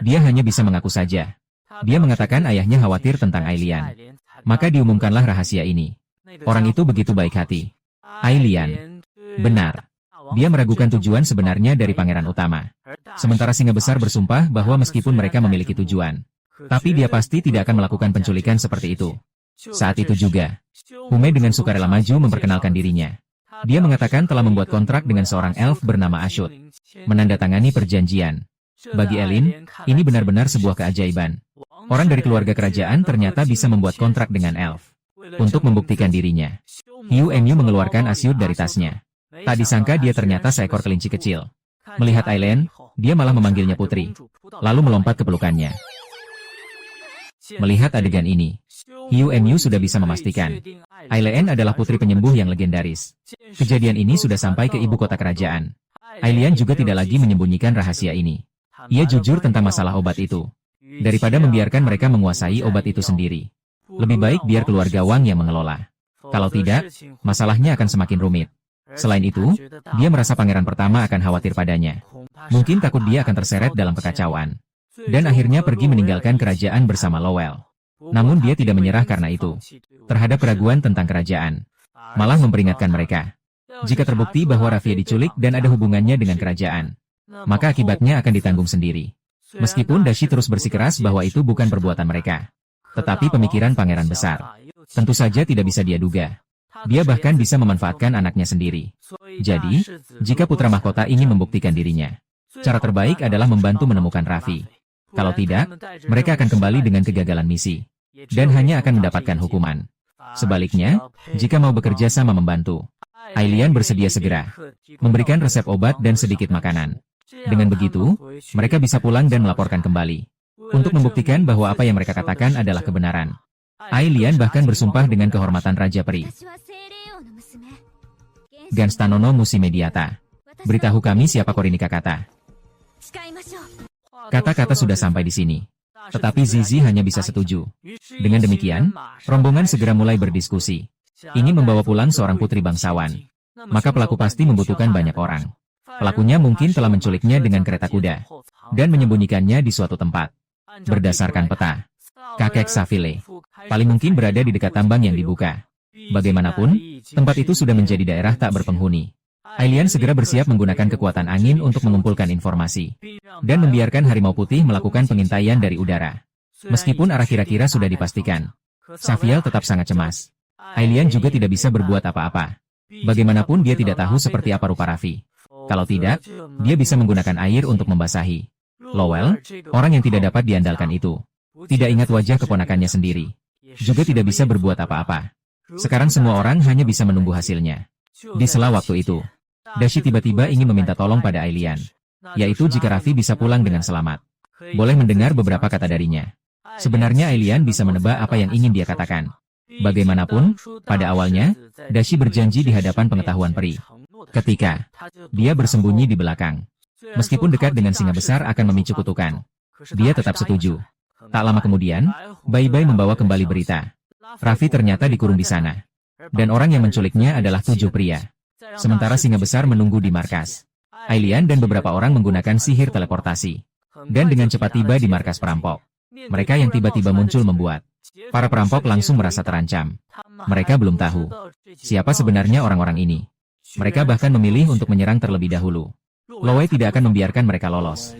dia hanya bisa mengaku saja. Dia mengatakan ayahnya khawatir tentang Aileen. Maka diumumkanlah rahasia ini. Orang itu begitu baik hati. Aileen. Benar. Dia meragukan tujuan sebenarnya dari pangeran utama. Sementara singa besar bersumpah bahwa meskipun mereka memiliki tujuan, tapi dia pasti tidak akan melakukan penculikan seperti itu. Saat itu juga, Hume dengan sukarela maju memperkenalkan dirinya. Dia mengatakan telah membuat kontrak dengan seorang elf bernama Ashut. Menandatangani perjanjian. Bagi Elin, ini benar-benar sebuah keajaiban. Orang dari keluarga kerajaan ternyata bisa membuat kontrak dengan elf. Untuk membuktikan dirinya, Hiu Mu mengeluarkan Ashut dari tasnya. Tak disangka dia ternyata seekor kelinci kecil. Melihat Aileen, dia malah memanggilnya putri. Lalu melompat ke pelukannya. Melihat adegan ini, Hiu Mu sudah bisa memastikan Aileen adalah putri penyembuh yang legendaris. Kejadian ini sudah sampai ke ibu kota kerajaan. Aileen juga tidak lagi menyembunyikan rahasia ini. Ia jujur tentang masalah obat itu. Daripada membiarkan mereka menguasai obat itu sendiri, lebih baik biar keluarga Wang yang mengelola. Kalau tidak, masalahnya akan semakin rumit. Selain itu, dia merasa pangeran pertama akan khawatir padanya. Mungkin takut dia akan terseret dalam kekacauan. Dan akhirnya pergi meninggalkan kerajaan bersama Lowell. Namun dia tidak menyerah karena itu. Terhadap keraguan tentang kerajaan. Malah memperingatkan mereka. Jika terbukti bahwa Raffia diculik dan ada hubungannya dengan kerajaan, maka akibatnya akan ditanggung sendiri. Meskipun Dashi terus bersikeras bahwa itu bukan perbuatan mereka. Tetapi pemikiran pangeran besar, tentu saja tidak bisa dia duga. Dia bahkan bisa memanfaatkan anaknya sendiri. Jadi, jika putra mahkota ingin membuktikan dirinya, cara terbaik adalah membantu menemukan Raffi. Kalau tidak, mereka akan kembali dengan kegagalan misi. Dan hanya akan mendapatkan hukuman. Sebaliknya, jika mau bekerja sama membantu, Aileen bersedia segera memberikan resep obat dan sedikit makanan. Dengan begitu, mereka bisa pulang dan melaporkan kembali. Untuk membuktikan bahwa apa yang mereka katakan adalah kebenaran. Aileen bahkan bersumpah dengan kehormatan Raja Peri. Ganstanono Musimediata. Beritahu kami siapa Korinika kata. Kata-kata sudah sampai di sini. Tetapi Zizi hanya bisa setuju. Dengan demikian, rombongan segera mulai berdiskusi. Ingin membawa pulang seorang putri bangsawan. Maka pelaku pasti membutuhkan banyak orang. Pelakunya mungkin telah menculiknya dengan kereta kuda. Dan menyembunyikannya di suatu tempat. Berdasarkan peta, kakek Safile paling mungkin berada di dekat tambang yang dibuka. Bagaimanapun, tempat itu sudah menjadi daerah tak berpenghuni. Aileen segera bersiap menggunakan kekuatan angin untuk mengumpulkan informasi. Dan membiarkan harimau putih melakukan pengintaian dari udara. Meskipun arah kira-kira sudah dipastikan, Safiel tetap sangat cemas. Aileen juga tidak bisa berbuat apa-apa. Bagaimanapun dia tidak tahu seperti apa rupa Raffi. Kalau tidak, dia bisa menggunakan air untuk membasahi. Lowell, orang yang tidak dapat diandalkan itu, tidak ingat wajah keponakannya sendiri. Juga tidak bisa berbuat apa-apa. Sekarang semua orang hanya bisa menunggu hasilnya. Di sela waktu itu, Dashi tiba-tiba ingin meminta tolong pada Aileen. Yaitu jika Raffi bisa pulang dengan selamat. Boleh mendengar beberapa kata darinya. Sebenarnya Aileen bisa menebak apa yang ingin dia katakan. Bagaimanapun, pada awalnya, Dashi berjanji di hadapan pengetahuan peri. Ketika dia bersembunyi di belakang, meskipun dekat dengan singa besar akan memicu kutukan, dia tetap setuju. Tak lama kemudian, Bai membawa kembali berita. Raffi ternyata dikurung di sana. Dan orang yang menculiknya adalah 7 pria. Sementara singa besar menunggu di markas. Ailian dan beberapa orang menggunakan sihir teleportasi. Dan dengan cepat tiba di markas perampok. Mereka yang tiba-tiba muncul membuat para perampok langsung merasa terancam. Mereka belum tahu siapa sebenarnya orang-orang ini. Mereka bahkan memilih untuk menyerang terlebih dahulu. Lowei tidak akan membiarkan mereka lolos.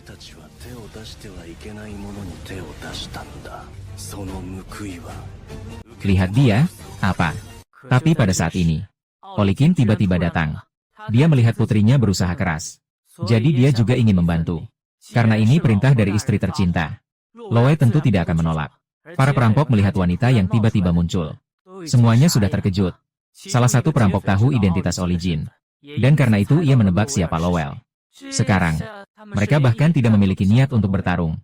Lihat dia, apa? Tapi pada saat ini, Olikin tiba-tiba datang. Dia melihat putrinya berusaha keras. Jadi dia juga ingin membantu. Karena ini perintah dari istri tercinta. Lowei tentu tidak akan menolak. Para perampok melihat wanita yang tiba-tiba muncul. Semuanya sudah terkejut. Salah satu perampok tahu identitas Olijin. Dan karena itu ia menebak siapa Lowell. Sekarang, mereka bahkan tidak memiliki niat untuk bertarung.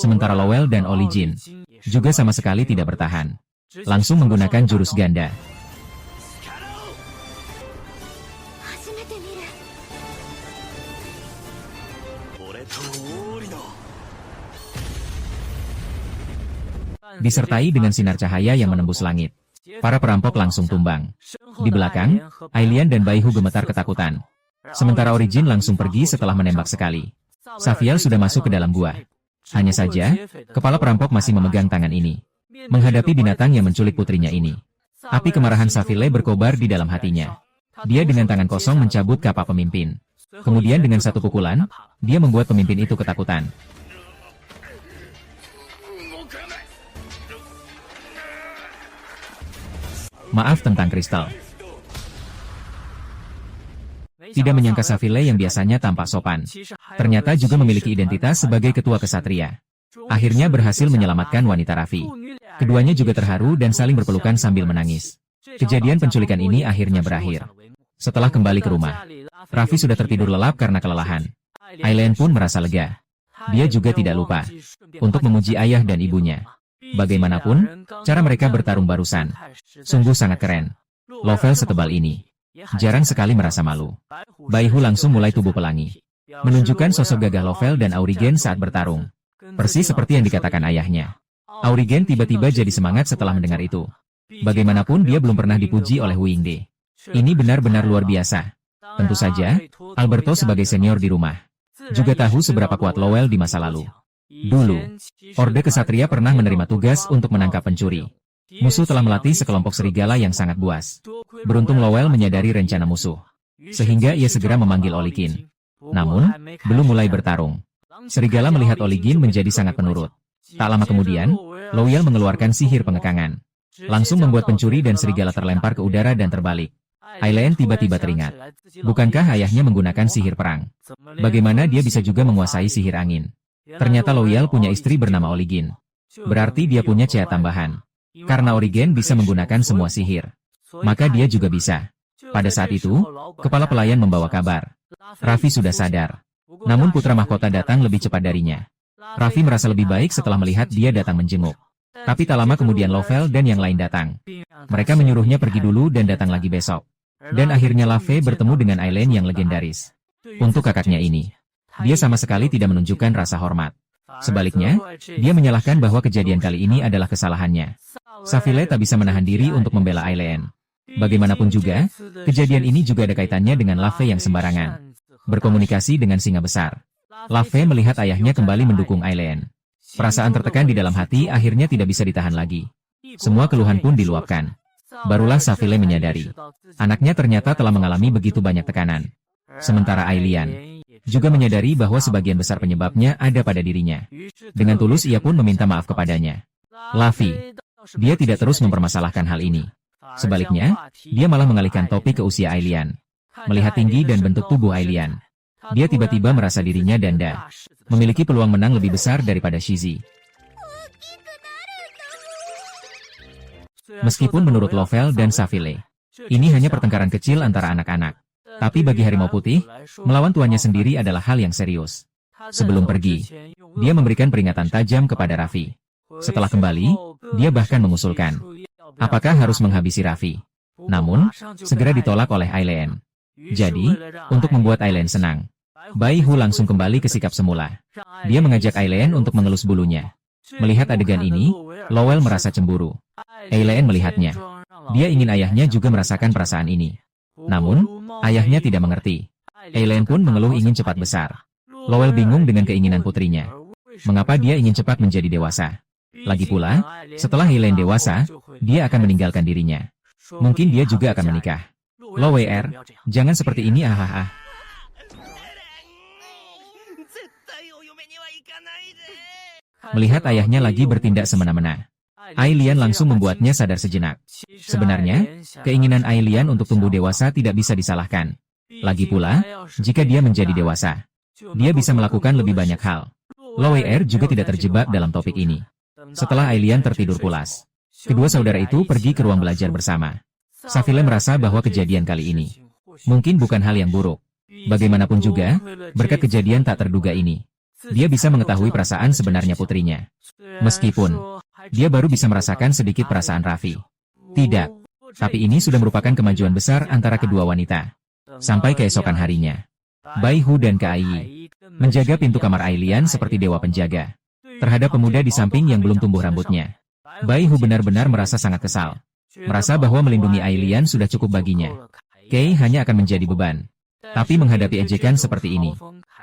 Sementara Lowell dan Olijin juga sama sekali tidak bertahan. Langsung menggunakan jurus ganda. Disertai dengan sinar cahaya yang menembus langit. Para perampok langsung tumbang. Di belakang, Ailian dan Baihu gemetar ketakutan. Sementara Origin langsung pergi setelah menembak sekali. Safiel sudah masuk ke dalam gua. Hanya saja, kepala perampok masih memegang tangan ini. Menghadapi binatang yang menculik putrinya ini. Api kemarahan Safiel berkobar di dalam hatinya. Dia dengan tangan kosong mencabut kapak pemimpin. Kemudian dengan satu pukulan, dia membuat pemimpin itu ketakutan. Maaf tentang kristal. Tidak menyangka Safiel yang biasanya tampak sopan, ternyata juga memiliki identitas sebagai ketua kesatria. Akhirnya berhasil menyelamatkan wanita Raffi. Keduanya juga terharu dan saling berpelukan sambil menangis. Kejadian penculikan ini akhirnya berakhir. Setelah kembali ke rumah, Raffi sudah tertidur lelap karena kelelahan. Aileen pun merasa lega. Dia juga tidak lupa untuk memuji ayah dan ibunya. Bagaimanapun, cara mereka bertarung barusan sungguh sangat keren. Lovell setebal ini jarang sekali merasa malu. Baihu langsung mulai tubuh pelangi, menunjukkan sosok gagah Lovell dan Aurigen saat bertarung. Persis seperti yang dikatakan ayahnya. Aurigen tiba-tiba jadi semangat setelah mendengar itu. Bagaimanapun dia belum pernah dipuji oleh Wu Yingde. Ini benar-benar luar biasa. Tentu saja, Alberto sebagai senior di rumah juga tahu seberapa kuat Lowell di masa lalu. Dulu, Orde Kesatria pernah menerima tugas untuk menangkap pencuri. Musuh telah melatih sekelompok serigala yang sangat buas. Beruntung Lowell menyadari rencana musuh, sehingga ia segera memanggil Olikin. Namun, belum mulai bertarung, serigala melihat Oligin menjadi sangat penurut. Tak lama kemudian, Lowell mengeluarkan sihir pengekangan. Langsung membuat pencuri dan serigala terlempar ke udara dan terbalik. Aileen tiba-tiba teringat. Bukankah ayahnya menggunakan sihir perang? Bagaimana dia bisa juga menguasai sihir angin? Ternyata Lowell punya istri bernama Oligin. Berarti dia punya cara tambahan. Karena Origen bisa menggunakan semua sihir, maka dia juga bisa. Pada saat itu, kepala pelayan membawa kabar. Raffi sudah sadar. Namun putra mahkota datang lebih cepat darinya. Raffi merasa lebih baik setelah melihat dia datang menjenguk. Tapi tak lama kemudian Lovell dan yang lain datang. Mereka menyuruhnya pergi dulu dan datang lagi besok. Dan akhirnya Lave bertemu dengan Aileen yang legendaris. Untuk kakaknya ini, dia sama sekali tidak menunjukkan rasa hormat. Sebaliknya, dia menyalahkan bahwa kejadian kali ini adalah kesalahannya. Safiel tak bisa menahan diri untuk membela Aileen. Bagaimanapun juga, kejadian ini juga ada kaitannya dengan Lave yang sembarangan berkomunikasi dengan singa besar. Lave melihat ayahnya kembali mendukung Aileen. Perasaan tertekan di dalam hati akhirnya tidak bisa ditahan lagi. Semua keluhan pun diluapkan. Barulah Safiel menyadari, anaknya ternyata telah mengalami begitu banyak tekanan. Sementara Ailian juga menyadari bahwa sebagian besar penyebabnya ada pada dirinya. Dengan tulus ia pun meminta maaf kepadanya. Lavi, dia tidak terus mempermasalahkan hal ini. Sebaliknya, dia malah mengalihkan topik ke usia Ailian. Melihat tinggi dan bentuk tubuh Ailian, dia tiba-tiba merasa dirinya Danda memiliki peluang menang lebih besar daripada Shizi. Meskipun menurut Lovell dan Safiel, ini hanya pertengkaran kecil antara anak-anak. Tapi bagi Harimau Putih, melawan tuannya sendiri adalah hal yang serius. Sebelum pergi, dia memberikan peringatan tajam kepada Raffi. Setelah kembali, dia bahkan mengusulkan Apakah harus menghabisi Raffi? Namun, segera ditolak oleh Aileen. Jadi, untuk membuat Aileen senang, Bai Hu langsung kembali ke sikap semula. Dia mengajak Aileen untuk mengelus bulunya. Melihat adegan ini, Lowell merasa cemburu. Aileen melihatnya. Dia ingin ayahnya juga merasakan perasaan ini. Namun, ayahnya tidak mengerti. Aileen pun mengeluh ingin cepat besar. Lowell bingung dengan keinginan putrinya. Mengapa dia ingin cepat menjadi dewasa? Lagi pula, setelah Aileen dewasa, dia akan meninggalkan dirinya. Mungkin dia juga akan menikah. Lowell, jangan seperti ini ah. Melihat ayahnya lagi bertindak semena-mena, Aileen langsung membuatnya sadar sejenak. Sebenarnya, keinginan Aileen untuk tumbuh dewasa tidak bisa disalahkan. Lagi pula, jika dia menjadi dewasa, dia bisa melakukan lebih banyak hal. Lowell juga tidak terjebak dalam topik ini. Setelah Aileen tertidur pulas, kedua saudara itu pergi ke ruang belajar bersama. Safile merasa bahwa kejadian kali ini mungkin bukan hal yang buruk. Bagaimanapun juga, berkat kejadian tak terduga ini, dia bisa mengetahui perasaan sebenarnya putrinya. Meskipun dia baru bisa merasakan sedikit perasaan Raffi. Tidak, tapi ini sudah merupakan kemajuan besar antara kedua wanita. Sampai keesokan harinya, Bai Hu dan Kai menjaga pintu kamar Aileen seperti dewa penjaga terhadap pemuda di samping yang belum tumbuh rambutnya. Bai Hu benar-benar merasa sangat kesal. Merasa bahwa melindungi Aileen sudah cukup baginya. Kei hanya akan menjadi beban. Tapi menghadapi ejekan seperti ini,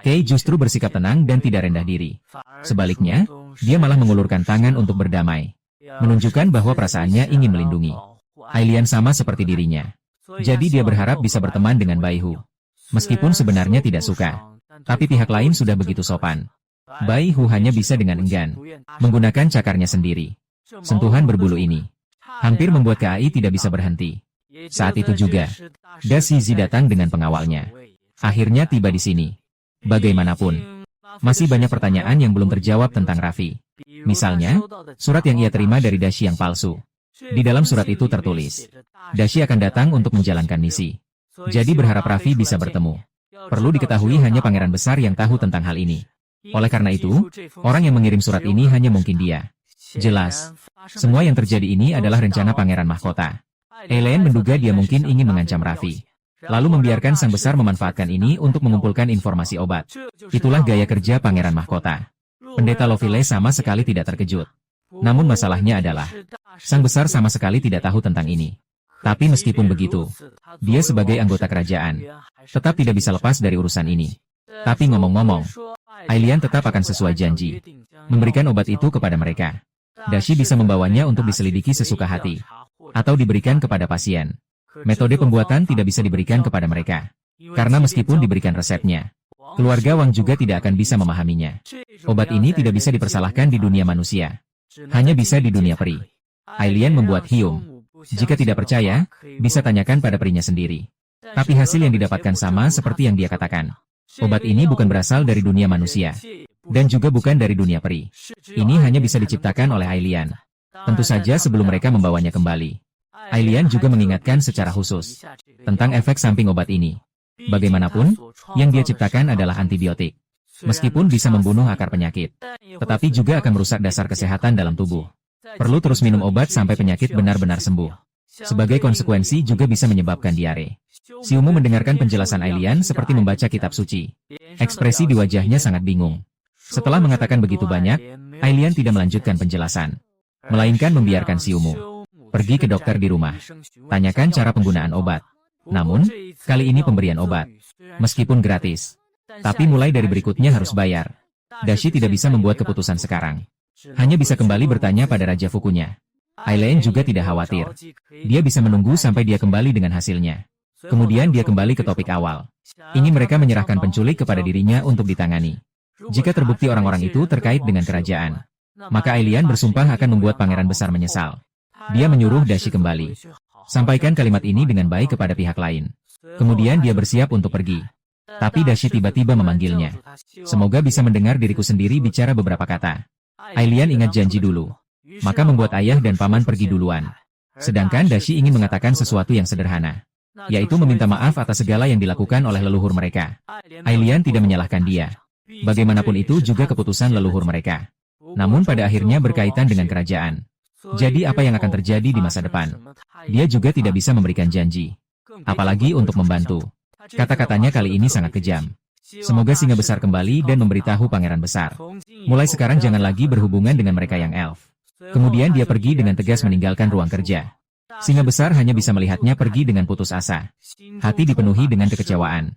Kei justru bersikap tenang dan tidak rendah diri. Sebaliknya, dia malah mengulurkan tangan untuk berdamai, menunjukkan bahwa perasaannya ingin melindungi Aileen sama seperti dirinya. Jadi dia berharap bisa berteman dengan Bai Hu. Meskipun sebenarnya tidak suka, tapi pihak lain sudah begitu sopan. Bai Hu hanya bisa dengan enggan menggunakan cakarnya sendiri. Sentuhan berbulu ini hampir membuat KAI tidak bisa berhenti. Saat itu juga, Da Shizi datang dengan pengawalnya. Akhirnya tiba di sini. Bagaimanapun, masih banyak pertanyaan yang belum terjawab tentang Raffi. Misalnya, surat yang ia terima dari Dashi yang palsu. Di dalam surat itu tertulis, Dashi akan datang untuk menjalankan misi. Jadi berharap Raffi bisa bertemu. Perlu diketahui hanya pangeran besar yang tahu tentang hal ini. Oleh karena itu, orang yang mengirim surat ini hanya mungkin dia. Jelas, semua yang terjadi ini adalah rencana pangeran mahkota. Aileen menduga dia mungkin ingin mengancam Raffi, lalu membiarkan sang besar memanfaatkan ini untuk mengumpulkan informasi obat. Itulah gaya kerja pangeran mahkota. Pendeta Lovile sama sekali tidak terkejut. Namun masalahnya adalah, sang besar sama sekali tidak tahu tentang ini. Tapi meskipun begitu, dia sebagai anggota kerajaan, tetap tidak bisa lepas dari urusan ini. Tapi ngomong-ngomong, Aileen tetap akan sesuai janji, memberikan obat itu kepada mereka. Dashi bisa membawanya untuk diselidiki sesuka hati, atau diberikan kepada pasien. Metode pembuatan tidak bisa diberikan kepada mereka, karena meskipun diberikan resepnya, keluarga Wang juga tidak akan bisa memahaminya. Obat ini tidak bisa dipersalahkan di dunia manusia, hanya bisa di dunia peri. Aileen membuat hium. Jika tidak percaya, bisa tanyakan pada perinya sendiri. Tapi hasil yang didapatkan sama seperti yang dia katakan. Obat ini bukan berasal dari dunia manusia, dan juga bukan dari dunia peri. Ini hanya bisa diciptakan oleh Aileen. Tentu saja sebelum mereka membawanya kembali, Aileen juga mengingatkan secara khusus tentang efek samping obat ini. Bagaimanapun, yang dia ciptakan adalah antibiotik. Meskipun bisa membunuh akar penyakit, tetapi juga akan merusak dasar kesehatan dalam tubuh. Perlu terus minum obat sampai penyakit benar-benar sembuh. Sebagai konsekuensi juga bisa menyebabkan diare. Xiumu mendengarkan penjelasan Aileen seperti membaca kitab suci. Ekspresi di wajahnya sangat bingung. Setelah mengatakan begitu banyak, Aileen tidak melanjutkan penjelasan, melainkan membiarkan Xiumu pergi ke dokter di rumah. Tanyakan cara penggunaan obat. Namun, kali ini pemberian obat, meskipun gratis, tapi mulai dari berikutnya harus bayar. Dashi tidak bisa membuat keputusan sekarang. Hanya bisa kembali bertanya pada Raja Fukunya. Aileen juga tidak khawatir. Dia bisa menunggu sampai dia kembali dengan hasilnya. Kemudian dia kembali ke topik awal. Ingin mereka menyerahkan penculik kepada dirinya untuk ditangani. Jika terbukti orang-orang itu terkait dengan kerajaan, maka Aileen bersumpah akan membuat pangeran besar menyesal. Dia menyuruh Dashi kembali. Sampaikan kalimat ini dengan baik kepada pihak lain. Kemudian dia bersiap untuk pergi. Tapi Dashi tiba-tiba memanggilnya. Semoga bisa mendengar diriku sendiri bicara beberapa kata. Aileen ingat janji dulu. Maka membuat ayah dan paman pergi duluan. Sedangkan Dashi ingin mengatakan sesuatu yang sederhana, yaitu meminta maaf atas segala yang dilakukan oleh leluhur mereka. Aileen tidak menyalahkan dia. Bagaimanapun itu juga keputusan leluhur mereka. Namun pada akhirnya berkaitan dengan kerajaan. Jadi apa yang akan terjadi di masa depan? Dia juga tidak bisa memberikan janji. Apalagi untuk membantu. Kata-katanya kali ini sangat kejam. Semoga singa besar kembali dan memberitahu pangeran besar. Mulai sekarang jangan lagi berhubungan dengan mereka yang elf. Kemudian dia pergi dengan tegas meninggalkan ruang kerja. Singa besar hanya bisa melihatnya pergi dengan putus asa. Hati dipenuhi dengan kekecewaan.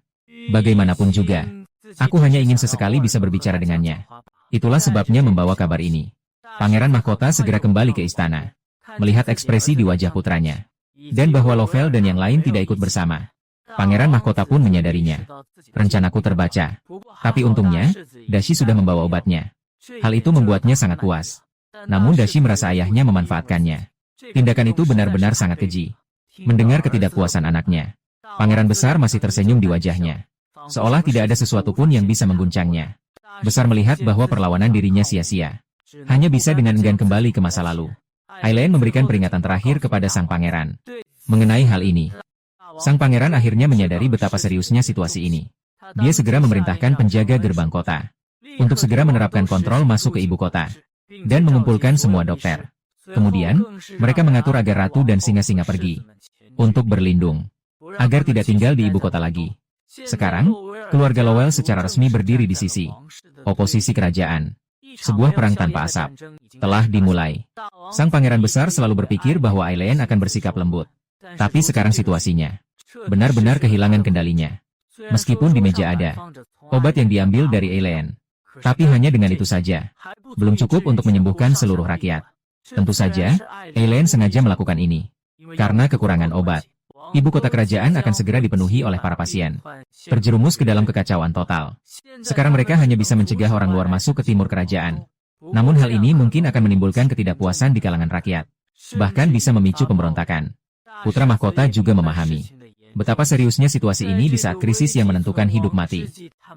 Bagaimanapun juga, aku hanya ingin sesekali bisa berbicara dengannya. Itulah sebabnya membawa kabar ini. Pangeran mahkota segera kembali ke istana. Melihat ekspresi di wajah putranya. Dan bahwa Lovell dan yang lain tidak ikut bersama. Pangeran mahkota pun menyadarinya. Rencanaku terbaca. Tapi untungnya, Dashi sudah membawa obatnya. Hal itu membuatnya sangat puas. Namun Dashi merasa ayahnya memanfaatkannya. Tindakan itu benar-benar sangat keji. Mendengar ketidakpuasan anaknya, pangeran besar masih tersenyum di wajahnya. Seolah tidak ada sesuatu pun yang bisa mengguncangnya. Besar melihat bahwa perlawanan dirinya sia-sia. Hanya bisa dengan enggan kembali ke masa lalu. Aileen memberikan peringatan terakhir kepada sang pangeran. Mengenai hal ini, sang pangeran akhirnya menyadari betapa seriusnya situasi ini. Dia segera memerintahkan penjaga gerbang kota untuk segera menerapkan kontrol masuk ke ibu kota dan mengumpulkan semua dokter. Kemudian, mereka mengatur agar ratu dan singa-singa pergi untuk berlindung, agar tidak tinggal di ibu kota lagi. Sekarang, keluarga Lowell secara resmi berdiri di sisi oposisi kerajaan. Sebuah perang tanpa asap telah dimulai. Sang pangeran besar selalu berpikir bahwa Aileen akan bersikap lembut. Tapi sekarang situasinya benar-benar kehilangan kendalinya. Meskipun di meja ada obat yang diambil dari Aileen, tapi hanya dengan itu saja belum cukup untuk menyembuhkan seluruh rakyat. Tentu saja, Aileen sengaja melakukan ini. Karena kekurangan obat, ibu kota kerajaan akan segera dipenuhi oleh para pasien. Terjerumus ke dalam kekacauan total. Sekarang mereka hanya bisa mencegah orang luar masuk ke timur kerajaan. Namun hal ini mungkin akan menimbulkan ketidakpuasan di kalangan rakyat. Bahkan bisa memicu pemberontakan. Putra mahkota juga memahami betapa seriusnya situasi ini di saat krisis yang menentukan hidup mati.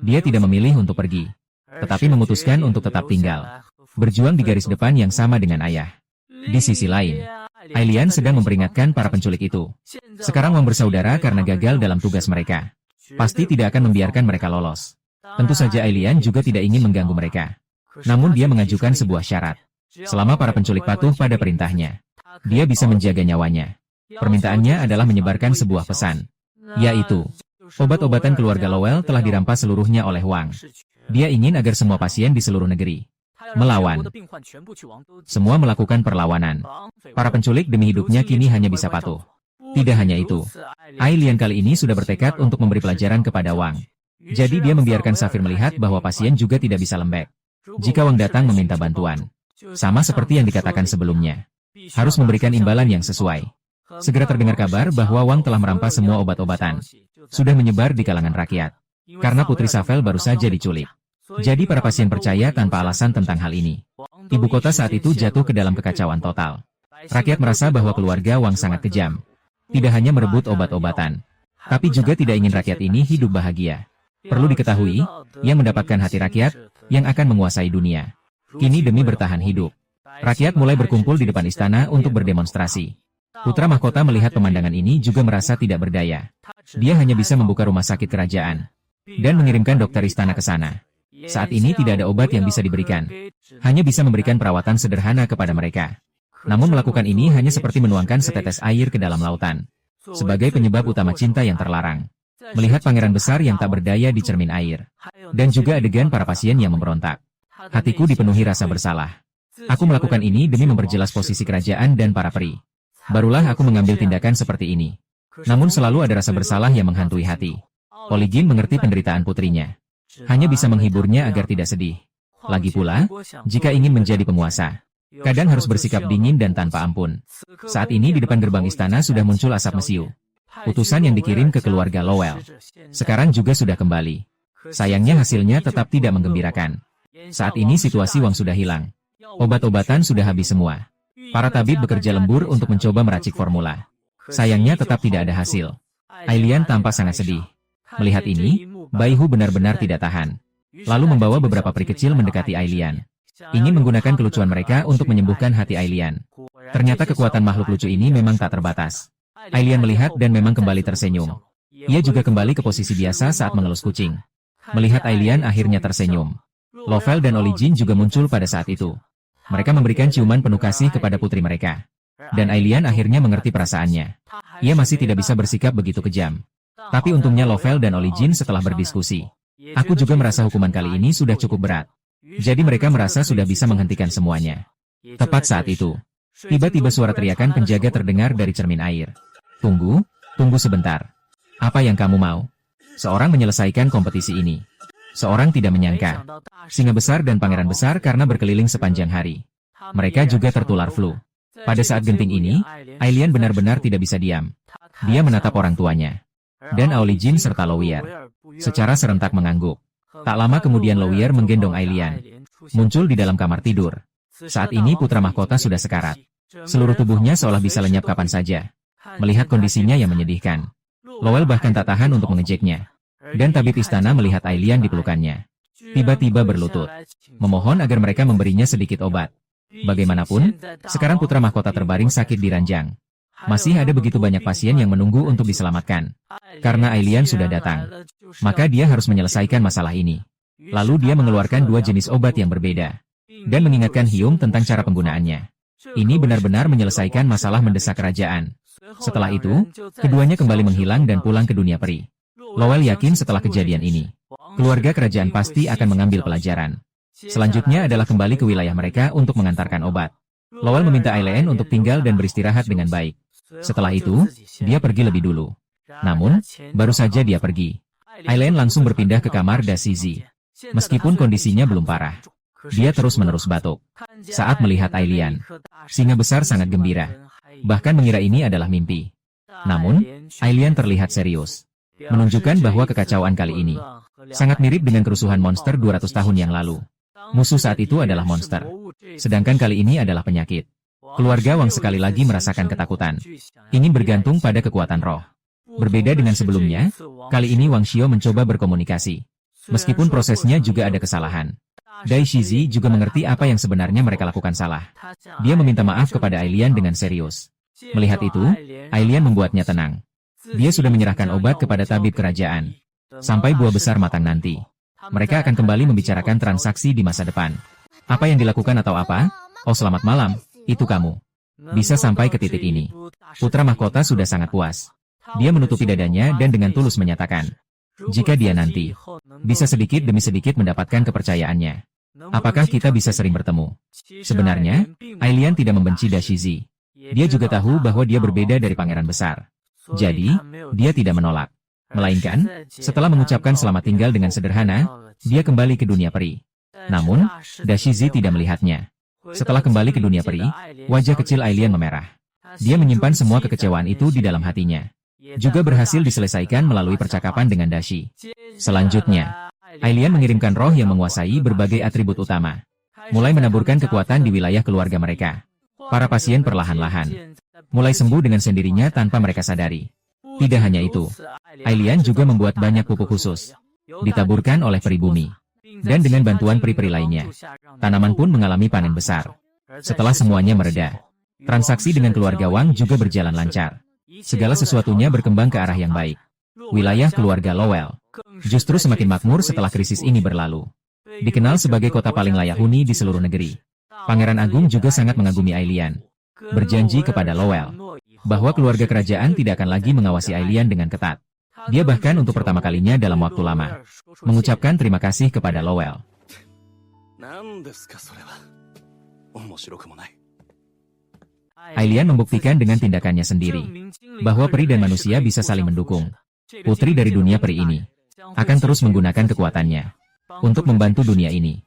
Dia tidak memilih untuk pergi, tetapi memutuskan untuk tetap tinggal. Berjuang di garis depan yang sama dengan ayah. Di sisi lain, Ailian sedang memperingatkan para penculik itu. Sekarang Wang bersaudara karena gagal dalam tugas mereka. Pasti tidak akan membiarkan mereka lolos. Tentu saja Ailian juga tidak ingin mengganggu mereka. Namun dia mengajukan sebuah syarat. Selama para penculik patuh pada perintahnya, dia bisa menjaga nyawanya. Permintaannya adalah menyebarkan sebuah pesan. Yaitu, obat-obatan keluarga Lowell telah dirampas seluruhnya oleh Wang. Dia ingin agar semua pasien di seluruh negeri melawan. Semua melakukan perlawanan. Para penculik demi hidupnya kini hanya bisa patuh. Tidak hanya itu, Ailian kali ini sudah bertekad untuk memberi pelajaran kepada Wang. Jadi dia membiarkan Safir melihat bahwa pasien juga tidak bisa lembek. Jika Wang datang meminta bantuan, sama seperti yang dikatakan sebelumnya, harus memberikan imbalan yang sesuai. Segera terdengar kabar bahwa Wang telah merampas semua obat-obatan. Sudah menyebar di kalangan rakyat. Karena Putri Safel baru saja diculik. Jadi para pasien percaya tanpa alasan tentang hal ini. Ibu kota saat itu jatuh ke dalam kekacauan total. Rakyat merasa bahwa keluarga Wang sangat kejam. Tidak hanya merebut obat-obatan, tapi juga tidak ingin rakyat ini hidup bahagia. Perlu diketahui, yang mendapatkan hati rakyat, yang akan menguasai dunia. Kini demi bertahan hidup, rakyat mulai berkumpul di depan istana untuk berdemonstrasi. Putra mahkota melihat pemandangan ini juga merasa tidak berdaya. Dia hanya bisa membuka rumah sakit kerajaan dan mengirimkan dokter istana ke sana. Saat ini tidak ada obat yang bisa diberikan. Hanya bisa memberikan perawatan sederhana kepada mereka. Namun melakukan ini hanya seperti menuangkan setetes air ke dalam lautan. Sebagai penyebab utama cinta yang terlarang. Melihat pangeran besar yang tak berdaya di cermin air. Dan juga adegan para pasien yang memberontak. Hatiku dipenuhi rasa bersalah. Aku melakukan ini demi memperjelas posisi kerajaan dan para peri. Barulah aku mengambil tindakan seperti ini. Namun selalu ada rasa bersalah yang menghantui hati. Oligin mengerti penderitaan putrinya. Hanya bisa menghiburnya agar tidak sedih. Lagi pula, jika ingin menjadi penguasa, kadang harus bersikap dingin dan tanpa ampun. Saat ini di depan gerbang istana sudah muncul asap mesiu. Utusan yang dikirim ke keluarga Lowell. Sekarang juga sudah kembali. Sayangnya hasilnya tetap tidak menggembirakan. Saat ini situasi Wang sudah hilang. Obat-obatan sudah habis semua. Para tabib bekerja lembur untuk mencoba meracik formula. Sayangnya tetap tidak ada hasil. Ailian tampak sangat sedih. Melihat ini, Baihu benar-benar tidak tahan. Lalu membawa beberapa peri kecil mendekati Ailian. Ingin menggunakan kelucuan mereka untuk menyembuhkan hati Ailian. Ternyata kekuatan makhluk lucu ini memang tak terbatas. Ailian melihat dan memang kembali tersenyum. Ia juga kembali ke posisi biasa saat mengelus kucing. Melihat Ailian akhirnya tersenyum. Lovell dan Olijin juga muncul pada saat itu. Mereka memberikan ciuman penuh kasih kepada putri mereka. Dan Ailian akhirnya mengerti perasaannya. Ia masih tidak bisa bersikap begitu kejam. Tapi untungnya Lovell dan Oli Jin setelah berdiskusi. Aku juga merasa hukuman kali ini sudah cukup berat. Jadi mereka merasa sudah bisa menghentikan semuanya. Tepat saat itu, tiba-tiba suara teriakan penjaga terdengar dari cermin air. Tunggu sebentar. Apa yang kamu mau? Seorang menyelesaikan kompetisi ini. Seorang tidak menyangka. Singa besar dan pangeran besar karena berkeliling sepanjang hari. Mereka juga tertular flu. Pada saat genting ini, Ailian benar-benar tidak bisa diam. Dia menatap orang tuanya. Dan Oli Jin serta Lawyer. Secara serentak mengangguk. Tak lama kemudian Lawyer menggendong Ailian. Muncul di dalam kamar tidur. Saat ini putra mahkota sudah sekarat. Seluruh tubuhnya seolah bisa lenyap kapan saja. Melihat kondisinya yang menyedihkan. Lowell bahkan tak tahan untuk mengejeknya. Dan tabib istana melihat Ailian di pelukannya. Tiba-tiba berlutut. Memohon agar mereka memberinya sedikit obat. Bagaimanapun, sekarang putra mahkota terbaring sakit di ranjang. Masih ada begitu banyak pasien yang menunggu untuk diselamatkan. Karena Ailian sudah datang. Maka dia harus menyelesaikan masalah ini. Lalu dia mengeluarkan 2 jenis obat yang berbeda. Dan mengingatkan Hyum tentang cara penggunaannya. Ini benar-benar menyelesaikan masalah mendesak kerajaan. Setelah itu, keduanya kembali menghilang dan pulang ke dunia peri. Lowell yakin setelah kejadian ini, keluarga kerajaan pasti akan mengambil pelajaran. Selanjutnya adalah kembali ke wilayah mereka untuk mengantarkan obat. Lowell meminta Ailian untuk tinggal dan beristirahat dengan baik. Setelah itu, dia pergi lebih dulu. Namun, baru saja dia pergi, Ailian langsung berpindah ke kamar Da Shizi. Meskipun kondisinya belum parah, dia terus-menerus batuk. Saat melihat Ailian, singa besar sangat gembira. Bahkan mengira ini adalah mimpi. Namun, Ailian terlihat serius. Menunjukkan bahwa kekacauan kali ini sangat mirip dengan kerusuhan monster 200 tahun yang lalu. Musuh saat itu adalah monster. Sedangkan kali ini adalah penyakit. Keluarga Wang sekali lagi merasakan ketakutan. Ini bergantung pada kekuatan roh. Berbeda dengan sebelumnya, kali ini Wang Xiao mencoba berkomunikasi. Meskipun prosesnya juga ada kesalahan. Dai Shizi juga mengerti apa yang sebenarnya mereka lakukan salah. Dia meminta maaf kepada Ailian dengan serius. Melihat itu, Ailian membuatnya tenang. Dia sudah menyerahkan obat kepada tabib kerajaan. Sampai buah besar matang nanti, mereka akan kembali membicarakan transaksi di masa depan. Apa yang dilakukan atau apa? Oh, selamat malam, itu kamu. Bisa sampai ke titik ini. Putra mahkota sudah sangat puas. Dia menutupi dadanya dan dengan tulus menyatakan, jika dia nanti bisa sedikit demi sedikit mendapatkan kepercayaannya, apakah kita bisa sering bertemu? Sebenarnya, Ailian tidak membenci Da Shizi. Dia juga tahu bahwa dia berbeda dari pangeran besar. Jadi, dia tidak menolak. Melainkan, setelah mengucapkan selamat tinggal dengan sederhana, dia kembali ke dunia peri. Namun, Da Shizi tidak melihatnya. Setelah kembali ke dunia peri, wajah kecil Ailian memerah. Dia menyimpan semua kekecewaan itu di dalam hatinya. Juga berhasil diselesaikan melalui percakapan dengan Dashi. Selanjutnya, Ailian mengirimkan roh yang menguasai berbagai atribut utama. Mulai menaburkan kekuatan di wilayah keluarga mereka. Para pasien perlahan-lahan mulai sembuh dengan sendirinya tanpa mereka sadari. Tidak hanya itu, Ailian juga membuat banyak pupuk khusus. Ditaburkan oleh peri bumi. Dan dengan bantuan peri-peri lainnya, tanaman pun mengalami panen besar. Setelah semuanya mereda, transaksi dengan keluarga Wang juga berjalan lancar. Segala sesuatunya berkembang ke arah yang baik. Wilayah keluarga Lowell justru semakin makmur setelah krisis ini berlalu. Dikenal sebagai kota paling layak huni di seluruh negeri. Pangeran Agung juga sangat mengagumi Ailian. Berjanji kepada Lowell bahwa keluarga kerajaan tidak akan lagi mengawasi Ailian dengan ketat. Dia bahkan untuk pertama kalinya dalam waktu lama mengucapkan terima kasih kepada Lowell. Ailian membuktikan dengan tindakannya sendiri bahwa peri dan manusia bisa saling mendukung. Putri dari dunia peri ini akan terus menggunakan kekuatannya untuk membantu dunia ini.